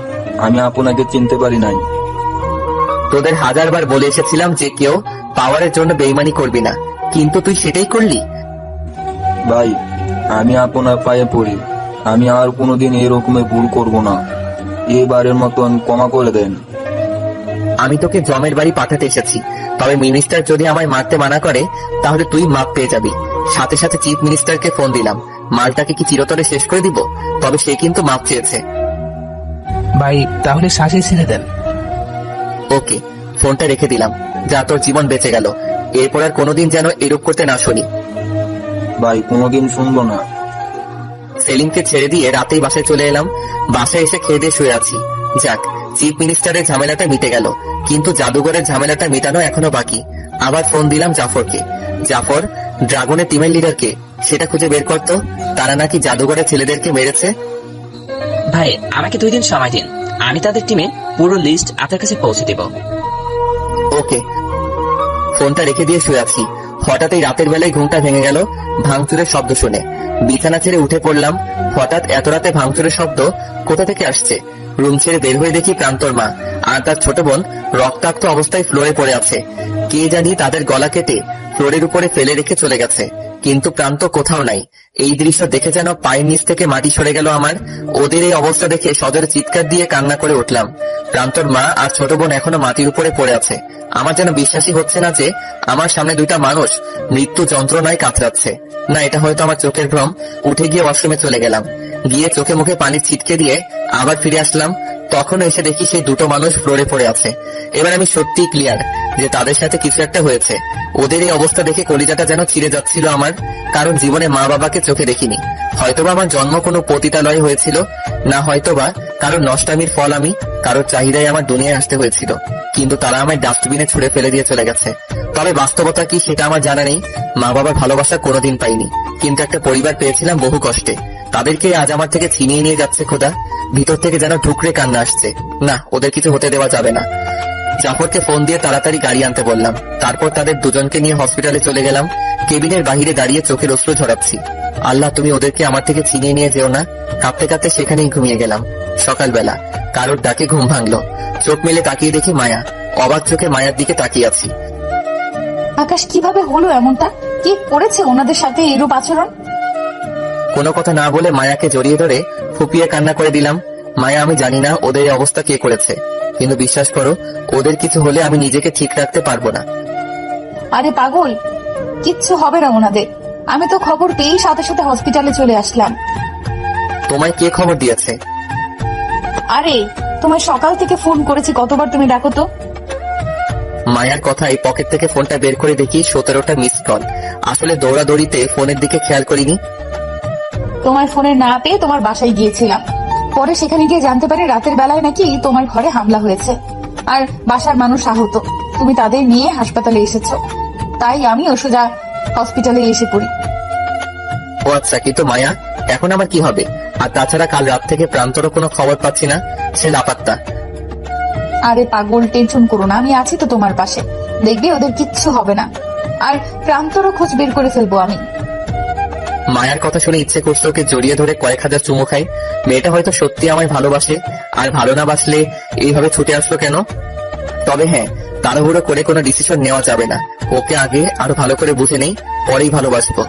আমি আপনাকে চিনতে পারি নাই। তোদের 1000 বার বলে এসেছিলাম যে কেউ পাওয়ারের জন্য বেইমানি করবি না, কিন্তু তুই সেটাই করলি। ভাই আমি আপনার পায়ে পড়ি, আমি আর কোনোদিন এরকমের ভুল করব না। এবারের মতন ক্ষমা করে দেন। আমি তোকে জমের বাড়ি পাঠাতে এসেছি, তবে মিনিস্টার যদি আমায় মারতে মানা করে তাহলে তুই মাপ পেয়ে যাবি। সাথে সাথে চিফ মিনিস্টারকে ফোন দিলাম। মালটাকে কি চিরতরে শেষ করে দিব? তবে সে কিন্তু মাপ চেয়েছে। ভাই তাহলে শ্বাসে ছেড়ে দেন। ওকে, ফোনটা রেখে দিলাম। যা, তোর জীবন বেঁচে গেল। এরপর আর কোনোদিন যেন এরূপ করতে না শুনি। ভাই কোনোদিন শুনবো না। সেলিমকে ছেড়ে দিয়ে রাতেই বাসায় চলে এলাম। বাসায় এসে খেয়ে দিয়ে শুয়ে আছি। যাক, চিফ মিনিস্টারের ঝামেলাটা মিটে গেল, কিন্তু জাদুঘরের ঝামেলাটা মেটানো এখনো বাকি। আবার ফোন দিলাম জাফরকে। জাফর, ড্রাগনের টিমের লিডারকে সেটা খুঁজে বের করতো। তারা নাকি জাদুঘরের ছেলেদেরকে মেরেছে। ভাই আমাকে 2 দিন সময় দিন, আমি তাদের টিমে পুরো লিস্ট আপনার কাছে পৌঁছে দেব। ওকে। ফোনটা রেখে দিয়ে শুয়ে আছি। হঠাৎই রাতের বেলায় ঘুমটা ভেঙে গেল ভাঙচুরের শব্দ শুনে। বিছানা ছেড়ে উঠে পড়লাম। হঠাৎ এত রাতে ভাঙচুরের শব্দ কোথা থেকে আসছে? রুম ছেড়ে বের হয়ে দেখি প্রান্তর মা আর তার ছোট বোন রক্তাক্ত অবস্থায় ফ্লোরে পড়ে আছে। কে জানি তাদের গলা কেটে ফ্লোরের উপরে ফেলে রেখে চলে গেছে, কিন্তু প্রান্ত কোথাও নাই। এই দৃশ্য দেখে যেন পায়ের নিচ থেকে মাটি সরে গেল আমার। ওদের এই অবস্থা দেখে সজোরে চিৎকার দিয়ে কান্না করে উঠলাম। প্রান্তর মা আর ছোট বোন এখনো মাটির উপরে পড়ে আছে। আমার যেন বিশ্বাসই হচ্ছে না যে আমার সামনে 2টা মানুষ মৃত্যু যন্ত্রণায় কাতরাচ্ছে। না, এটা হয়তো আমার চোখের ভ্রম। উঠে গিয়ে ওয়াশরুমে চলে গেলাম। গিয়ে চোখে মুখে পানি ছিটকে দিয়ে আবার ফিরে আসলাম। তখন এসে দেখি সেই 2টো মানুষ ফ্লোরে পড়ে আছে। এবার আমি সত্যি ক্লিয়ার যে তাদের সাথে কিছু একটা হয়েছে। ওদের এই অবস্থা দেখে কলিজাটা যেন ছিঁড়ে যাচ্ছিল আমার, কারণ জীবনে মা বাবাকে চোখে দেখিনি। হয়তোবা আমার জন্ম কোনো পতিতালয় হয়েছিল, না হয়তোবা কারোর নষ্টামির ফল আমি কারোর চাহিদায় আমার দুনিয়ায় আসতে হয়েছিল, কিন্তু তারা আমায় ডাস্টবিনে ছুড়ে ফেলে দিয়ে চলে গেছে। তবে বাস্তবতা কি সেটা আমার জানা নেই। মা বাবার ভালোবাসা কোনোদিন পাইনি, কিন্তু একটা পরিবার পেয়েছিলাম বহু কষ্টে। তাদেরকে আজ আমার থেকে ছিনিয়ে নিয়ে যাচ্ছে খোদা। ভিতর থেকে যেন ঠুকরে কান্না আসছে। না, ওদের কিছু হতে দেওয়া যাবে না। জাফরকে ফোন দিয়ে তাড়াতাড়ি গাড়ি আনতে বললাম। তারপর তাদের দুজনকে নিয়ে হসপিটালে চলে গেলাম। কেবিনের বাহিরে দাঁড়িয়ে চোখের অশ্রু ঝরাচ্ছি। আল্লাহ, তুমি ওদেরকে আমার থেকে ছিনিয়ে নিয়ে যেও না। কাঁপতে কাঁপতে সেখানেই ঘুমিয়ে গেলাম। সকালবেলা কারোর ডাকে ঘুম ভাঙলো। চোখ মেলে তাকিয়ে দেখি মায়া। অবাক চোখে মায়ার দিকে তাকিয়ে আছি। আকাশ, কিভাবে হলো এমনটা? কি করেছে ওনাদের সাথে এরূপ আচরণ? কোনো কথা না বলে মায়াকে জড়িয়ে ধরে ফুপিয়ে কান্না করে দিলাম। মায়া, আমি জানি না ওদের এই অবস্থা কে করেছে, কিন্তু বিশ্বাস করো, ওদের কিছু হলে আমি নিজেকে ঠিক রাখতে পারবো না। আরে পাগল, কিচ্ছু হবে না ওনাদের। আমি তো খবর পেয়েই সাথে সাথে হসপিটালে চলে আসলাম। তোমায় কে খবর দিয়েছে? আরে, তোমায় সকাল থেকে ফোন করেছি, কতবার তুমি ডাকো তো। মায়ার কথাই পকেট থেকে ফোনটা বের করে দেখি 17টা মিস কল। আসলে দৌড়াদৌড়িতে ফোনের দিকে খেয়াল করিনি। তোমার ফোনে না পেয়ে তোমার বাসায় গিয়েছিলাম। পরে সেখানে গিয়ে জানতে পারি রাতের বেলায় নাকি তোমার ঘরে হামলা হয়েছে, আর বাসার মানুষ আহত। তুমি তাদের নিয়ে হাসপাতালে এসেছো, তাই আমিও সোজা হসপিটালে এসে পড়ি। ও আচ্ছা, কিন্তু মায়া, এখন আমার কি হবে? আর তাছাড়া কাল রাত থেকে প্রান্তরও কোনো খবর পাচ্ছি না, সে লাপাত্তা। আরে পাগল, টেনশন করো না, আমি আছি তো তোমার পাশে। দেখবে ওদের কিচ্ছু হবে না, আর প্রান্তরও খোঁজ বের করে ফেলবো আমি। মায়ার কথা শুনে ইচ্ছে করছে ওকে জড়িয়ে ধরে কয়েক হাজার চুমু খাই। মেয়েটা হয়তো সত্যি আমায় ভালোবাসে, আর ভালো না বাসলে এইভাবে ছুটে আসলো কেন? তবে হ্যাঁ, তাড়াহুড়ো করে কোনো ডিসিশন নেওয়া যাবে না। ওকে আগে আরো ভালো করে বুঝে নেই, পরেই ভালোবাসবো।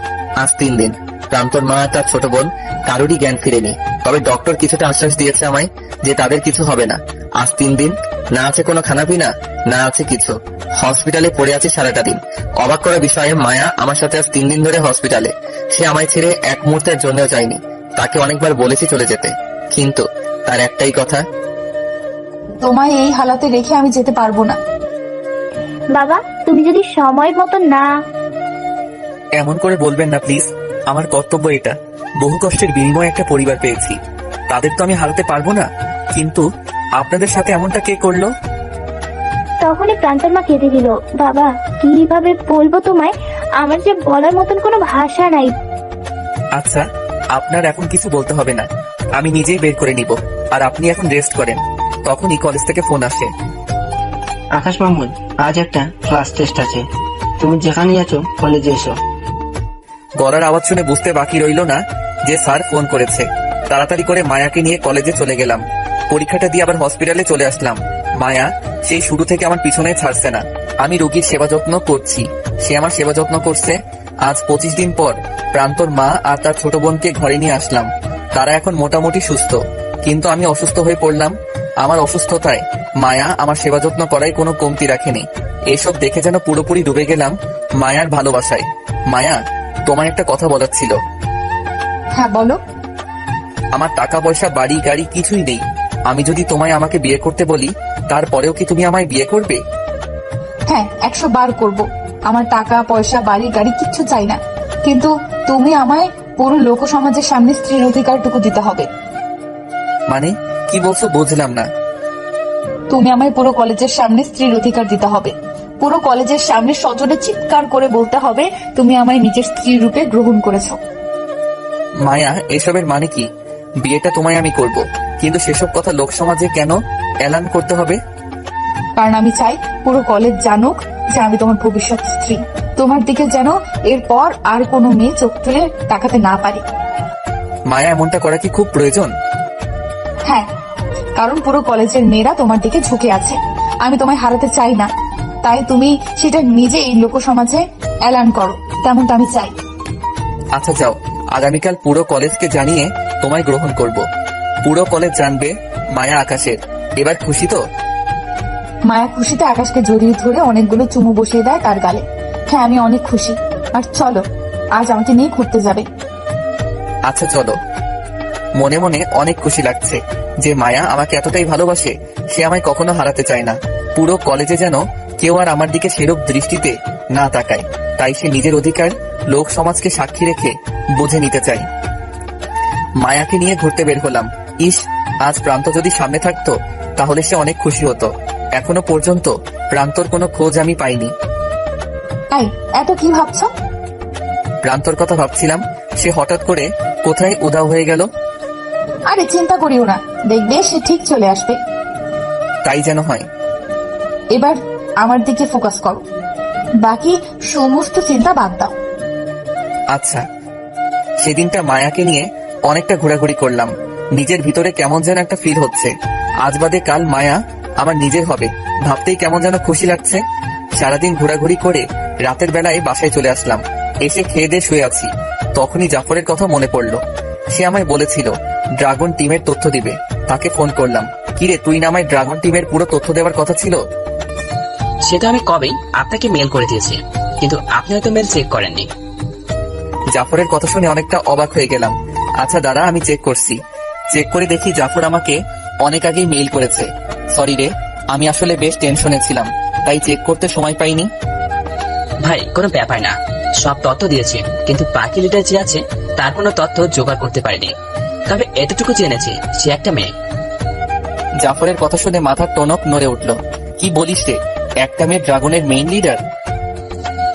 আজ 3 দিন প্রান্তর মা আর তার ছোট বোন কারোরই জ্ঞান ফিরেনি। তবে ডক্টর কিছুটা আশ্বাস দিয়েছে আমায় যে তাদের কিছু হবে না। আজ 3 দিন না আছে কোনো খানাপিনা, না আছে কিছু। হসপিটালে পড়ে আছে সারাটা দিন। অবাক করা বিষয়ে মায়া আমার সাথে আজ 3 দিন ধরে হসপিটালে। সে আমায় ছেড়ে এক মুহূর্তের জন্যও যায়নি। তাকে অনেকবার বলেছি চলে যেতে, কিন্তু তার একটাই কথা, তোমায় এই হালাতে রেখে আমি যেতে পারবো না। বাবা, তুমি যদি সময় মতো না। এমন করে বলবেন না প্লিজ, আমার কর্তব্য এটা। বহু কষ্টের বিনিময়ে একটা পরিবার পেয়েছি, তাদের তো আমি হারাতে পারবো না। কিন্তু আপনাদের সাথে এমনটা কে করলো? তখনই প্রান্তর মা কেঁদে দিল। বাবা, কিভাবে বলবো তোমায়, আমার যে বলার মতন কোনো ভাষা নাই। আচ্ছা, আপনার এখন কিছু বলতে হবে না, আমি নিজেই বের করে নিব। আর আপনি এখন রেস্ট করেন। তখনই কলেজ থেকে ফোন আসে। আকাশ মামুন, আজ একটা ক্লাস টেস্ট আছে, তুমি যেখানে আছো কলেজে এসো। গলার আওয়াজ শুনে বুঝতে বাকি রইল না যে স্যার ফোন করেছে। তাড়াতাড়ি করে মায়াকে নিয়ে কলেজে চলে গেলাম। পরীক্ষাটা দিয়ে আবার হসপিটালে চলে আসলাম। মায়া সেই শুরু থেকে আমার পিছনে ছাড়ছে না। আমি রোগীর সেবা যত্ন করছি, সে আমার সেবা যত্ন করছে। আজ 25 দিন পর প্রান্তর মা আর তার ছোট বোনকে ঘরে নিয়ে আসলাম। তারা এখন মোটামুটি সুস্থ, কিন্তু আমি অসুস্থ হয়ে পড়লাম। আমার অসুস্থতায় মায়া আমার সেবা যত্ন করায় কোনো কমতি রাখেনি। এসব দেখে যেন পুরোপুরি ডুবে গেলাম মায়ার ভালোবাসায়। মায়া, তোমার একটা কথা বলার ছিল। হ্যাঁ বলো। আমার টাকা পয়সা বাড়ি গাড়ি কিছুই নেই। আমি যদি তোমায় আমাকে বিয়ে করতে বলি, তারপরেও কি তুমি আমায় বিয়ে করবে? হ্যাঁ, 100 বার করবো। আমার টাকা পয়সা বাড়ি গাড়ি কিচ্ছু চাই না, কিন্তু তুমি আমায় পুরো লোক সমাজের সামনে স্ত্রীর অধিকারটুকু দিতে হবে। মানে কি বলছো বুঝলাম না। তুমি আমায় পুরো কলেজের সামনে স্ত্রীর অধিকার দিতে হবে। পুরো কলেজের সামনে সজোরে চিৎকার করে বলতে হবে তুমি আমায় নিজের স্ত্রী রূপে গ্রহণ করেছো। মায়া, এসবের মানে কি? বিয়েটা তোমায় আমি করব, কিন্তু সেসব কথা লোক সমাজে কেন এলান করতে হবে? কারণ আমি চাই পুরো কলেজ জানুক যে আমি তোমার ভবিষ্যৎ স্ত্রী। তোমার দিকে যেন এরপর আর কোনো মেয়ে চোখ তুলে তাকাতে না পারে। মায়া, এমনটা করা কি খুব প্রয়োজন? হ্যাঁ, কারণ পুরো কলেজের মেয়েরা তোমার দিকে ঝুঁকে আছে। আমি তোমায় হারাতে চাই না, তাই তুমি সেটা নিজেই লোক সমাজে এলান করো, তেমনটা আমি চাই। আচ্ছা যাও, আগামীকাল পুরো কলেজকে জানিয়ে তোমায় গ্রহণ করব। পুরো কলেজ জানবে মায়া আকাশের। এবার খুশি তো? মায়া খুশিতে আকাশকে জড়িয়ে ধরে অনেকগুলো চুমু বসিয়ে দেয় তার গালে। হ্যাঁ, আমি অনেক খুশি। আর চলো, আজ আমাকে নিয়ে ঘুরতে যাবে। আচ্ছা চলো। মনে মনে অনেক খুশি লাগছে যে মায়া আমাকে এতটাই ভালোবাসে, সে আমায় কখনো হারাতে চায় না। পুরো কলেজে যেন কেউ আর আমার দিকে সেরূপ দৃষ্টিতে না তাকায়, তাই সে নিজের অধিকার লোক সমাজকে সাক্ষী রেখে বুঝে নিতে চায়। মায়াকে নিয়ে ঘুরতে বের হলাম। ইস, আজ প্রান্ত যদি সামনে থাকতো তাহলে সে অনেক খুশি হতো। এখনো পর্যন্ত প্রান্তর কোনো খোঁজ আমি পাইনি। এত কি ভাবছো? প্রান্তর কথা ভাবছিলাম, সে হঠাৎ করে কোথায় উধাও হয়ে গেল। আরে চিন্তা করিও না, দেখবে সে ঠিক চলে আসবে। তাই যেন হয়। এবার আমার দিকে ফোকাস করো, বাকি সমস্ত চিন্তা বাদ দাও। আচ্ছা। সেদিনটা মায়াকে নিয়ে অনেকটা ঘোরাঘুরি করলাম। নিজের ভিতরে কেমন যেন একটা ফিল হচ্ছে। আজ বাদে কাল মায়া আমার নিজের হবে ভাবতেই কেমন যেন খুশি লাগছে। সারাদিন ঘোরাঘুরি করে রাতের বেলায় বাসায় চলে আসলাম। এসে খেয়ে দিয়ে শুয়ে আছি, তখনই জাফরের কথা মনে পড়লো। সে আমায় বলেছিল ড্রাগন টিমের তথ্য দিবে। তাকে ফোন করলাম, কিরে তুই না আমায় ড্রাগন টিমের পুরো তথ্য দেওয়ার কথা ছিল? সেটা আমি কবেই আপনাকে মেল করে দিয়েছি, কিন্তু আপনি হয়তো মেল চেক করেননি। জাফরের কথা শুনে অনেকটা অবাক হয়ে গেলাম। আচ্ছা দাঁড়া, আমি চেক করছি। চেক করে দেখি জাফর আমাকে অনেক আগেই মেইল করেছে। সরি রে, আমি আসলে বেশ টেনশনে ছিলাম, তাই চেক করতে সময় পাইনি। ভাই কোনো ব্যাপার না, সব তথ্য দিয়েছি, কিন্তু বাকি লিডার যে আছে তার কোনো তথ্য জোগাড় করতে পারিনি। তবে এতটুকু জেনেছি সে একটা মেয়ে। জাফরের কথা শুনে মাথার টনক নড়ে উঠল। কি বলিস রে, একটা মেয়ে ড্রাগনের মেইন লিডার?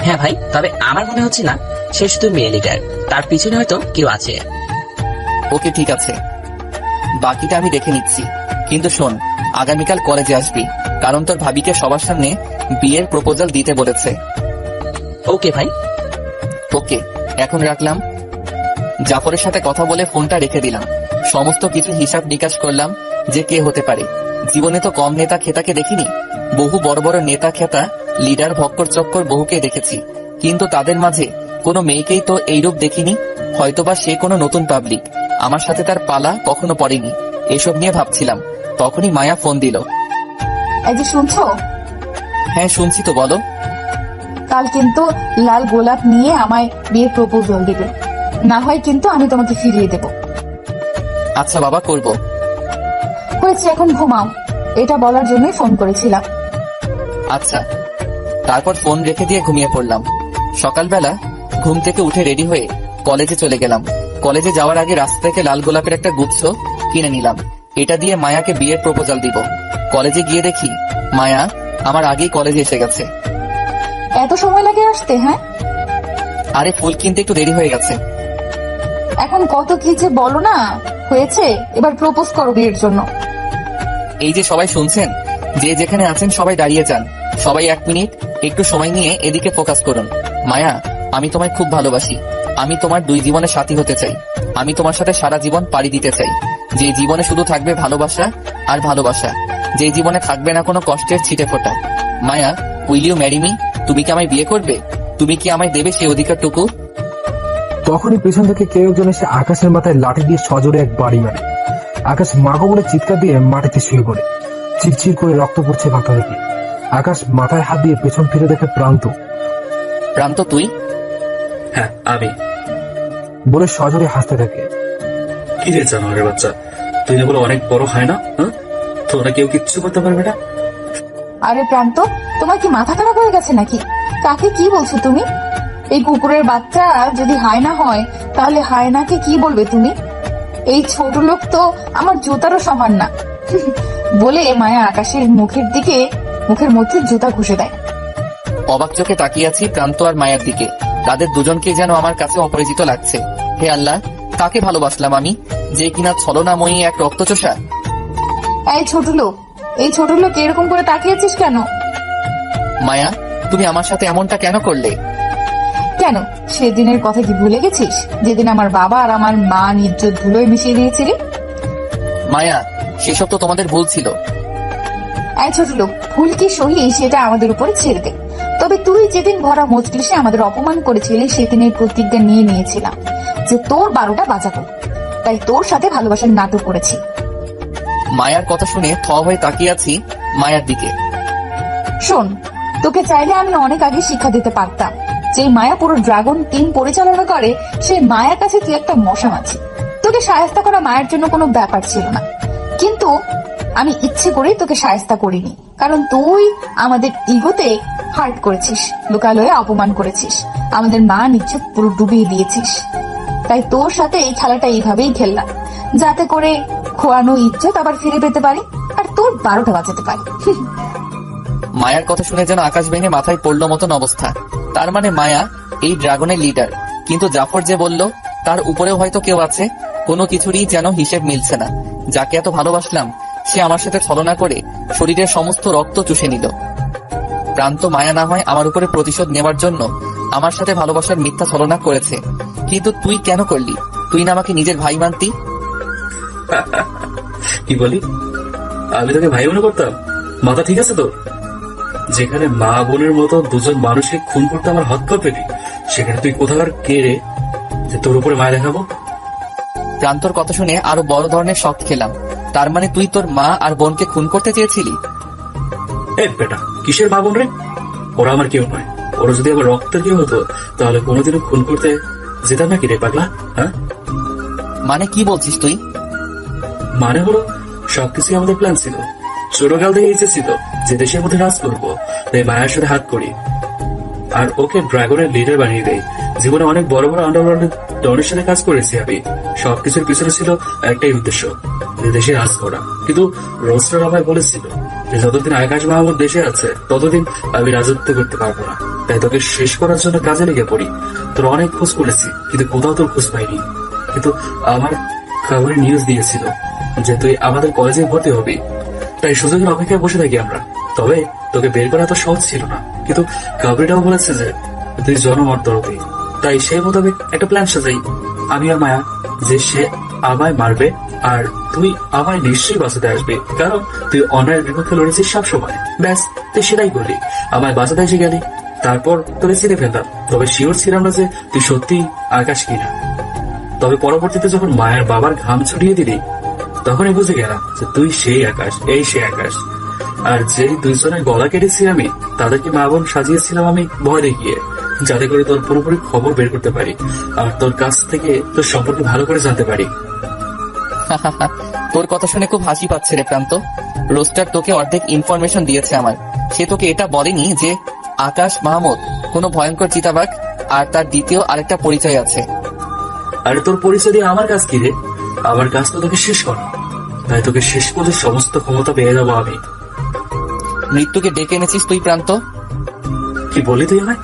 হ্যাঁ ভাই, তবে আমার মনে হচ্ছে না সে শুধু মেয়ে লিডার, তার পিছনে হয়তো কেউ আছে। ওকে ঠিক আছে, বাকিটা আমি দেখে নিচ্ছি। কিন্তু শোন, আগামীকাল কলেজে আসবি, কারণ তোর ভাবিকে সবার সামনে বিয়ের প্রপোজাল দিতে বলেছে। ওকে ভাই। ওকে, এখন রাখলাম। জাফরের সাথে কথা বলে ফোনটা রেখে দিলাম। সমস্ত কিছু হিসাব নিকাশ করলাম যে কে হতে পারে। জীবনে তো কম নেতা খেতাকে দেখিনি, বহু বড় বড় নেতা খেতা লিডার ভক্কর চক্কর বহুকে দেখেছি, কিন্তু তাদের মাঝে কোনো মেয়েকেই তো এইরূপ দেখিনি। হয়তোবা সে কোনো নতুন পাবলিক, আমার সাথে তার পালা কখনো পড়েনি। এসব নিয়ে ভাবছিলাম, তখনই মায়া ফোন দিল। এই যে শুনছো? হ্যাঁ শুনছি তো, বলো। কাল কিন্তু লাল গোলাপ নিয়ে আমায় বিয়ের প্রপোজাল দিবে, না হয় কিন্তু আমি তোমাকে ফিরিয়ে দেব। আচ্ছা বাবা, করব। হয়েছে, এখন ঘুমাও, এটা বলার জন্যই ফোন করেছিলাম। আচ্ছা। তারপর ফোন রেখে দিয়ে ঘুমিয়ে পড়লাম। সকালবেলা ঘুম থেকে উঠে রেডি হয়ে কলেজে চলে গেলাম। কলেজে যাওয়ার আগে রাস্তা থেকে লাল গোলাপের একটা গুচ্ছ কিনে নিলাম। এটা দিয়ে মায়াকে বিয়ের প্রপোজাল দিব। কলেজে গিয়ে দেখি মায়া আমার আগেই কলেজে এসে গেছে। এত সময় লাগে আসতে? হ্যাঁ, আরে ফুল কিনতে একটু দেরি হয়ে গেছে। এখন কত কি যে বলো না। হয়েছে, এবার প্রপোজ করো বিয়ের জন্য। এই যে সবাই শুনছেন, যে যেখানে আছেন সবাই দাঁড়িয়ে যান। সবাই 1 মিনিট একটু সময় নিয়ে এদিকে ফোকাস করুন। মায়া, আমি তোমায় খুব ভালোবাসি। আমি তোমার 2 জীবনের সাথী হতে চাই। আমি তোমার সাথে সারা জীবন পাড়ি দিতে চাই। যে জীবনে শুধু থাকবে ভালোবাসা আর ভালোবাসা, যে জীবনে থাকবে না কোনো কষ্টের ছিটে ফোটা। মায়া, উইল ইউ ম্যারি মি? তুমি কি আমায় বিয়ে করবে? তুমি কি আমায় দেবে সেই অধিকারটুকু? তখনই পেছন থেকে কেউ একজন এসে আকাশের মাথায় লাঠি দিয়ে সজোরে এক বাড়ি মারে। আকাশ মাগো বলে চিৎকার দিয়ে মাটিতে শুয়ে পড়ে। চিরচির করে রক্ত পড়ছে মাথা থেকে। আকাশ মাথায় হাত দিয়ে পেছন ফিরে দেখে প্রান্ত। প্রান্ত তুই? হ্যাঁ আমি। বলে সজোরে হাসতে থাকে। কি রে জানোয়ারের বাচ্চা, তুই এগুলো অনেক বড় হয় না? তোরা কেউ কিচ্ছু করতে পারবে না। আরে প্রান্ত, তোমার কি মাথা খারাপ হয়ে গেছে নাকি? কাকে কি বলছো তুমি? এই কুকুরের বাচ্চা যদি হায়না হয়, তাহলে হায়নাকে কি বলবে তুমি? এই ছোট লোক তো আমার জুতারও সমান না। বলে মায়া আকাশের মুখের মধ্যে জুতা ঘুষে দেয়। অবাক চোখে তাকিয়ে আছি প্রান্ত আর মায়ার দিকে। তাদের দুজনকে যেন আমার কাছে অপরিচিত লাগছে। হে আল্লাহ, কাকে ভালোবাসলাম আমি, যে কিনা ছলনাময়ী এক রক্তচোষা। এই ছোট লোক এরকম করে তাকিয়েছিস কেন? মায়া, তুমি আমার সাথে এমনটা কেন করলে? কেন, সেদিনের কথা কি ভুলে গেছিস? যেদিন আমার বাবা আর আমার মা ইজ্জত ধুলোয় মিশিয়ে দিয়েছিলি। মায়া, সেসব তো তোমাদের ভুল ছিল। এই ছোট লোক, ভুল কি সহি সেটা আমাদের উপরে ছেড়ে দে। তবে তুই যেদিন ভরা মজলিসে আমাদের অপমান করেছিলি, সেদিনের প্রতিজ্ঞা নিয়ে নিয়েছিলাম যে তোর 12টা বাজাবো। তাই তোর সাথে ভালোবাসার নাটক করেছি। মায়ার কথা শুনে থ হয়ে তাকিয়ে আছি মায়ার দিকে। শোন, তোকে চাইলে আমি অনেক আগে শিক্ষা দিতে পারতাম। যে মায়া পুরো ড্রাগন টিম পরিচালনা করে, সেই মায়ের কাছে তুই একটা মশা মাছি। তোকে শায়েস্তা করা মায়ের জন্য কোনো ব্যাপার ছিল না, কিন্তু আমি ইচ্ছে করে তোকে শায়েস্তা করিনি। কারণ তুই আমাদের ইগোতে হার্ট করেছিস, লোকালয়ে অপমান করেছিস, আমাদের মা ইজ্জত পুরো ডুবিয়ে দিয়েছিস। তাই তোর সাথে এই খেলাটা এইভাবেই খেললাম, যাতে করে খোয়ানো ইজ্জত আবার ফিরে পেতে পারি আর তোর 12টা বাজাতে পারি। মায়ার কথা শুনে যেন আকাশ ভেঙে মাথায় পড়লো মতন অবস্থা। তার মানে মায়া এই ড্রাগনের লিডার, কিন্তু জাফর যে বলল তার উপরেও হয়তো কেউ আছে। কোনো কিছুরই যেন হিসেব মিলছে না। যাকে এত ভালোবাসলাম, সে আমার সাথে ছলনা করে শরীরের সমস্ত রক্ত চুষে নিল। প্রান্ত মায়া না হয় আমার উপরে প্রতিশোধ নেওয়ার জন্য আমার সাথে ভালোবাসার মিথ্যা ছলনা করেছে, কিন্তু তুই কেন করলি? তুই না আমাকে নিজের ভাই মানতি? কি বলি? আমি তোকে ভাই মনে করতাম? মাথা ঠিক আছে তো? যেখানে মা বোনের মতো দুজন মানুষকে খুন করতে আমার হাত পা পেলি, সেখানে তুই কোথাকার কে রে যে তোর উপরে মায়া দেখাবো? প্রান্তর কথা শুনে আরো বড় ধরনের শক খেলাম। তার মানে তুই তোর মা আর বোনকে খুন করতে চেয়েছিলি? এ বেটা, কিসের মা বোন রে? ওরা আমার কেউ নয়। ওরা যদি আমার রক্তের কেউ হতো তাহলে কোনোদিনও খুন করতে যেতাম নাকি রে পাগলা? হ্যাঁ, মানে কি বলছিস তুই? মানে হলো সবকিছু আমাদের প্ল্যান ছিল। ছোটকাল থেকে ইচ্ছে ছিল যে দেশের মধ্যে রাজ করবো, তাই মায়ের সাথে হাত করি আর ওকে ড্রাগনের লিডার বানিয়ে দেয়। জীবনে অনেক বড় বড় আন্ডারওয়ার্ল্ডের ডনের সাথে কাজ করেছি আমি। সবকিছুর পিছনে ছিল একটাই উদ্দেশ্য, যে দেশে রাজ করা। কিন্তু রোস্টার আমায় বলেছিল যে যতদিন আকাশ মাহমুদ দেশে আছে ততদিন আমি রাজত্ব করতে পারবো না, তাই তোকে শেষ করার জন্য কাজে লেগে পড়ি। তোর অনেক খোঁজ করেছি কিন্তু কোথাও তোর খোঁজ পাইনি। কিন্তু আমার খবরে নিউজ দিয়েছিল যে তুই আমাদের কলেজে ভর্তি হবি, তাই সুযোগের অপেক্ষায় বসে থাকি আমরা। তবে তোকে বের করা তো সহজ ছিল না, কিন্তু কাবরিটাও বলেছে যে তুই জনমর্দরতি, তাই সেই মোতাবেক একটা প্ল্যান সাজাই আমি আর মায়া, যে সে আমায় মারবে আর তুই আমায় নিশ্চয়ই বাঁচাতে আসবে, কারণ তুই অন্যায়ের বিপক্ষে লড়েছিস সবসময়। ব্যাস, তুই সেটাই করলি, আমায় বাঁচাতে এসে গেলি। তারপর তোকে চিনে ফেলতাম, তবে শিওর ছিলাম না যে তুই সত্যি আকাশ কিনা। তবে পরবর্তীতে যখন মায়ের বাবার ঘাম ছড়িয়ে দিলি তখনই বুঝে গেলাম যে তুই সেই আকাশ, এই সেই আকাশ। আর যেই দুইজনের গলা কেটেছি আমি, তাদেরকে মা বোন সাজিয়েছিলাম আমি ভয় দেখিয়ে, যাতে করে তোর পুরোপুরি খবর বের করতে পারি আর তোর কাছ থেকে তোর সম্পর্কে ভালো করে জানতে পারি। তোর কথা শুনে খুব হাসি পাচ্ছে রে প্রান্ত। রোস্টার তোকে অর্ধেক ইনফরমেশন দিয়েছে আমার। সে তোকে এটা বলেনি যে আকাশ মাহমুদ কোনো ভয়ঙ্কর চিতাবাঘ আর তার দ্বিতীয় আরেকটা পরিচয় আছে। আরে তোর পরিচয় দিয়ে আমার কাজ কি রে? আমার কাজ তো তোকে শেষ করা, তাই তোকে শেষ করে সমস্ত ক্ষমতা পেয়ে যাবো আমি। মৃত্যুকে ডেকে এনেছিস তুই প্রান্ত? কি বলি তুই আমায়?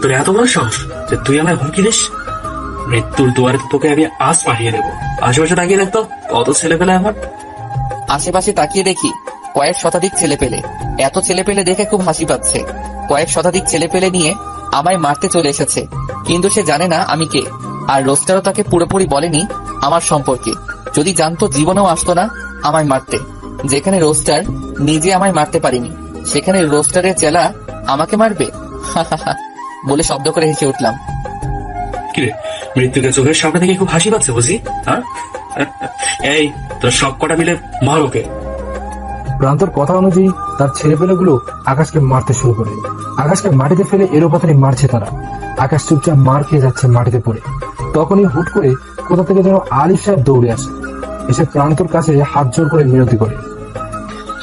তোর এত বড় সাহস যে তুই আমায় হুমকি দিস? মৃত্যুর দুয়ারে তোকে আমি আজ পাঠিয়ে দেবো। আশেপাশে তাকিয়ে দেখতো কত ছেলে পেলে আমার। আশেপাশে তাকিয়ে দেখি কয়েক শতাধিক ছেলে পেলে। এত ছেলে পেলে দেখে খুব হাসি পাচ্ছে। কয়েক শতাধিক ছেলে পেলে নিয়ে আমায় মারতে চলে এসেছে, কিন্তু সে জানে না আমি কে। আর রোস্টারও তাকে পুরোপুরি বলেনি আমার সম্পর্কে। যদি জানতো জীবনেও আসতো না আমায় মারতে। যেখানে রোস্টার নিজে আমায় মারতে পারিনি, সেখানে রোস্টারের চেলা আমাকে মারবে বলে শব্দ করে হেসে উঠলাম। কিরে, মৃত্যুকে চোখের সামনে থেকে খুব হাসি পাচ্ছে বুঝি? হ্যাঁ, এই তোর সব কটা মিলে মার ওকে। প্রান্তর কথা অনুযায়ী তার ছেলেপেলেগুলো আকাশকে মারতে শুরু করে। আকাশকে মাটিতে ফেলে এলোপাতাড়ি মারছে তারা। আকাশ চুপচাপ মার খেয়ে যাচ্ছে মাটিতে পড়ে। তখনই হুট করে কোথা থেকে যেন আলিফ সাহেব দৌড়ে আসে, এসে প্রান্তর কাছে হাত জোর করে মিনতি করে,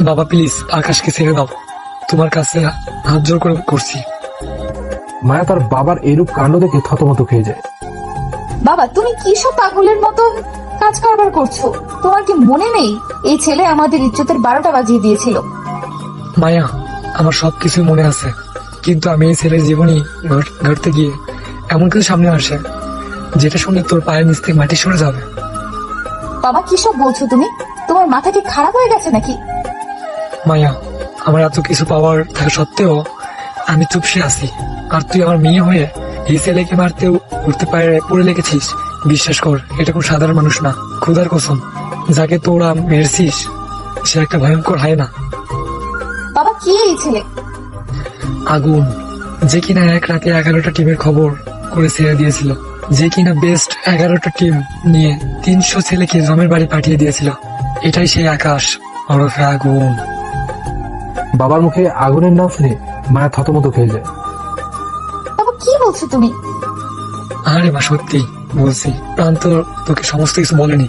বাবা প্লিজ আকাশকে ছেড়ে দাও, তোমার কাছে হাত জোর করে করছি। মায়া তার বাবার এরূপ কাণ্ড দেখে থতমত খেয়ে যায়। বাবা তুমি কি সব পাগলের মতো কাজ কারবার করছো? তোমার কি মনে নেই এই ছেলে আমাদের ইজ্জতের 12টা বাজিয়ে দিয়েছিল? মায়া, আমার সবকিছু মনে আছে, কিন্তু আমি এই ছেলের জীবনই ঘাটতে গিয়ে এমন কিছু সামনে আসে যেটা শুনে তোর পায়ের নিচ থেকে মাটি সরে যাবে। বাবা কি সব বলছো তুমি? তোমার মাথা কি খারাপ হয়ে গেছে নাকি? মায়া, আমার এত কিছু পাওয়ার থাকা সত্ত্বেও আমি চুপসে আছি, আর তুই আমার মেয়ে হয়ে এই ছেলেকে মারতে উঠতে পড়ে লেগেছিস। বিশ্বাস কর, এটা কোনো সাধারণ মানুষ না। খোদার কসম, যাকে তোরা মেরেছিস সে একটা ভয়ঙ্কর হয় না। বাবা কি এই ছেলে? আগুন, যে কিনা এক রাতে 11টা টিমের খবর করে ছেড়ে দিয়েছিল, যে কিনা বেস্ট 11টা টিম নিয়ে 300 ছেলেকে জমের বাড়ি পাঠিয়ে দিয়েছিল। এটাই সেই আকাশ, ওরফে আগুন। বাবার মুখে আগুনের নাম শুনে মায়া থতমত খেয়ে যায়। বাবা কি বলছো তুমি? আরে মা, সত্যি বলছি। প্রান্ত তোকে সমস্ত কিছু বলেনি,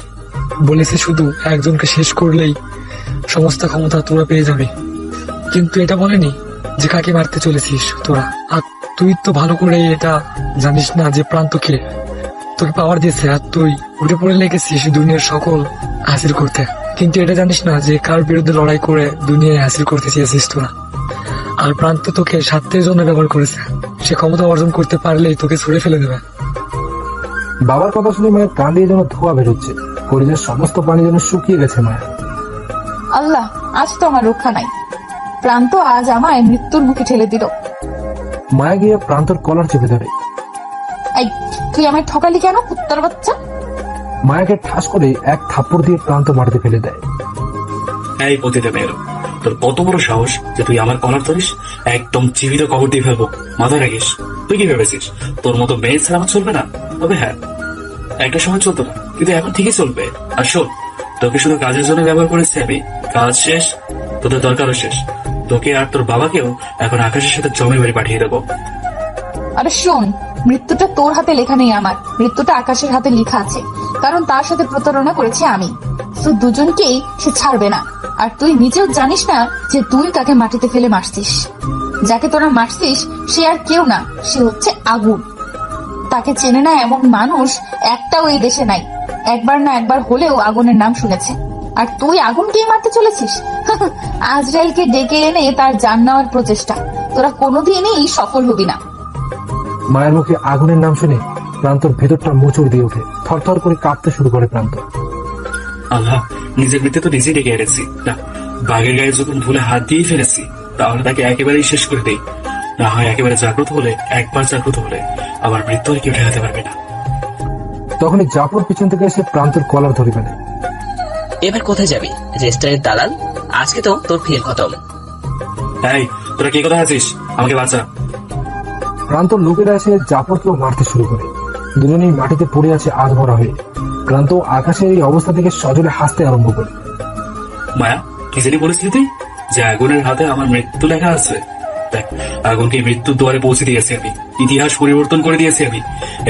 বলেছে শুধু একজনকে শেষ করলেই সমস্ত ক্ষমতা তোরা পেয়ে যাবে। কিন্তু এটা বলেনি যে কাকে মারতে চলেছিস তোরা। আর তুই তো ভালো করে এটা জানিস না যে প্রান্তকে তোকে পাওয়ার দিয়েছে, আর তুই উঠে পড়ে লেগেছিস দুনিয়ার সকল হাসিল করতে। কিন্তু এটা জানিস না যে কার বিরুদ্ধে লড়াই করে দুনিয়ায় হাসিল করতে চেয়েছিস তোরা। আর প্রান্ত তোকে স্বার্থের জন্য ব্যবহার করেছে। সে ক্ষমতা অর্জন করতে পারলেই তোকে ছুড়ে ফেলে দেবে। বাবার কথা শুনে মায়ের কান দিয়ে যেন ধোয়া বেরোচ্ছে, শরীরের সমস্ত পানি যেন শুকিয়ে গেছে মায়া। আল্লাহ, আজ তো আমার রক্ষা নাই। প্রান্ত আজ আমায় মৃত্যুর মুখে ঠেলে দিল। মায়া গিয়ে প্রান্তর কলার চেপে ধরে। এই তুই আমায় ঠকালি কেন, কুত্তার বাচ্চা? মায়াকে ঠাস করে এক থাপ্পড় দিয়ে প্রান্ত মাটিতে ফেলে দেয়। এই পতিতে মেয়ের, তোর কত বড় সাহস যে তুই আমার কলার ধরিস? একদম জীবিত কবর দিয়ে ফেলবো, মাথায় রাখিস। তুই কি ভেবেছিস তোর মতো মেয়ে ছাড়া আমার চলবে না? তবে হ্যাঁ, একটা সময় চলতো না, কিন্তু এখন ঠিকই চলবে। আর শোন, তোকে শুধু কাজের জন্য ব্যবহার করেছি আমি, কাজ শেষ, তোদের দরকারও শেষ। তোকে আর তোর বাবাকেও এখন আকাশের সাথে জমি বাড়ি পাঠিয়ে দেবো। আরে শোন, মৃত্যুটা তোর হাতে লেখা নেই আমার, মৃত্যুটা আকাশের হাতে লেখা আছে, কারণ তার সাথে প্রতারণা করেছি আমি। তো দুজনকেই সে ছাড়বে না। আর তুই নিজেও জানিস না যে তুই তাকে মাটিতে ফেলে মারছিস। যাকে তোরা মারছিস সে আর কেউ না, সে হচ্ছে আগুন। তাকে চেনে না এমন মানুষ একটাও এই দেশে নাই। একবার না একবার হলেও আগুনের নাম শুনেছে। আর তুই আগুনকেই মারতে চলেছিস? আজরাইলকে ডেকে এনে তার জান নেওয়ার প্রচেষ্টা। তোরা কোনোদিনই সফল হবি না। মায়ের মুখে আগুনের নাম শুনে প্রান্তর ভেতরটা মোচড় দিয়ে ওঠে, থরথর করে কাঁপতে শুরু করে প্রান্ত। আল্লাহ, নিজের মৃত্যু তো নিজেই ডেকে এনেছি না, বাঘের গায়ে যখন ভুলে হাত দিয়ে ফেলেছি, তাহলে তাকে একেবারেই শেষ করে দেই। না হয় একেবারে জাগ্রত হলে, একবার জাগ্রত হলে আমার মৃত্যু আর কেউ ঠেকাতে পারবে না। তখনই জাফর পিছন থেকে এসে প্রান্তর কলার ধরে ফেলে। এবার কোথায় যাবি রেস্টুরেন্টের দালাল? আজকে তো তোর ফের খতম। এই, তোরা কি কথা আছিস? আমাকে বাঁচা। প্রান্তর লোকেরা এসে জাফরকেও মারতে শুরু করে। দুজনেই মাটিতে পড়ে আছে আধমরা হয়ে। প্রান্ত আকাশের এই অবস্থা থেকে সজলে হাসতে আরম্ভ করে। মায়া, কি জানি বলেছিলি তুই যে আগুনের হাতে আমার মৃত্যু লেখা আছে? দেখ, আগুনকে মৃত্যুর দুয়ারে পৌঁছে দিয়েছি আমি, ইতিহাস পরিবর্তন করে দিয়েছি আমি।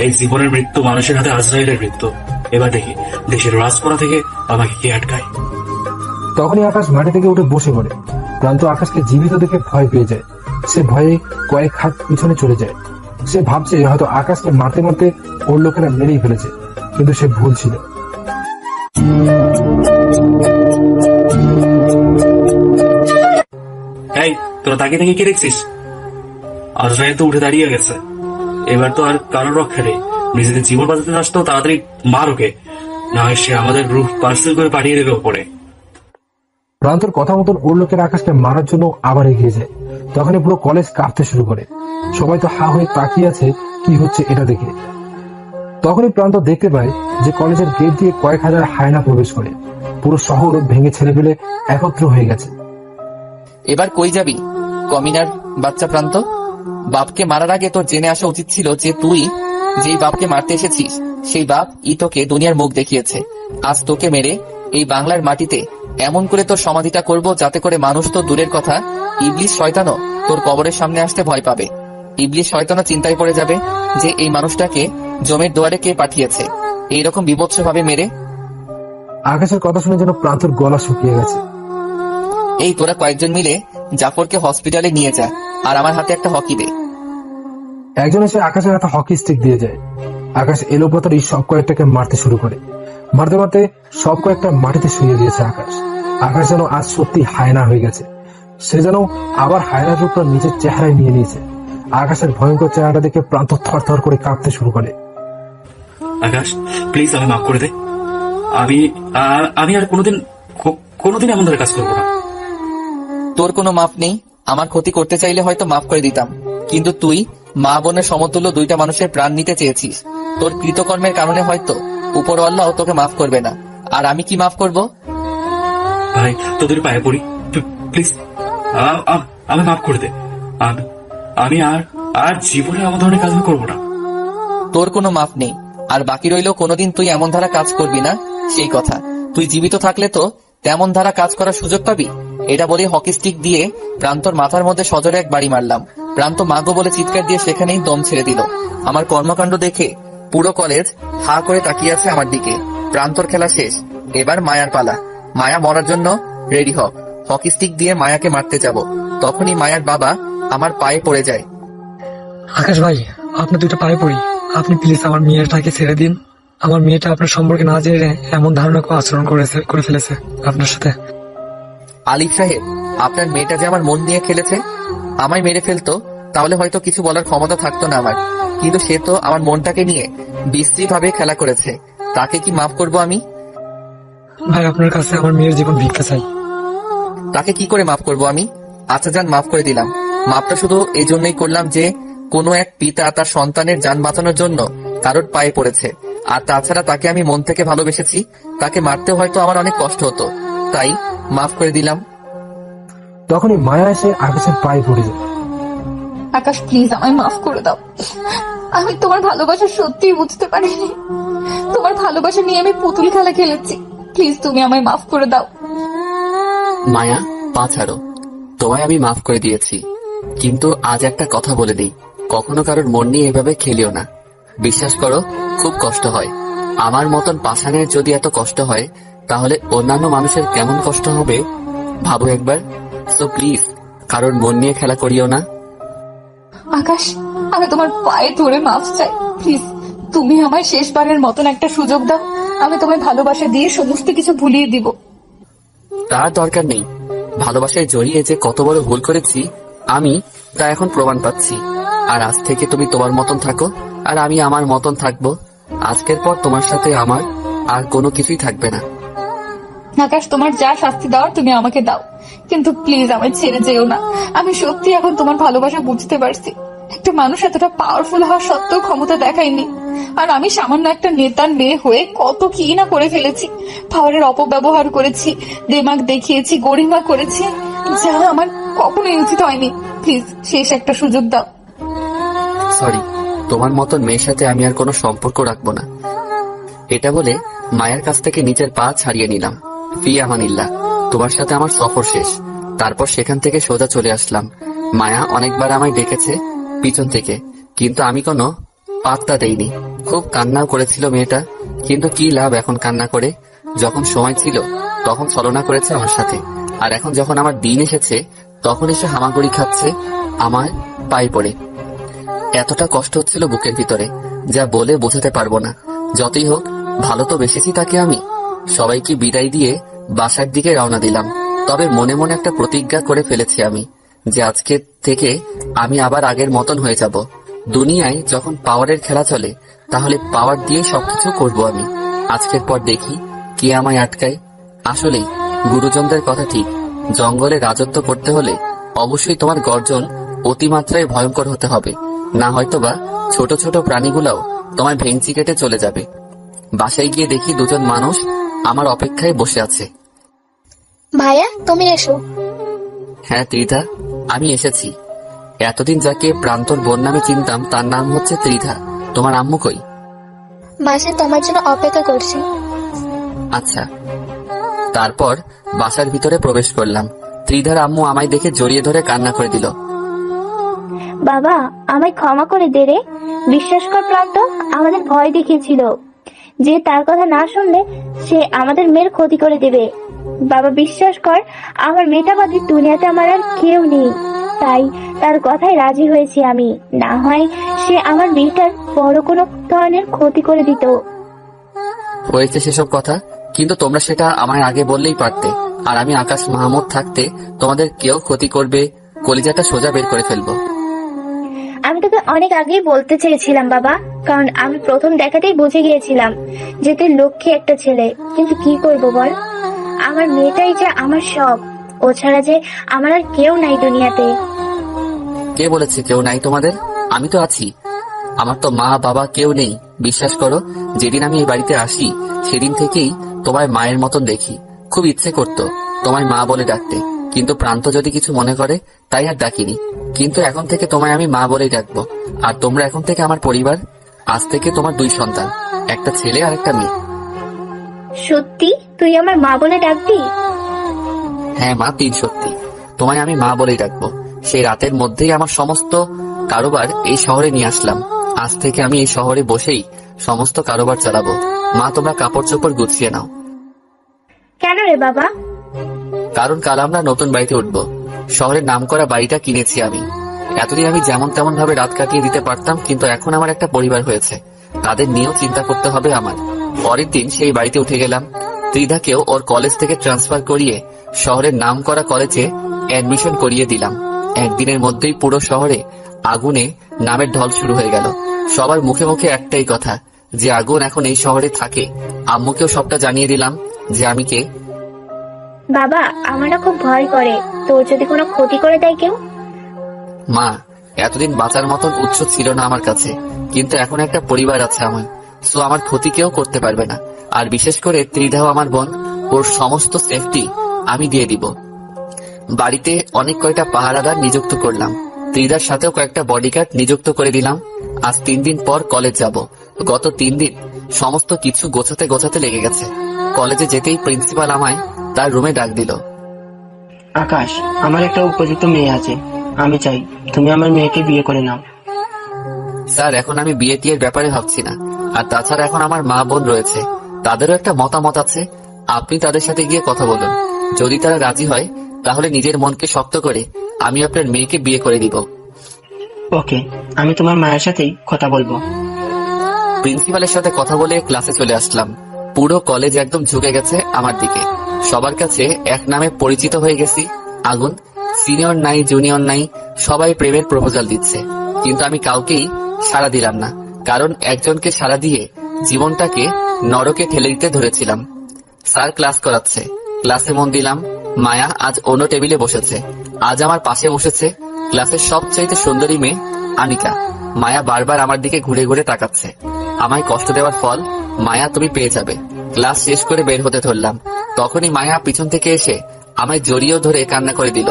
এই জীবনের মৃত্যু মানুষের হাতে আজরাইলের মৃত্যু। এবার দেখি দেশের রাজপরা থেকে আমাকে কে আটকায়। তখনই আকাশ মাটি থেকে উঠে বসে পড়ে। প্রান্ত আকাশকে জীবিত দেখে ভয় পেয়ে যায়। সে ভয়ে কয়েক হাত পিছনে চলে যায়। সে ভাবছে হয়তো আকাশকে মারতে মারতে ওর লোকেরা মেরেই ফেলেছে, কিন্তু সে ভুল ছিল। এই, তোরা তাকিয়ে তাকিয়ে কি দেখছিস? আজরাইল তো উঠে দাঁড়িয়ে গেছে। এবার তো আর কারোর রক্ষা নেই। নিজেদের জীবন বাঁচাতে চাস তো তাড়াতাড়ি মার ওকে, না হয় সে আমাদের রূপ পার্সেল করে পাঠিয়ে দেবে ওপরে। প্রান্তর কথা মতন ওর লোকের আকাশকে মারার জন্য আবার এগিয়ে যায়। তখনই পুরো কলেজ কাঁপতে শুরু করে। সবাই তো হা হয়ে তাকিয়ে আছে কি হচ্ছে এটা দেখে। তখনই প্রান্ত দেখতে পায় যে কলেজের গেট দিয়ে কয়েক হাজার হায়না প্রবেশ করে। পুরো শহর ভেঙে ছেড়ে ফেলে একত্র হয়ে গেছে। এবার কই যাবি কমিনার বাচ্চা প্রান্ত? বাপকে মারার আগে তোর জেনে আসা উচিত ছিল যে তুই যেই বাপকে মারতে এসেছিস সেই বাপ ই তোকে দুনিয়ার মুখ দেখিয়েছে। আজ তোকে মেরে এই বাংলার মাটিতে এমন করে তোর সমাধিটা করব যাতে করে মানুষ তো দূরের কথা, ইবলিশ শয়তানও তোর কবরের সামনে আসতে ভয় পাবে। ইবলিশ শয়তানও চিন্তায় পড়ে যাবে যে এই মানুষটাকে জমের দুয়ারে কে পাঠিয়েছে, এইরকম বিভৎস ভাবে মেরে। আকাশের কথা শুনে যেন প্রান্তর গলা শুকিয়ে গেছে। এই তোরা কয়েকজন মিলে জাফরকে হসপিটালে নিয়ে যা, আর আমার হাতে একটা হকি দে। একজন এসে আকাশের হাতে হকি স্টিক দিয়ে যায়। আকাশ এলোপাতারি সব কয়েকটাকে মারতে শুরু করে। মারতে মারতে সব কয়েকটা মাটিতে শুয়ে দিয়েছে আকাশ। আকাশ যেন আজ সত্যি হায়না হয়ে গেছে। সে যেন আবার হায়নার রূপটা নিজের চেহারায় নিয়ে নিয়েছে। আকাশের ভয়ঙ্কর চেহারাটা দেখে প্রান্ত থর থর করে কাঁপতে শুরু করে। আকাশ, প্লিজ আমি মাফ করে দে। আমি আর কোনোদিন এমন ধরে কাজ করবো না। তোর কোনো মাপ নেই। আমার ক্ষতি করতে চাইলে হয়তো মাফ করে দিতাম, কিন্তু তুই মা বোনের সমতুল্য দুইটা মানুষের প্রাণ নিতে চেয়েছিস। তোর কৃতকর্মের কারণে হয়তো উপরওয়াল্লাহ তোকে মাফ করবে না, আর আমি কি মাফ করব? ভাই, তোদের পায়ে পড়ি, প্লিজ আমি মাফ করে দে। আমি আর জীবনে এমন ধরনের কাজ করবো না। তোর কোনো মাফ নেই, আর বাকি রইল কোনোদিন তুই এমন ধারা কাজ করবি না সেই কথা। তুই জীবিত থাকলে তো তেমন ধারা কাজ করার সুযোগ পাবি। এটা বলে হকি স্টিক দিয়ে প্রান্তর মাথার মধ্যে সজোরে এক বাড়ি মারলাম। প্রান্ত মাগো বলে চিৎকার দিয়ে সেখানেই দম ছেড়ে দিল। আমার কর্মকাণ্ড দেখে পুরো কলেজ হা করে তাকিয়ে আছে আমার দিকে। প্রান্তর খেলা শেষ, এবার মায়ার পালা। মায়া মরার জন্য রেডি হ। হকি স্টিক দিয়ে মায়াকে মারতে যাব, তখনই মায়ার বাবা আমার পায়ে পড়ে যায়। আকাশ ভাই, আপনার দুটো পায়ে পড়ি, আপনি প্লিজ আমার মেয়েটাকে ছেড়ে দিন। আমার মেয়েটা আপনার সম্পর্কে না জেনে এমন ধারণা আচরণ করে ফেলেছে আপনার সাথে। আলিফ সাহেব, আপনার মেয়েটা যে আমার মন নিয়ে খেলেছে, আমায় মেরে ফেলতো তাহলে হয়তো কিছু বলার ক্ষমতা থাকতো না আমার, কিন্তু সে তো আমার মনটাকে নিয়ে বিশ্রী ভাবে খেলা করেছে। তাকে কি মাফ করব আমি? ভাই, আপনার কাছে আমার মেয়ের জীবন ভিক্ষা চাই। তাকে কি করে মাফ করব আমি? আচ্ছা যান, মাফ করে দিলাম। মাফটা শুধু এই জন্যই করলাম যে কোনো এক পিতা তার সন্তানের যান বাঁচানোর জন্য কারোর পায়ে পড়েছে, আর তাছাড়া তাকে আমি মন থেকে ভালোবেসেছি। তাকে মারতে হয়তো আমার অনেক কষ্ট হতো, তাই মাফ করে দিলাম। তখনই মায়া এসে আকাশের পায়ে পড়ে যায়। আকাশ প্লিজ আমায় মাফ করে দাও। আমি তোমার ভালোবাসা সত্যিই বুঝতে পারিনি। তোমার ভালোবাসা নিয়ে আমি পুতুল খেলা খেলেছি। প্লিজ তুমি আমায় মাফ করে দাও। মায়া, পা ছাড়ো। তোমায় আমি মাফ করে দিয়েছি, কিন্তু আজ একটা কথা বলে দিই, কখনো কারোর মন নিয়ে এভাবে খেলিও না। বিশ্বাস করো, খুব কষ্ট হয়। আমার মতন পাষাণের যদি এত কষ্ট হয়, তাহলে অন্যান্য মানুষের কেমন কষ্ট হবে ভাবো একবার। সো প্লিজ কারোর মন নিয়ে খেলা করিও না। আকাশ, আমি তোমার পায়ে ধরে মাফ চাই। প্লিজ তুমি আমায় শেষবারের মতন একটা সুযোগ দাও। আমি তোমায় ভালোবাসা দিয়ে সমস্ত কিছু ভুলিয়ে দিব। তার দরকার নেই। ভালোবাসায় জড়িয়ে যে কত বড় ভুল করেছি আমি তা এখন প্রমাণ পাচ্ছি। আর আজ থেকে তুমি তোমার মতন থাকো, আর আমি আমার মতন থাকবো। আজকের পর তোমার সাথে আমার আর কোনো কিছুই থাকবে না। আকাশ, তোমার যা শাস্তি দেওয়ার তুমি আমাকে দাও, কিন্তু প্লিজ আমায় ছেড়ে যেও না। আমি সত্যি এখন তোমার ভালোবাসা বুঝতে পারছি। একটা মানুষ এতটা পাওয়ারফুল হওয়া সত্ত্বেও ক্ষমতা দেখায়নি, আর আমি সামান্য একটা নেতার মেয়ে হয়ে কত কি না করে ফেলেছি। পাওয়ারের অপব্যবহার করেছি, দেমাগ দেখিয়েছি, গরিমা করেছি, যা আমার কখনোই উচিত হয়নি। প্লিজ শেষ একটা সুযোগ দাও। সরি, তোমার মতন মেয়ের সাথে আমি আর কোনো সম্পর্ক রাখবো না। এটা বলে মায়ের কাছ থেকে নিজের পা ছাড়িয়ে নিলাম। ফি আমানিল্লাহ, তোমার সাথে আমার সফর শেষ। তারপর সেখান থেকে সোজা চলে আসলাম। মায়া অনেকবার আমায় ডেকেছে পিছন থেকে, কিন্তু আমি কোনো পাত্তা দেইনি। খুব কান্নাও করেছিল মেয়েটা, কিন্তু কি লাভ এখন কান্না করে? যখন সময় ছিল তখন ছলনা করেছে আমার সাথে, আর এখন যখন আমার দিন এসেছে তখন এসে হামাগুড়ি খাচ্ছে আমার পায়ে পড়ে। এতটা কষ্ট হচ্ছিল বুকের ভিতরে, যা বলে বোঝাতে পারবো না। যতই হোক, ভালো তো বেসেছি তাকে আমি। সবাইকে বিদায় দিয়ে বাসার দিকে রওনা দিলাম। তবে মনে মনে একটা প্রতিজ্ঞা করে ফেলেছি আমি, যে আজকে থেকে আমি আবার আগের মতন হয়ে যাব। দুনিয়ায় যখন পাওয়ারের খেলা চলে, তাহলে পাওয়ার দিয়ে সবকিছু করব আমি। আজকের পর দেখি কে আমায় আটকায়। আসলেই গুরুজনদের কথা ঠিক, জঙ্গলে রাজত্ব করতে হলে অবশ্যই তোমার গর্জন অতিমাত্রায় ভয়ঙ্কর হতে হবে, না হয়তোবা ছোট ছোট প্রাণীগুলাও তোমায় ভেঙচি কেটে চলে যাবে। বাসায় গিয়ে দেখি দুজন মানুষ আমার অপেক্ষায় বসে আছে। ভাইয়া তুমি এসো। হ্যাঁ ত্রিধা, আমি এসেছি। এতদিন যাকে প্রান্তর বোন নামে চিনতাম তার নাম হচ্ছে ত্রিধা। তোমার আম্মু কই? বাসায় তোমার জন্য অপেক্ষা করছি। আচ্ছা। তারপর বাসার ভিতরে প্রবেশ করলাম। ত্রিধার আম্মু আমায় দেখে জড়িয়ে ধরে কান্না করে দিল। বাবা আমায় ক্ষমা করে দে রে। বিশ্বাস কর প্রান্ত আমাদের ভয় দেখিয়েছিল যে তার কথা না শুনলে সে আমাদের মেয়ের ক্ষতি করে দেবে। বাবা বিশ্বাস কর, আমার মেয়েটা বাদে দুনিয়াতে আমার আর কেউ নেই, তাই তার কথায় রাজি হয়েছি আমি। না হয় সে আমার মেয়েটার বড় কোনো ধরনের ক্ষতি করে দিত। হয়েছে সেসব কথা, কিন্তু তোমরা সেটা আমায় আগে বললেই পারতে। আর আমি আকাশ মাহমুদ থাকতে তোমাদের কেউ ক্ষতি করবে কলিজাটা সোজা বের করে ফেলবো। আমি তোকে অনেক আগেই বলতে চেয়েছিলাম বাবা, কারণ আমি প্রথম দেখাতেই বুঝে গিয়েছিলাম যে তুই লক্ষ্মী একটা ছেলে। কিন্তু কি করব বল, আমার মেয়েটাই যে আমার সব। ও ছাড়া যে আমার আর কেউ নাই দুনিয়াতে। কে বলেছে কেউ নাই তোমাদের? আমি তো আছি। আমার তো মা বাবা কেউ নেই। বিশ্বাস করো, যেদিন আমি এই বাড়িতে আসি সেদিন থেকেই তোমায় মায়ের মতন দেখি। খুব ইচ্ছে করতো তোমায় মা বলে ডাকতে, কিন্তু প্রান্ত যদি কিছু মনে করে তাই আর ডাকিনি। কিন্তু এখন থেকে তোমায় আমি মা বলেই ডাকবো। আর তোমরা এখন থেকে আমার পরিবার। আজ থেকে তোমার 2 সন্তান, একটা ছেলে আর একটা মেয়ে। সত্যি তুই আমার মা বলে ডাকবি? হ্যাঁ মা, 3 সত্যি। তোমায় আমি মা বলেই ডাকবো। সেই রাতের মধ্যেই আমার সমস্ত কারোবার এই শহরে নিয়ে আসলাম। আজ থেকে আমি এই শহরে বসেই সমস্ত কারোবার চালাবো। মা, তোমরা কাপড় চোপড় গুছিয়ে নাও। কেন রে বাবা? কারণ কাল আমরা নতুন বাড়িতে উঠবো। শহরের নামকরা বাড়িটা কিনেছি আমি। এতদিন আমি যেমন তেমন ভাবে রাত কাটিয়ে দিতে পারতাম, কিন্তু এখন আমার একটা পরিবার হয়েছে, তাদের নিয়েও চিন্তা করতে হবে আমার। পরের দিন সেই বাড়িতে উঠে গেলাম। ত্রিধাকেও ওর কলেজ থেকে ট্রান্সফার করিয়ে শহরের নামকরা কলেজে অ্যাডমিশন করিয়ে দিলাম। একদিনের মধ্যেই পুরো শহরে আগুনে নামের ঢল শুরু হয়ে গেল। সবার মুখে মুখে একটাই কথা, যে আগুন এখন এই শহরে থাকে। আম্মুকেও সবটা জানিয়ে দিলাম যে আমি কে। বাবা আমার না খুব ভয় করে, তোর যদি কোনো ক্ষতি করে দেয় কেউ। মা, এতদিন বাঁচার মতন উৎস ছিল না আমার কাছে, কিন্তু এখন একটা পরিবার আছে আমার। সো আমার ক্ষতি কেউ করতে পারবে না। আর বিশেষ করে ত্রিধাও আমার বোন, ওর সমস্ত সেফটি আমি দিয়ে দিব। বাড়িতে অনেক কয়টা পাহারাদার নিযুক্ত করলাম, ত্রিদার সাথেও কয়েকটা বডিগার্ড নিযুক্ত করে দিলাম। আজ 3 দিন পর কলেজ যাব। গত 3 দিন সমস্ত কিছু গোছাতে গোছাতে লেগে গেছে। কলেজে যেতেই প্রিন্সিপাল আমায় তার রুমে ডাক দিল। আকাশ, আমার একটা উপযুক্ত মেয়ে আছে, আমি চাই তুমি আমার মেয়েকে বিয়ে করে নাও। স্যার, এখন আমি বিয়ে টিয়ের ব্যাপারে ভাবছি না। আর তাছাড়া এখন আমার মা বোন রয়েছে, তাদেরও একটা মতামত আছে। আপনি তাদের সাথে গিয়ে কথা বলুন। যদি তারা রাজি হয় তাহলে নিজের মনকে শক্ত করে আমি আপনার মেয়েকে বিয়ে করে দিব। ওকে, আমি তোমার মায়ের সাথেই কথা বলবো। প্রিন্সিপালের সাথে কথা বলে ক্লাসে চলে আসলাম। পুরো কলেজ একদম ঝুঁকে গেছে আমার দিকে। সবার কাছে এক নামে পরিচিত হয়ে গেছি, আগুন। সিনিয়র নাই, জুনিয়র নাই, সবাই প্রেমের প্রপোজাল দিচ্ছে, কিন্তু আমি কাউকেই সাড়া দিলাম না। কারণ একজনকে সাড়া দিয়ে জীবনটাকে নরকে ঠেলে দিতে ধরেছিলাম। স্যার ক্লাস করাচ্ছে, ক্লাসে মন দিলাম। মায়া আজ অন্য টেবিলে বসেছে, আজ আমার পাশে বসেছে ক্লাসের সবচাইতে সুন্দরী মেয়ে আনিকা। মায়া বারবার আমার দিকে ঘুরে ঘুরে তাকাচ্ছে। আমায় কষ্ট দেওয়ার ফল মায়া তুমি পেয়ে যাবে। ক্লাস শেষ করে বের হতে ধরলাম, তখনই মায়া পিছন থেকে এসে আমায় জড়িয়েও ধরে কান্না করে দিল।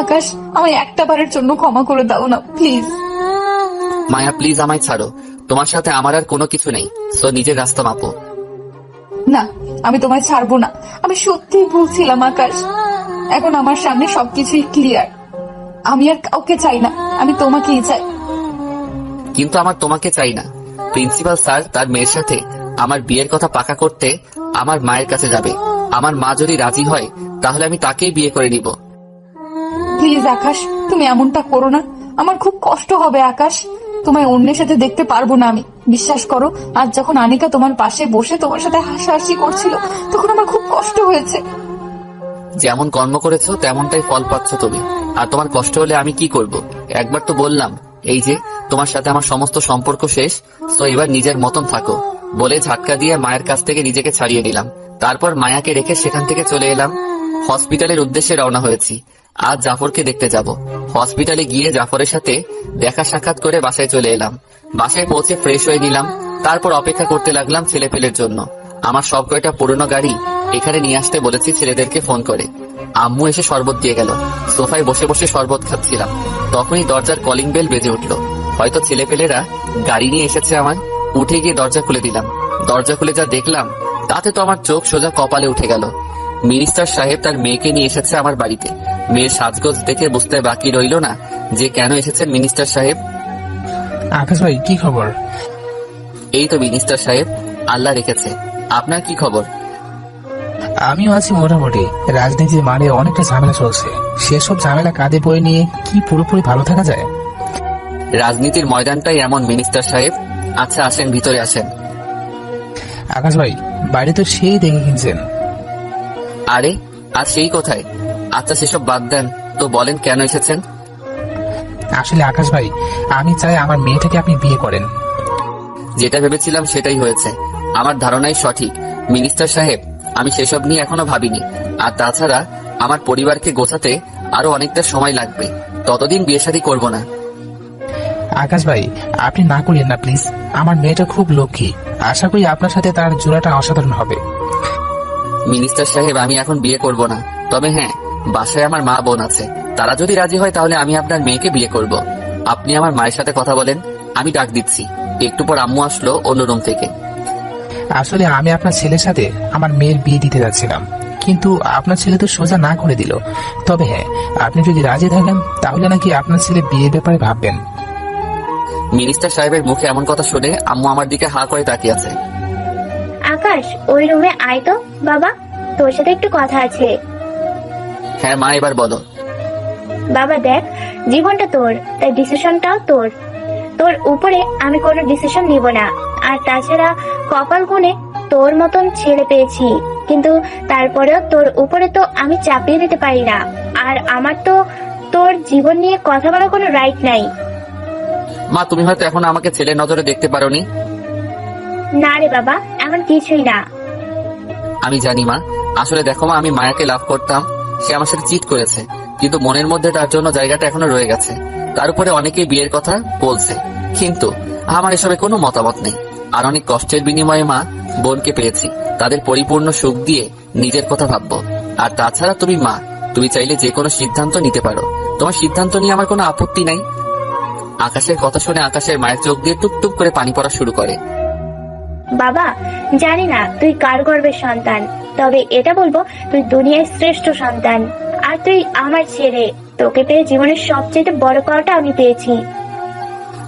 আকাশ, আমায় একটা বারের জন্য ক্ষমা করে দাও না প্লিজ। মায়া প্লিজ আমায় ছাড়ো, তোমার সাথে আমার আর কোনো কিছু নেই, সো নিজের রাস্তা মাপো। না, আমি তোমায় ছাড়বো না। আমি সত্যিই ভুলছিলাম আকাশ। এখন আমার সামনে সবকিছুই ক্লিয়ার। আমি আর কাউকে চাই না, আমি তোমাকেই চাই। কিন্তু আমার তোমাকে চাই না। প্রিন্সিপাল স্যার তার মেয়ের সাথে আমার বিয়ের কথা পাকা করতে আমার মায়ের কাছে যাবে। আমার মা যদি রাজি হয় তাহলে আমি তাকেই বিয়ে করে নিব। প্লিজ আকাশ, তুমি এমনটা করো না। আমার খুব কষ্ট হবে আকাশ। তোমায় অন্যের সাথে দেখতে পারবো না আমি, বিশ্বাস করো। আজ যখন আনিকা তোমার পাশে বসে তোমার সাথে হাসাহাসি করছিল, তখন আমার খুব কষ্ট হয়েছে। যেমন কর্ম করেছো তেমনটাই ফল পাচ্ছ তুমি। আর তোমার কষ্ট হলে আমি কি করব? একবার তো বললাম, এই যে তোমার সাথে আমার সমস্ত সম্পর্ক শেষ, তো এবার নিজের মতন থাকো বলে ঝাটকা দিয়ে মায়ের কাছ থেকে নিজেকে ছাড়িয়ে নিলাম। তারপর মায়াকে রেখে সেখান থেকে চলে এলাম। হসপিটালের উদ্দেশ্যে রওনা হয়েছি। আজ জাফরকে দেখতে যাব। হসপিটালে গিয়ে জাফরের সাথে দেখা সাক্ষাৎ করে বাসায় চলে এলাম। বাসায় পৌঁছে ফ্রেশ হয়ে নিলাম। তারপর অপেক্ষা করতে লাগলাম ছেলেপেলের জন্য। আমার সব কয়টা পুরনো গাড়ি এখানে নিয়ে আসতে বলেছি ছেলেদেরকে ফোন করে। আম্মু এসে শরবত দিয়ে গেল। সোফায় বসে বসে শরবত খাচ্ছিলাম, তখনই দরজার কলিং বেল বেজে উঠলো। হয়তো ছেলেপেলেরা গাড়ি নিয়ে এসেছে আমার। উঠে গিয়ে দরজা খুলে দিলাম। দরজা খুলে যা দেখলাম তাতে তো আমার চোখ সোজা কপালে উঠে গেল। মিনিস্টার সাহেব তার মেয়েকে নিয়ে এসেছে আমার বাড়িতে। মেয়ের সাজগোজ দেখে বুঝতে বাকি রইল না যে কেন এসেছেন মিনিস্টার সাহেব। আকাশ ভাই, কি খবর? এই তো মিনিস্টার সাহেব, আল্লাহ রেখেছে। আপনার কি খবর? আমিও আছি মোটামুটি। রাজনীতির মানে অনেকটা ঝামেলা চলছে, সেসব ঝামেলা কাঁধে বয়ে নিয়ে কি পুরোপুরি ভালো থাকা যায়? রাজনীতির ময়দানটাই এমন মিনিস্টার সাহেব। আচ্ছা আসেন, ভিতরে আসেন। আকাশ ভাই, বাইরে তো সেই দেখে কিনছেন। আরে আজ সেই কোথায়? আচ্ছা সেসব বাদ দেন তো, বলেন কেন এসেছেন? আসলে আকাশ ভাই, আমি চাই আমার মেয়েটাকে আপনি বিয়ে করেন। যেটা ভেবেছিলাম সেটাই হয়েছে। আমার ধারণাই সঠিক মিনিস্টার সাহেব। আমি সেসব নিয়ে এখনো ভাবিনি। আর তাছাড়া আমার পরিবারকে গোছাতে আরো অনেকটা সময় লাগবে, ততদিন বিয়ে শাদী করবো না। আকাশ ভাই, আপনি না করিয়েন না প্লিজ। আমার মেয়েটা খুব লক্ষ্মী, আশা করি আপনার সাথে তার জোড়াটা অসাধারণ হবে। মিনিস্টার সাহেব, আমি এখন বিয়ে করব না। তবে হ্যাঁ, বাসায় আমার মা বোন আছে, তারা যদি রাজি হয় তাহলে আমি আপনার মেয়েকে বিয়ে করব। আপনি আমার মায়ের সাথে কথা বলেন, আমি ডাক দিচ্ছি। একটু পর আম্মু আসলো অন্য রুম থেকে। আসলে আমি আপনার ছেলের সাথে আমার মেয়ের বিয়ে দিতে যাচ্ছিলাম, কিন্তু আপনার ছেলে তো সোজা না করে দিল। তবে হ্যাঁ, আপনি যদি রাজি থাকেন তাহলে নাকি আপনার ছেলে বিয়ের ব্যাপারে ভাববেন। মিনিস্টার সাহেবের মুখে এমন কথা শুনে আম্মু আমার দিকে হা করে তাকিয়ে আছে। আকাশ, ওই রুমে আয় তো বাবা, তোর সাথে একটু কথা আছে। হ্যাঁ মা, এবার বলো। বাবা দেখ, জীবনটা তোর, তাই ডিসিশনটাও তোর। তোর উপরে আমি কোনো ডিসিশন নিব না। আর তাছাড়া কপাল গুনে তোর মতন ছেলে পেয়েছি, কিন্তু তারপরেও তোর উপরে তো আমি চাপিয়ে দিতে পারি না। আর আমার তো তোর জীবন নিয়ে কথা বলার কোনো রাইট নাই। মা, তুমি হয়তো এখন আমাকে ছেলের নজরে দেখতে পারোনি। না রে বাবা, এমন কিছুই না। আমি জানি মা। আসলে দেখো মা, আমি মায়াকে লাভ করতাম, সে আমার সাথে চিট করেছে, কিন্তু মনের মধ্যে তার জন্য জায়গাটা এখনো রয়ে গেছে। তার উপরে অনেকেই বিয়ের কথা বলছে, কিন্তু আমার এসবে কোনো মতামত নেই। আর অনেক কষ্টের বিনিময়ে মা বোনকে পেয়েছি, তাদের পরিপূর্ণ সুখ দিয়ে নিজের কথা ভাববো। আর তাছাড়া তুমি মা, তুমি চাইলে যে কোনো সিদ্ধান্ত নিতে পারো। তোমার সিদ্ধান্ত নিয়ে আমার কোনো আপত্তি নাই। আকাশের কথা শুনে আকাশের মায়ের চোখ দিয়ে টুপটুপ করে পানি পড়া শুরু করে। বাবা, জানি না তুই কার গর্ভের সন্তান, তবে এটা বলবো তুই দুনিয়ার শ্রেষ্ঠ সন্তান। আর তুই আমার ছেলে, তোকে পেয়ে জীবনের সবচেয়ে বড় পাওয়াটা আমি পেয়েছি।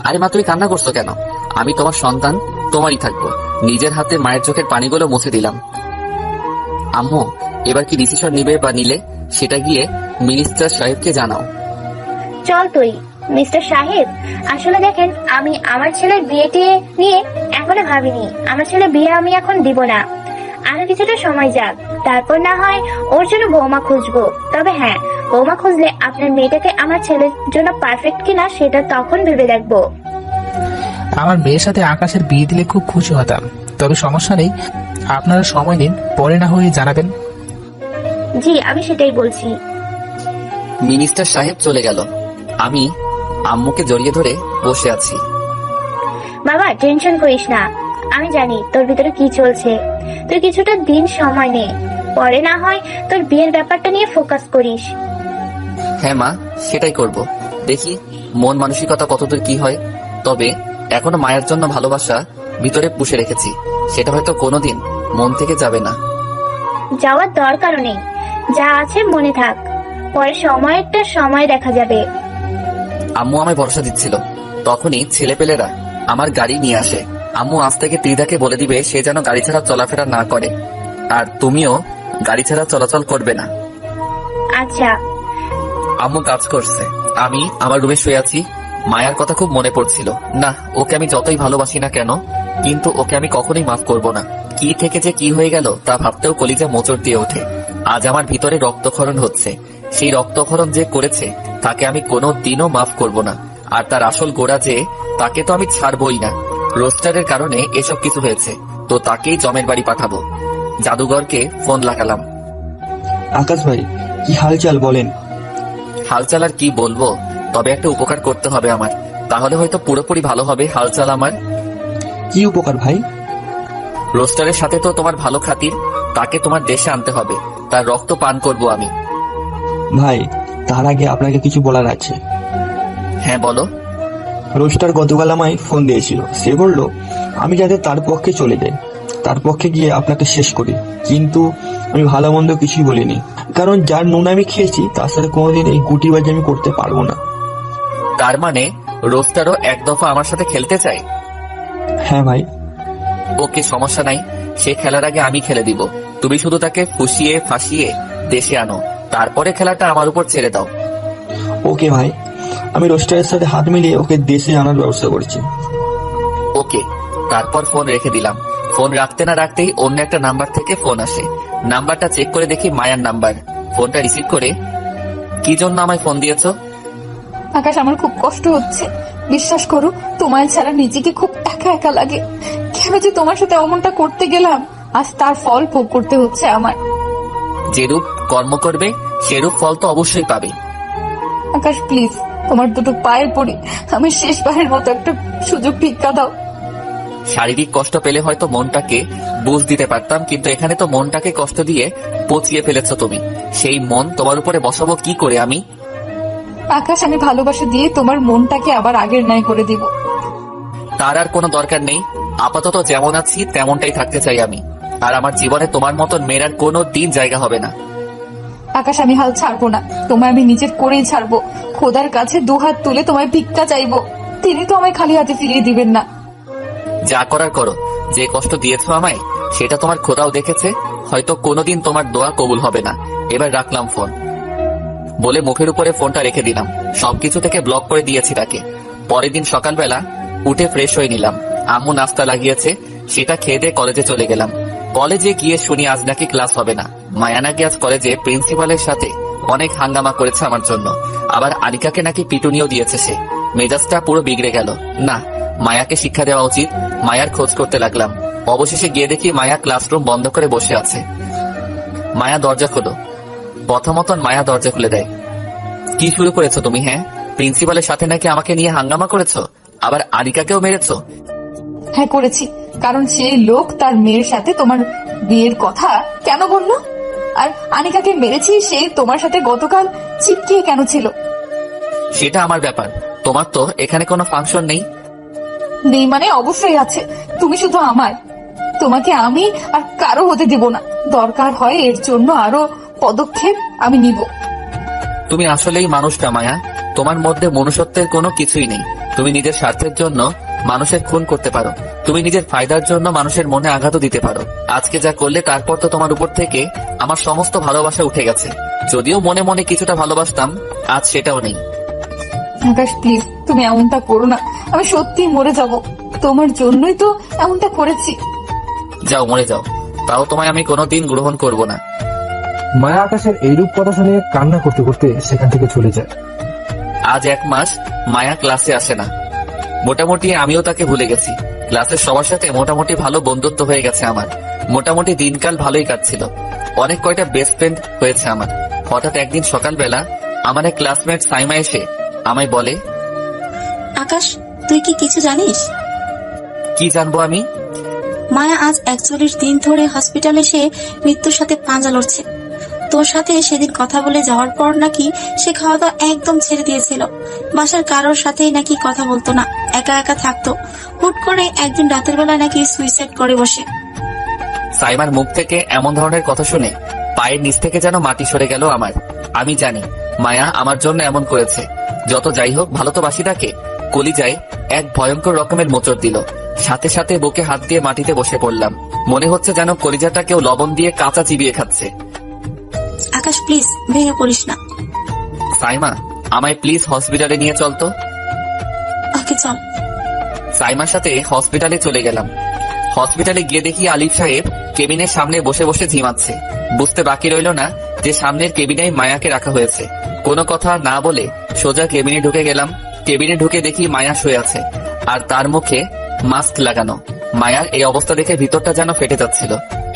আরে মা, তুমি কান্না করছো কেন? আমি তোমার সন্তান, তোমারই থাকবো। নিজের হাতে মায়ের চোখের পানিগুলো মুছে দিলাম। আম্মু, এবার কি ডিসিশন নিবে বা নিলে সেটা গিয়ে মিনিস্টার সাহেবকে জানাও। চল তুই। মিস্টার সাহেব, আসলে দেখেন, আমি আমার ছেলের বিয়েটি নিয়ে এখনো ভাবিনি। আমার ছেলের বিয়ে আমি এখন দিব না, আরো কিছুটা সময় যাক, তারপর না হয় ওর জন্য বৌমা খুঁজবো। তবে হ্যাঁ, বৌমা খুঁজলে আপনার মেয়েটাকে আমার ছেলের জন্য পারফেক্ট কিনা সেটা তখন ভেবে দেখবো। আমার মেয়ের সাথে আকাশের বিয়ে দিলে খুব খুশি হতাম, তবে সমস্যা নেই, আপনারা সময় দিন, পরে না হয়ে জানাবেন। জি, আমি সেটাই বলছি। মিনিস্টার সাহেব চলে গেল। আমি আম্মুকে জড়িয়ে ধরে বসে আছি। বাবা, টেনশন করিস না, আমি জানি তোর ভিতরে কি চলছে। তুই কিছুটা দিন সময় নে, পরে না হয় তোর বিয়ের ব্যাপারটা নিয়ে ফোকাস করিস। হ্যাঁ মা, সেটাই করব। দেখি মন মানসিকতা কতদূর কি হয়। তবে এখনো মায়ের জন্য ভালোবাসা ভিতরে পুষে রেখেছি, সেটা হয়তো কোনোদিন মন থেকে যাবে না। যাওয়ার দরকারও নেই, যা আছে মনে থাক, পরে সময়টা সময় দেখা যাবে। আম্মু আমায় ভরসা দিচ্ছিল, তখনই ছেলেপেলেরা আমার গাড়ি নিয়ে আসে। আম্মু আজ থেকে ত্রিধাকে বলে দিবে সে যেন গাড়ি ছাড়া চলাফেরা না করে, আর তুমিও গাড়ি ছাড়া চলাচল করবে না। আচ্ছা। আম্মু কাজ করছে, আমি আমার রুমে শুয়ে আছি। মায়ার কথা খুব মনে পড়ছিল। না, ওকে আমি যতই ভালোবাসি না কেন, কিন্তু ওকে আমি কখনোই মাফ করব না। কি থেকে যে কি হয়ে গেল তা ভাবতেও কলিজা মোচড় দিয়ে ওঠে। আজ আমার ভিতরে রক্তক্ষরণ হচ্ছে। সেই রক্তক্ষরণ যে করেছে তাকে আমি কোনো দিনও মাফ করব না। আর তার আসল গোড়া যে, তাকে তো আমি ছাড়বই না। রোস্টারের কারণে এসব কিছু হয়েছে, তো তাকেই জমের বাড়ি পাঠাবো। জাদুঘরকে ফোন লাগালাম। আকাশ ভাই, কি হালচাল বলেন? হালচাল আর কি বলবো, তবে একটা উপকার করতে হবে আমার, তাহলে হয়তো পুরোপুরি ভালো হবে হালচাল আমার। কি উপকার ভাই? রোস্টারের সাথে তো তোমার ভালো খাতির, তাকে তোমার দেশে আনতে হবে, তার রক্ত পান করব আমি। ভাই, তার আগে আপনাকে কিছু বলার আছে। হ্যাঁ বলো। রোস্টার গতকাল আমায় ফোন দিয়েছিল। সে বলল আমি যাতে তার পক্ষে চলে যাই, তার পক্ষে গিয়ে আপনাকে শেষ করি। কিন্তু আমি ভালো মন্দ কিছুই বলিনি, কারণ যার নুন আমি খেয়েছি তার সাথে কোনোদিন এই গুটিবাজি আমি করতে পারবো না। তার মানে রোস্টারও এক দফা আমার সাথে খেলতে চায়? হ্যাঁ ভাই। ওকে, সমস্যা নাই, সে খেলার আগে আমি খেলে দিব। তুমি শুধু তাকে ফুসিয়ে ফাঁসিয়ে দেশে আনো, তারপরে খেলাটা আমার উপর ছেড়ে দাও। ওকে ভাই, আমি রোস্টারের সাথে হাত মিলিয়ে ওকে দেশে আনার ব্যবস্থা করছি। ওকে। তারপর ফোন রেখে দিলাম। ফোন রাখতে না রাখতেই অন্য একটা নাম্বার থেকে ফোন আসে। নাম্বারটা চেক করে দেখি মায়ার নাম্বার। ফোনটা রিসিভ করে, কি জন্য আমায় ফোন দিয়েছো? আকাশ, আমার খুব কষ্ট হচ্ছে, বিশ্বাস করো, তোমায় ছাড়া নিজেকে খুব একা একা লাগে। কেন যে তোমার সাথে অমনটা করতে গেলাম, আজ তার ফল ভোগ করতে হচ্ছে আমার। যেরূপ কর্ম করবে সেরূপ ফল তো অবশ্যই পাবে। আকাশ প্লিজ, তোমার দুটো পায়ের পড়ি, আমি শেষবারের মতো একটা সুযোগ ভিক্ষা দাও। শারীরিক কষ্ট পেলে হয়তো মনটাকে বুঝ দিতে পারতাম, কিন্তু এখানে তো মনটাকে কষ্ট দিয়ে পচিয়ে ফেলেছো তুমি। সেই মন তোমার উপরে বসাবো কি করে আমি? আকাশ, আমি ভালোবাসা দিয়ে তোমার মনটাকে আবার আগের ন্যায় করে দিব। তার আর কোনো দরকার নেই। আপাতত যেমন আছি তেমনটাই থাকতে চাই আমি। আর আমার জীবনে তোমার মতন মেয়ের আর কোনো দিন জায়গা হবে না। আকাশ, আমি হাল ছাড়বো না, তোমায় আমি নিজের করেই ছাড়বো। খোদার কাছে দুহাত তুলে তোমায় ভিক্ষা চাইবো, তিনি তো আমায় খালি হাতে ফিরিয়ে দিবেন না। যা করার করো, যে কষ্ট দিয়েছো আমায় সেটা তোমার খোদাও দেখেছে, হয়তো কোনোদিন তোমার দোয়া কবুল হবে না। এবার রাখলাম ফোন বলে মুখের উপরে ফোনটা রেখে দিলাম। সবকিছু থেকে ব্লক করে দিয়েছি তাকে। পরের দিন সকালবেলা উঠে ফ্রেশ হয়ে নিলাম। আম্মু নাস্তা লাগিয়েছে, সেটা খেয়ে দিয়ে কলেজে চলে গেলাম। কলেজে গিয়ে শুনি আজ নাকি ক্লাস হবে না। মায়া নাকি আজ কলেজে প্রিন্সিপালের সাথে অনেক হাঙ্গামা করেছে আমার জন্য। আবার আনিকাকে নাকি পিটুনিও দিয়েছে সে। মেজাজটা পুরো বিগড়ে গেল। না, মায়াকে শিক্ষা দেওয়া উচিত। মায়ার খোঁজ করতে লাগলাম। অবশেষে গিয়ে দেখি মায়া ক্লাসরুম বন্ধ করে বসে আছে। মায়া দরজা খোলো। প্রথমতন মায়া দরজা খুলে দেয়। কি শুরু করেছো তুমি? হ্যাঁ, প্রিন্সিপালের সাথে নাকি আমাকে নিয়ে হাঙ্গামা করেছো, আবার আনিকাকেও মেরেছো? হ্যাঁ করেছি, কারণ সেই লোক তার মেয়ের সাথে তোমার বিয়ের কথা কেন বললো? আর আনিকাকে মেরেছি সে তোমার সাথে গতকাল চিপকিয়ে কেন ছিল? সেটা আমার ব্যাপার, তোমার তো এখানে কোনো ফাংশন নেই। নেই মানে অবশ্যই আছে, তুমি শুধু আমার। তোমাকে আমি আর কারো হতে দিব না, দরকার হয় এর জন্য আরো পদক্ষেপ আমি নিব। তুমি আসলেই মানুষটা মায়া, তোমার মধ্যে মনুষ্যত্বের কোনো কিছুই নেই। তুমি নিজের স্বার্থের জন্য মানুষের খুন করতে পারো, তুমি নিজের ফায়দার জন্য মানুষের মনে আঘাতও দিতে পারো। আজকে যা করলে তারপর তো তোমার উপর থেকে আমার সমস্ত ভালোবাসা উঠে গেছে। যদিও মনে মনে কিছুটা ভালোবাসতাম, আজ সেটাও নেই। আকাশ প্লিজ, তুমি এমনটা করো না, আমি সত্যি মরে যাব। তোমার জন্যই তো এমনটা করেছি। যাও মরে যাও, তাও তোমায় আমি কোনোদিন গ্রহণ করব না। মায়া আকাশের এইরূপ কথা শুনে কান্না করতে করতে সেখান থেকে চলে যায়। আজ 1 মাস মায়া ক্লাসে আসে না। মোটামুটি আমিও তাকে ভুলে গেছি। ক্লাসের সবার সাথে মোটামুটি ভালো বন্ধুত্ব হয়ে গেছে আমার। মোটামুটি দিনকাল ভালোই কাটছিল, অনেক কয়টা বেস্ট ফ্রেন্ড হয়েছে আমার। হঠাৎ একদিন সকালবেলা আমার এক ক্লাসমেট সাইমা এসে আমায় বলে, আকাশ তুই কি কিছু জানিস? কি জানবো আমি? মায়া আজ 41 দিন ধরে হসপিটালে সে মৃত্যুর সাথে পাঞ্জা লড়ছে। তোর সাথে সেদিন কথা বলে যাওয়ার পর নাকি সে খাওয়া দাওয়া একদম ছেড়ে দিয়েছিল। বাসার কারোর সাথেই নাকি কথা বলতো না, একা একা থাকতো। হুট করে একদিন রাতের বেলা নাকি সুইসাইড করে বসে। সাইমার মুখ থেকে এমন ধরনের কথা শুনে পায়ের নিচ থেকে যেন মাটি সরে গেল আমার। আমি জানি মায়া আমার জন্য এমন করেছে। যত যাই হোক, ভালো তো বাসি তাকে। কলিজায় এক ভয়ঙ্কর রকমের মোচড় দিল, সাথে সাথে বুকে হাত দিয়ে মাটিতে বসে পড়লাম। মনে হচ্ছে যেন কলিজাটা কেউ লবণ দিয়ে কাঁচা চিবিয়ে খাচ্ছে। আকাশ প্লিজ ভেঙে পড়িস না। সাইমা, আমায় প্লিজ হসপিটালে নিয়ে চল তো। ওকে চল। সাইমার সাথে হসপিটালে চলে গেলাম। হসপিটালে গিয়ে দেখি আলিফ সাহেব কেবিনের সামনে বসে বসে ঝিমাচ্ছে। বুঝতে বাকি রইল না যে সামনের কেবিনে মায়াকে রাখা হয়েছে। কোনো কথা না বলে সোজা কেবিনে ঢুকে গেলাম। কেবিনে ঢুকে দেখি মায়া শুয়ে আছে, আর তার মুখে মাস্ক লাগানো। মায়ার এই অবস্থা দেখে ভিতরটা যেন ফেটে যাচ্ছিল।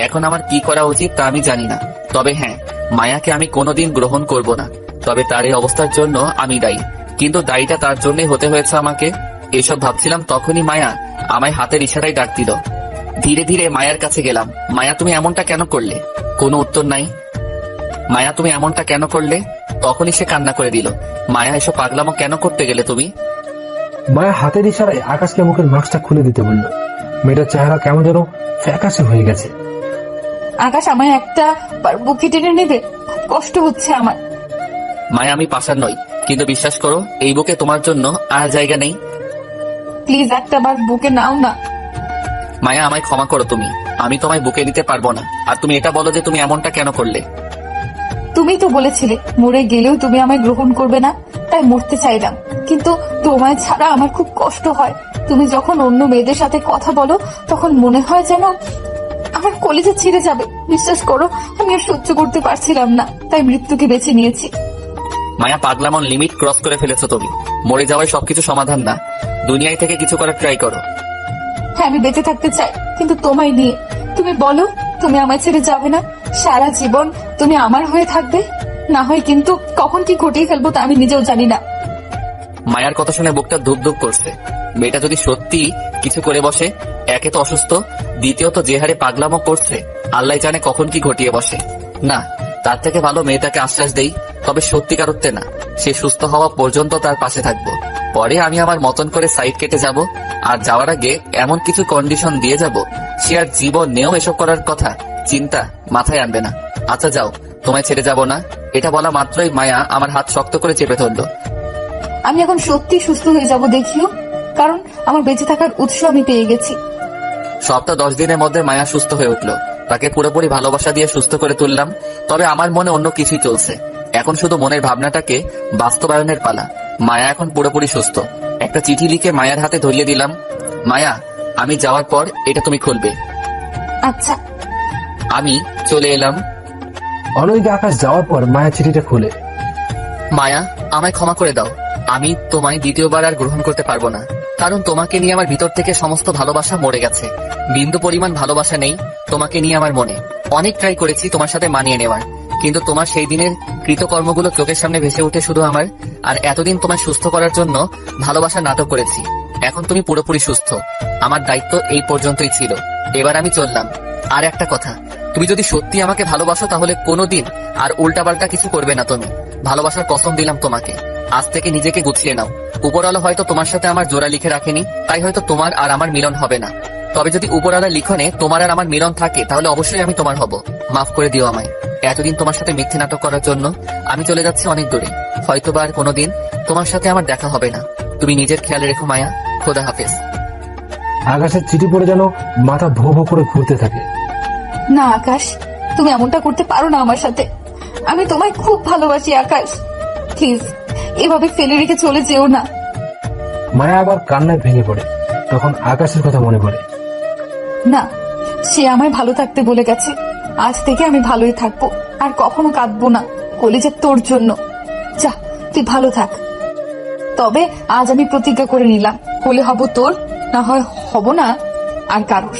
এখন আমার কি করা উচিত তা আমি জানি না। তবে হ্যাঁ, মায়াকে আমি কোনোদিন গ্রহণ করব না। তবে তার এই অবস্থার জন্য আমি দায়ী, কিন্তু দায়ীটা তার জন্যই হতে হয়েছে আমাকে। এসব ভাবছিলাম তখনই মায়া আমায় হাতের ইশারায় ডাক দিল। ধীরে ধীরে মায়ার কাছে গেলাম। মায়া, তুমি এমনটা কেন করলে? কোনো উত্তর নাই। মায়া, তুমি এমনটা কেন করলে? তখনই সে কান্না করে দিল। মায়া, এসব পাগলামো কেন করতে গেলে তুমি? মায়া হাতের ইশারায় আকাশকে মুখের মাস্কটা খুলে দিতে বলল। মেয়েটার চেহারা কেমন যেন ফ্যাকাশে হয়ে গেছে। আকাশ আমায় একটা বুকে টেনে নেবে, খুব কষ্ট হচ্ছে আমার। মায়া, আমি পাষাণ নই, কিন্তু বিশ্বাস করো এই বুকে তোমার জন্য আর জায়গা নেই। প্লিজ একটা বার বুকে নাও না। মায়া, আমায় ক্ষমা করো তুমি, আমি তোমায় বুকে নিতে পারবো না। আর তুমি এটা বলো যে তুমি এমনটা কেন করলে? তুমি তো বলেছিলে মরে গেলেও তুমি আমায় গ্রহণ করবে না, তাই মরতে চাইলাম। কিন্তু তোমায় ছাড়া আমার খুব কষ্ট হয়। তুমি যখন অন্য মেয়েদের সাথে কথা বলো তখন মনে হয় যেন আমার কলিজা ছিঁড়ে যাবে। বিশ্বাস করো, আমি আর সহ্য করতে পারছিলাম না, তাই মৃত্যুকে বেছে নিয়েছি। মায়া, পাগলামন লিমিট ক্রস করে ফেলেছো তুমি। মরে যাওয়াই সবকিছু সমাধান না, দুনিয়ায় থেকে কিছু করার ট্রাই করো। হ্যাঁ, আমি বেঁচে থাকতে চাই, কিন্তু তোমায় নিয়ে। তুমি বলো, তুমি আমায় ছেড়ে যাবে না? সারা জীবন তুমি আমার হয়ে থাকবে? না হয় কিন্তু কখন কি ঘটিয়ে ফেলবো তা আমি নিজেও জানি না। মায়ার কথা শুনে বুকটা ধুপ ধুপ করছে। মেয়েটা যদি সত্যি কিছু করে বসে, একে তো অসুস্থ, দ্বিতীয়ত যে হারে পাগলামো করছে, আল্লাহ জানে কখন কি ঘটিয়ে বসে। না, তার থেকে ভালো মেয়েটাকে আশ্বাস দেই, তবে সত্যিকার অর্থে না। সে সুস্থ হওয়া পর্যন্ত তার পাশে থাকবো। পরে আমি আমার মতন করে সাইড কেটে যাব, আর যাওয়ার আগে এমন কিছু কন্ডিশন দিয়ে যাব সে আর জীবনেও এসব করার কথা চিন্তা মাথায় আনবে না। আচ্ছা যাও, তোমায় ছেড়ে যাব না। এটা বলা মাত্রই মায়া আমার হাত শক্ত করে চেপে ধরলো। আমি এখন সত্যি সুস্থ হয়ে যাব দেখিও, কারণ আমার বেঁচে থাকার উৎস আমি পেয়ে গেছি। সপ্তাহ 10 দিনের মধ্যে মায়া সুস্থ হয়ে উঠলো। তাকে পুরোপুরি ভালোবাসা দিয়ে সুস্থ করে তুললাম। তবে আমার মনে অন্য কিছুই চলছে। এখন শুধু মনের ভাবনাটাকে বাস্তবায়নের পালা। মায়া এখন পুরোপুরি সুস্থ। একটা চিঠি লিখে মায়ার হাতে ধরিয়ে দিলাম। মায়া, আমি যাওয়ার পর এটা তুমি খুলবে। আচ্ছা। আমি চলে এলাম। অন্যদিকে আকাশ যাওয়ার পর মায়া চিঠিটা খুলে। মায়া, আমায় ক্ষমা করে দাও। আমি তোমায় দ্বিতীয়বার আর গ্রহণ করতে পারবো না, কারণ তোমাকে নিয়ে আমার ভিতর থেকে সমস্ত ভালোবাসা মরে গেছে। বিন্দু পরিমাণ ভালোবাসা নেই তোমাকে নিয়ে আমার মনে। অনেক ট্রাই করেছি তোমার সাথে মানিয়ে নেওয়ার, কিন্তু তোমার সেই দিনের কৃতকর্মগুলো চোখের সামনে ভেসে উঠে শুধু আমার। আর এতদিন তোমায় সুস্থ করার জন্য ভালোবাসা নাটক করেছি। এখন তুমি পুরোপুরি সুস্থ, আমার দায়িত্ব এই পর্যন্তই ছিল। এবার আমি চললাম। আর একটা কথা, তুমি যদি সত্যি আমাকে ভালোবাসো তাহলে কোনোদিন আর উল্টাপাল্টা কিছু করবে না তুমি। ভালোবাসার কসম দিলাম তোমাকে। আজ থেকে নিজেকে গুছিয়ে নাও। উপরওয়ালা হয়তো তোমার সাথে আমার জোড়া লিখে রাখেনি, তাই হয়তো তোমার আর আমার মিলন হবে না। তবে যদি উপরওয়ালা লিখনে তোমার আর আমার মিলন থাকে তাহলে অবশ্যই আমি তোমার হব। মাফ করে দিও আমায়। এতদিন তোমার সাথে মিথ্যে নাটক করার জন্য আমি চলে যাচ্ছি অনেক দূরে। হয়তোবা আর কোনোদিন তোমার সাথে আমার দেখা হবে না। তুমি নিজের খেয়াল রেখো মায়া। খোদা হাফেজ। আকাশের চিঠি পড়ে যেন মাথা ভো ভো করে ঘুরতে থাকে। না আকাশ, তুমি এমনটা করতে পারো না আমার সাথে। আমি তোমায় খুব ভালোবাসি আকাশ, প্লিজ এভাবে ফেলে রেখে চলে যেও না। মায়া আবার কান্নায় ভেঙে পড়ে। তখন আকাশের কথা মনে পড়ে। না, সে আমায় ভালো থাকতে বলে গেছে। আজ থেকে আমি ভালোই থাকবো, আর কখনো কাঁদবো না। কলেজে তোর জন্য। যা, তুই ভালো থাক। তবে আজ আমি প্রতিজ্ঞা করে নিলাম, হলে হব তোর, না হয় হব না আর কারোর।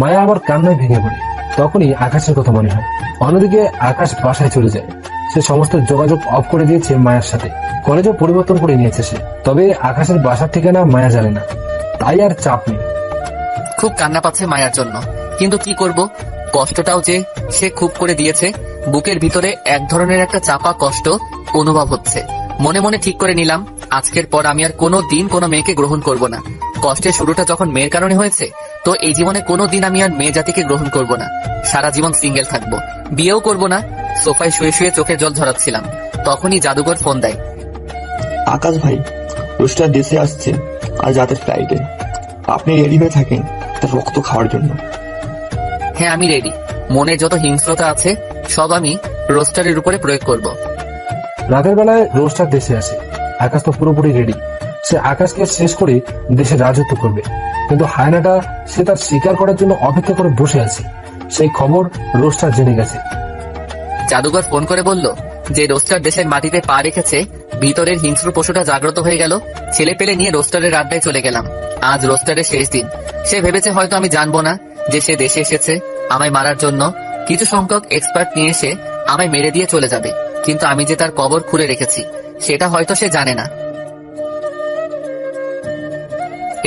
মায়া আবার কান্নায় ভেঙে পড়ে। তখনই আকাশের কথা মনে হয়। অন্যদিকে আকাশ বাসায় চলে যায়। সে সমস্ত যোগাযোগ অফ করে দিয়েছে মায়ের সাথে। কলেজও পরিবর্তন করে নিয়েছে সে। তবে আকাশের বাসার ঠিকানা মায়া জানে না, তাই আর চাপ নেই। খুব কান্না পাচ্ছে মায়ার জন্য, কিন্তু কি করব? কষ্টটাও যে সে খুব করে দিয়েছে। বুকের ভিতরে এক ধরনের একটা চাপা কষ্ট অনুভব হচ্ছে। মনে মনে ঠিক করে নিলাম, আজকের পর আমি আর কোনো দিন কোনো মেয়েকে গ্রহণ করব না। কষ্টের শুরুটা যখন মেয়ের কারণে হয়েছে, তো এই জীবনে কোনো দিন আমি আর মেয়ে জাতিকে গ্রহণ করব না। সারা জীবন সিঙ্গেল থাকবো, বিয়েও করব না। সোফায় শুয়ে শুয়ে চোখের জল ঝরাচ্ছিলাম, তখনই জাদুঘর ফোন দেয়। আকাশ ভাই, রোস্টার দেশে আসছে আজ রাতের ফ্লাইটে। আপনি রেডি হয়ে থাকেন তার রক্ত খাওয়ার জন্য। হ্যাঁ, আমি রেডি। মনে যত হিংস্রতা আছে সব আমি রোস্টারের উপরে প্রয়োগ করব। রাতের বেলায় রোস্টার দেশে আসে। আকাশ তো পুরোপুরি রেডি। সে আকাশকে শেষ করে দেশে রাজত্ব করবে। কিন্তু হায়নাটা সে তার শিকার করার জন্য অপেক্ষা করে বসে আছে। সেই খবর রোস্টার জেনে গেছে। জাদুঘর ফোন করে বলল যে রোস্টার দেশের মাটিতে পা রেখেছে। ভিতরের হিংস্র পশুটা জাগ্রত হয়ে গেল। ছেলে পেলে নিয়ে রোস্টারের আড্ডায় চলে গেলাম। আজ রোস্টারের শেষ দিন। সে ভেবেছে হয়তো আমি জানবো না যে সে দেশে এসেছে আমায় মারার জন্য। কিছু সংখ্যক এক্সপার্ট নিয়ে এসে আমায় মেরে দিয়ে চলে যাবে, কিন্তু আমি যে তার কবর খুঁড়ে রেখেছি সেটা হয়তো সে জানে না।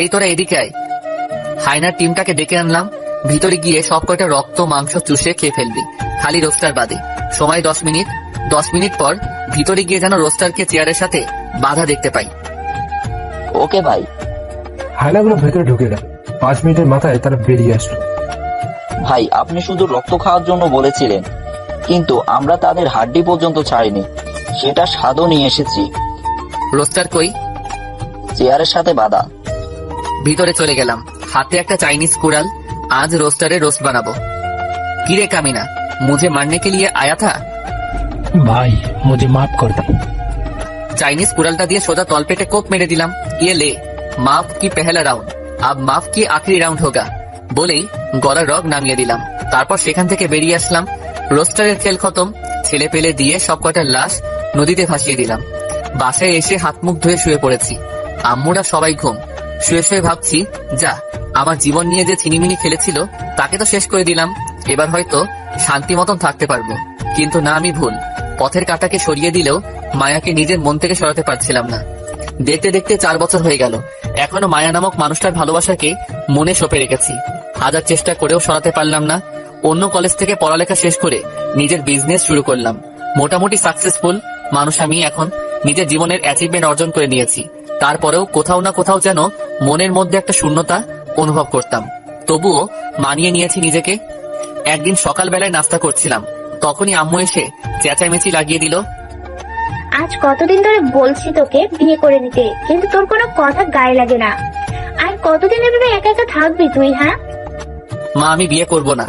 এই তোরা এদিকে আয়। হায়নার টিমটাকে ডেকে আনলাম। ভিতরে গিয়ে সব কয়টা রক্ত মাংস চুষে খেয়ে ফেলবি, খালি রোস্টার বাদে। সময় 10 মিনিট। 10 মিনিট পর ভিতরে গিয়ে যেন রোস্টারকে চেয়ারের সাথে বাধা দেখতে পাই। ওকে ভাই। হায়নাগুলো ভেতরে ঢুকে গেল। 5 মিনিটের মাথায় তারা বেরিয়ে আসলো। ভাই, আপনি শুধু রক্ত খাওয়ার জন্য বলেছিলেন, কিন্তু আমরা তাদের হাড্ডি পর্যন্ত ছাড়িনি। সেটা স্বাদও নিয়ে এসেছি। রোস্টার কই? চেয়ারের সাথে বাঁধা। ভিতরে চলে গেলাম, হাতে একটা চাইনিজ কুড়াল। आज रोस्टरे रोस्ट बनाबो। किरे कामिना, मुझे मारने के लिए आया था? भाई मुझे माफ कर दे। चाइनीज कुड़ालटा दिए सोजा तलपेटे कोप मेरे दिलाम। ये ले, माफ की पहला राउंड, अब माफ की आखिरी राउंड होगा बोलेই গলার রগ নামিয়ে দিলাম। তারপর সেখান থেকে বেরিয়ে আসলাম। রোস্টারের খেল খতম। ছেলে পেলে দিয়ে সব কয়টার লাশ নদীতে ভাসিয়ে দিলাম। বাসায় এসে হাত মুখ ধুয়ে শুয়ে পড়েছি। আম্মুরা সবাই ঘুম। শুয়ে শুয়ে ভাবছি, যা আমার জীবন নিয়ে যে ছিনিমিনি খেলেছিল তাকে তো শেষ করে দিলাম, এবার হয়তো শান্তি মতন থাকতে পারবো। কিন্তু না, আমি ভুল। পথের কাঁটাকে সরিয়ে দিলেও মায়াকে নিজের মন থেকে সরাতে পারছিলাম না। দেখতে দেখতে 4 বছর হয়ে গেল, এখনো মায়া নামক মানুষটার ভালোবাসাকে মনে সঁপে রেখেছি। হাজার চেষ্টা করেও সরাতে পারলাম না। অন্য কলেজ থেকে পড়ালেখা শেষ করে নিজের বিজনেস শুরু করলাম। মোটামুটি সাকসেসফুল মানুষ আমি এখন। নিজের জীবনের অ্যাচিভমেন্ট অর্জন করে নিয়েছি। তারপরেও কোথাও না কোথাও যেন মনের মধ্যে একটা শূন্যতা অনুভব করতাম। তবুও মানিয়ে নিয়েছি নিজেকে। একদিন সকালবেলায় নাস্তা করছিলাম, তখনই আম্মু এসে চেঁচামেচি লাগিয়ে দিল। আজ কতদিন ধরে বলছি তোকে বিয়ে করে নিতে, কিন্তু তোর কোনো কথা গায়ে লাগে না। আর কতদিন এভাবে একা একা থাকবি তুই? হ্যাঁ মা, আমি বিয়ে করব না।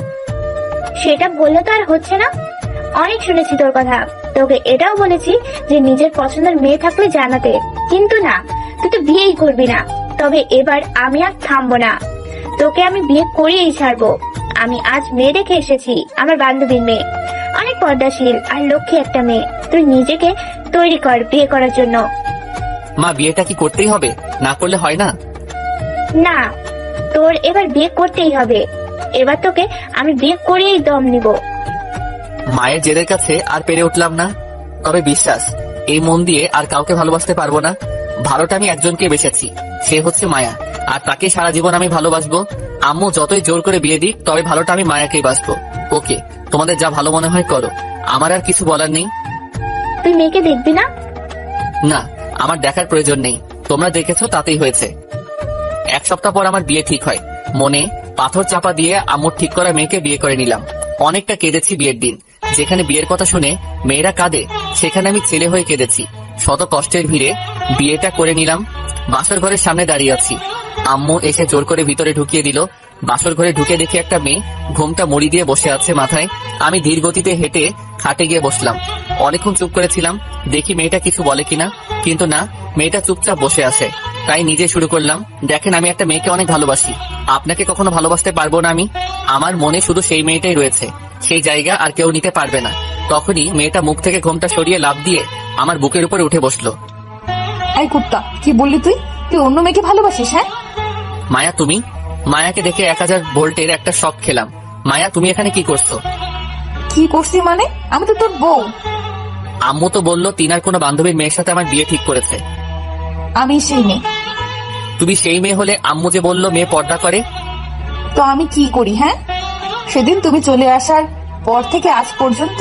সেটা বললে তো আর হচ্ছে না। অনেক শুনেছি তোর কথা। তোকে এটাও বলেছি যে নিজের পছন্দের মেয়ে থাকলে জানাতে, কিন্তু না, তুই তো বিয়েই করবি না। তবে এবার আমি আর থামবো না, তোকে আমি বিয়ে করিয়েই ছাড়বো। আমি আজ মেয়ে দেখে এসেছি, আমার বান্ধবীর মেয়ে, অনেক পর্দাশীল আর লক্ষ্মী একটা মেয়ে। তুই নিজেকে তৈরি কর বিয়ে করার জন্য। মা, বিয়েটা কি করতেই হবে? না করলে হয় না? না, তোর এবার বিয়ে করতেই হবে। এবার তোকে আমি বিয়ে করিয়েই দম নিব। মায়ের জেদের কাছে আর পেরে উঠলাম না। তবে বিশ্বাস, এই মন দিয়ে আর কাউকে ভালোবাসতে পারবো না। ভালোটা আমি একজনকে বেসেছি, সে হচ্ছে মায়া, আর তাকে সারা জীবন আমি ভালোবাসবো। আম্মু যতই জোর করে বিয়ে দিক, তবে ভালোটা আমি মায়াকেই বাসবো। ওকে, তোমাদের যা ভালো মনে হয় করো, আমার আর কিছু বলার নেই। তুই মেয়েকে দেখবি না? না, আমার দেখার প্রয়োজন নেই, তোমরা দেখেছো তাতেই হয়েছে। 1 সপ্তাহ পর আমার বিয়ে ঠিক হয়। মনে পাথর চাপা দিয়ে আম্মুর ঠিক করা মেয়েকে বিয়ে করে নিলাম। অনেকটা কেঁদেছি বিয়ের দিন। যেখানে বিয়ের কথা শুনে মেয়েরা কাঁদে, সেখানে আমি ছেলে হয়ে কেঁদেছি। শত কষ্টের ভিড়ে বিয়েটা করে নিলাম। বাসর ঘরের সামনে দাঁড়িয়ে আছি, আম্মু এসে জোর করে ভিতরে ঢুকিয়ে দিল। বাসর ঘরে ঢুকে দেখি একটা মেয়ে ঘোমটা মুড়ি দিয়ে বসে আছে মাথায়। আমি ধীর গতিতে হেঁটে খাটে গিয়ে বসলাম। অনেকক্ষণ চুপ করেছিলাম, দেখি মেয়েটা কিছু বলে কিনা, কিন্তু না, মেয়েটা চুপচাপ বসে আছে। তাই নিজে শুরু করলাম, দেখেন আমি একটা মেয়েকে অনেক ভালোবাসি, আপনাকে কখনো ভালোবাসতে পারবো না আমি। আমার মনে শুধু সেই মেয়েটাই রয়েছে, সেই জায়গা আর কেউ নিতে পারবে না। তখনই মেয়েটা মুখ থেকে ঘোমটা সরিয়ে লাফ দিয়ে আমার বুকের উপরে উঠে বসলো। এই কুত্তা, কি বললি তুই? তুই অন্য মেয়েকে ভালোবাসিস? হ্যাঁ মায়া, তুমি? মায়াকে দেখে 1000 ভোল্টের একটা শক খেলাম। মায়া, তুমি এখানে কি করছো? কি করছি মানে? আমি তো তোর বউ। আম্মু তো বললো তিনার কোনো বান্ধবীর মেয়ের সাথে আমার বিয়ে ঠিক করেছে। আমি সেই মেয়ে। তুমি সেই মেয়ে হলে আম্মু যে বললো মেয়ে পর্দা করে। তো আমি কি করি? হ্যাঁ, সেদিন তুমি চলে আসার পর থেকে আজ পর্যন্ত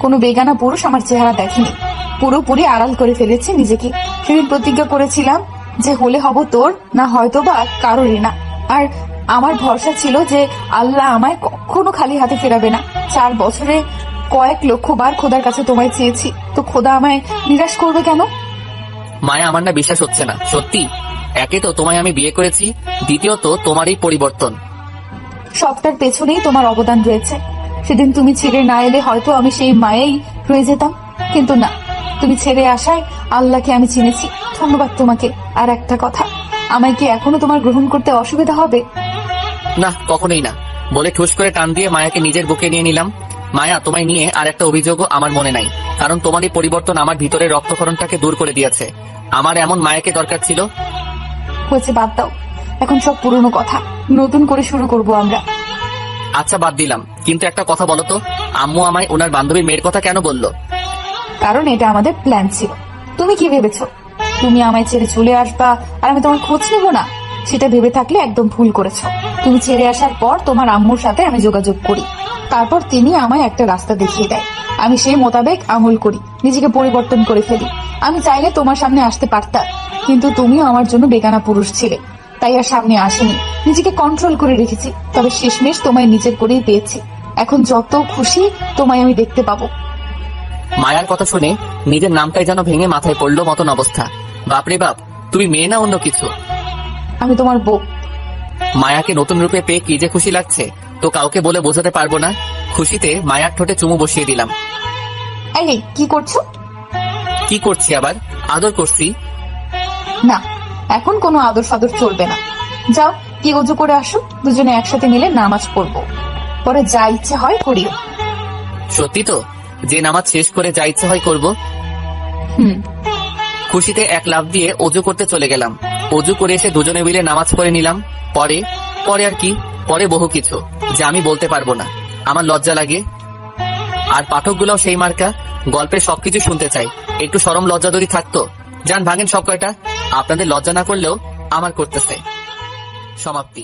কোনো বেগানা পুরুষ আমার চেহারা দেখেনি। পুরোপুরি আড়াল করে ফেলেছি নিজেকে। সেদিন প্রতিজ্ঞা করেছিলাম যে হলে হব তোর, না হয়তো বা কারোরই না। আর আমার ভরসা ছিল যে আল্লাহ আমায় কখনো খালি হাতে ফেরাবে না। 4 বছরে কয়েক লক্ষ বার খোদার কাছে তোমায় চেয়েছি, তো খোদা আমায় নিরাশ করবে কেন? মায়া, আমার না বিশ্বাস হচ্ছে না। সত্যি, একে তো তোমায় আমি বিয়ে করেছি, দ্বিতীয়ত তোমার এই পরিবর্তন। সবটার পেছনেই তোমার অবদান রয়েছে। সেদিন তুমি ছেড়ে না এলে হয়তো আমি সেই মায়েই রয়ে যেতাম, কিন্তু না, তুমি ছেড়ে আসায় আল্লাহকে আমি চিনেছি। ধন্যবাদ তোমাকে। আর একটা কথা, আমায় কি এখনো তোমার গ্রহণ করতে অসুবিধা হবে? না, কখনোই না, বলে ঠুস করে টান দিয়ে মায়াকে নিজের বুকে নিয়ে নিলাম। মায়া, তোমায় নিয়ে আর একটা অভিযোগও আমার মনে নাই, কারণ তোমার এই পরিবর্তন আমার ভিতরের রক্তক্ষরণটাকে দূর করে দিয়েছে। আমার এমন মায়াকে দরকার ছিল। হয়েছে, বাদ দাও, এখন সব পুরনো কথা, নতুন করে শুরু করব আমরা। আচ্ছা, বাদ দিলাম, কিন্তু একটা কথা বলো তো, আম্মু আমায় ওনার বান্ধবীর মেয়ের কথা কেন বললো? কারণ এটা আমাদের প্ল্যান ছিল। তুমি কি ভেবেছো তুমি আমায় ছেড়ে চলে আসবা আর আমি তোমার খোঁজ নেবো না? সেটা ভেবে থাকলে একদম ভুল করেছো। তুমি ছেড়ে আসার পর তোমার আম্মুর সাথে আমি যোগাযোগ করি, তারপর তিনি আমায় একটা রাস্তা দেখিয়ে দেয়। আমি সেই মোতাবেক আমল করি, নিজেকে পরিবর্তন করে ফেলি। আমি চাইলে তোমার সামনে আসতে পারতাম, কিন্তু তুমিও আমার জন্য বেগানা পুরুষ ছিলে, তাই আর সামনে আসেনি। নিজেকে কন্ট্রোল করে রেখেছি, তবে শেষমেশ তোমায় নিজের করেই পেয়েছি। এখন যত খুশি তোমায় আমি দেখতে পাবো। মায়ার কথা শুনে নিজের নামটাই যেন ভেঙে মাথায় পড়লো মতন অবস্থা। বাপরে বাপ, তুমি মেয়ে না অন্য কিছু? আমি তোমার বউ। মায়াকে নতুন রূপে পেয়ে কি যে খুশি লাগছে, তো কাউকে বলে বোঝাতে পারবো না। খুশিতে মায়ার ঠোঁটে চুমু বসিয়ে দিলাম। এই কি করছো? কি করছি আবার? আদর করছি। না, এখন কোনো আদর সাদর চলবে না। যাও, কি ওযু করে আসো, দুজনে একসাথে মিলে নামাজ পড়বো, পরে যা ইচ্ছে হয় করিও। সত্যি তো? যে নামাজ শেষ করে যা ইচ্ছে হয় করবো? খুশিতে এক লাফ দিয়ে ওযু করতে চলে গেলাম। ওযু করে এসে দুজনে মিলে নামাজ পড়ে নিলাম। পরে পরে আর কি, পরে বহু কিছু যা আমি বলতে পারবো না, আমার লজ্জা লাগে। আর পাঠকগুলোও সেই মার্কা, গল্পের সবকিছু শুনতে চাই। একটু শরম লজ্জা যদি থাকতো। যান, ভাঙেন সব কয়টা, আপনাদের লজ্জা না করলেও আমার করতেছে। সমাপ্তি।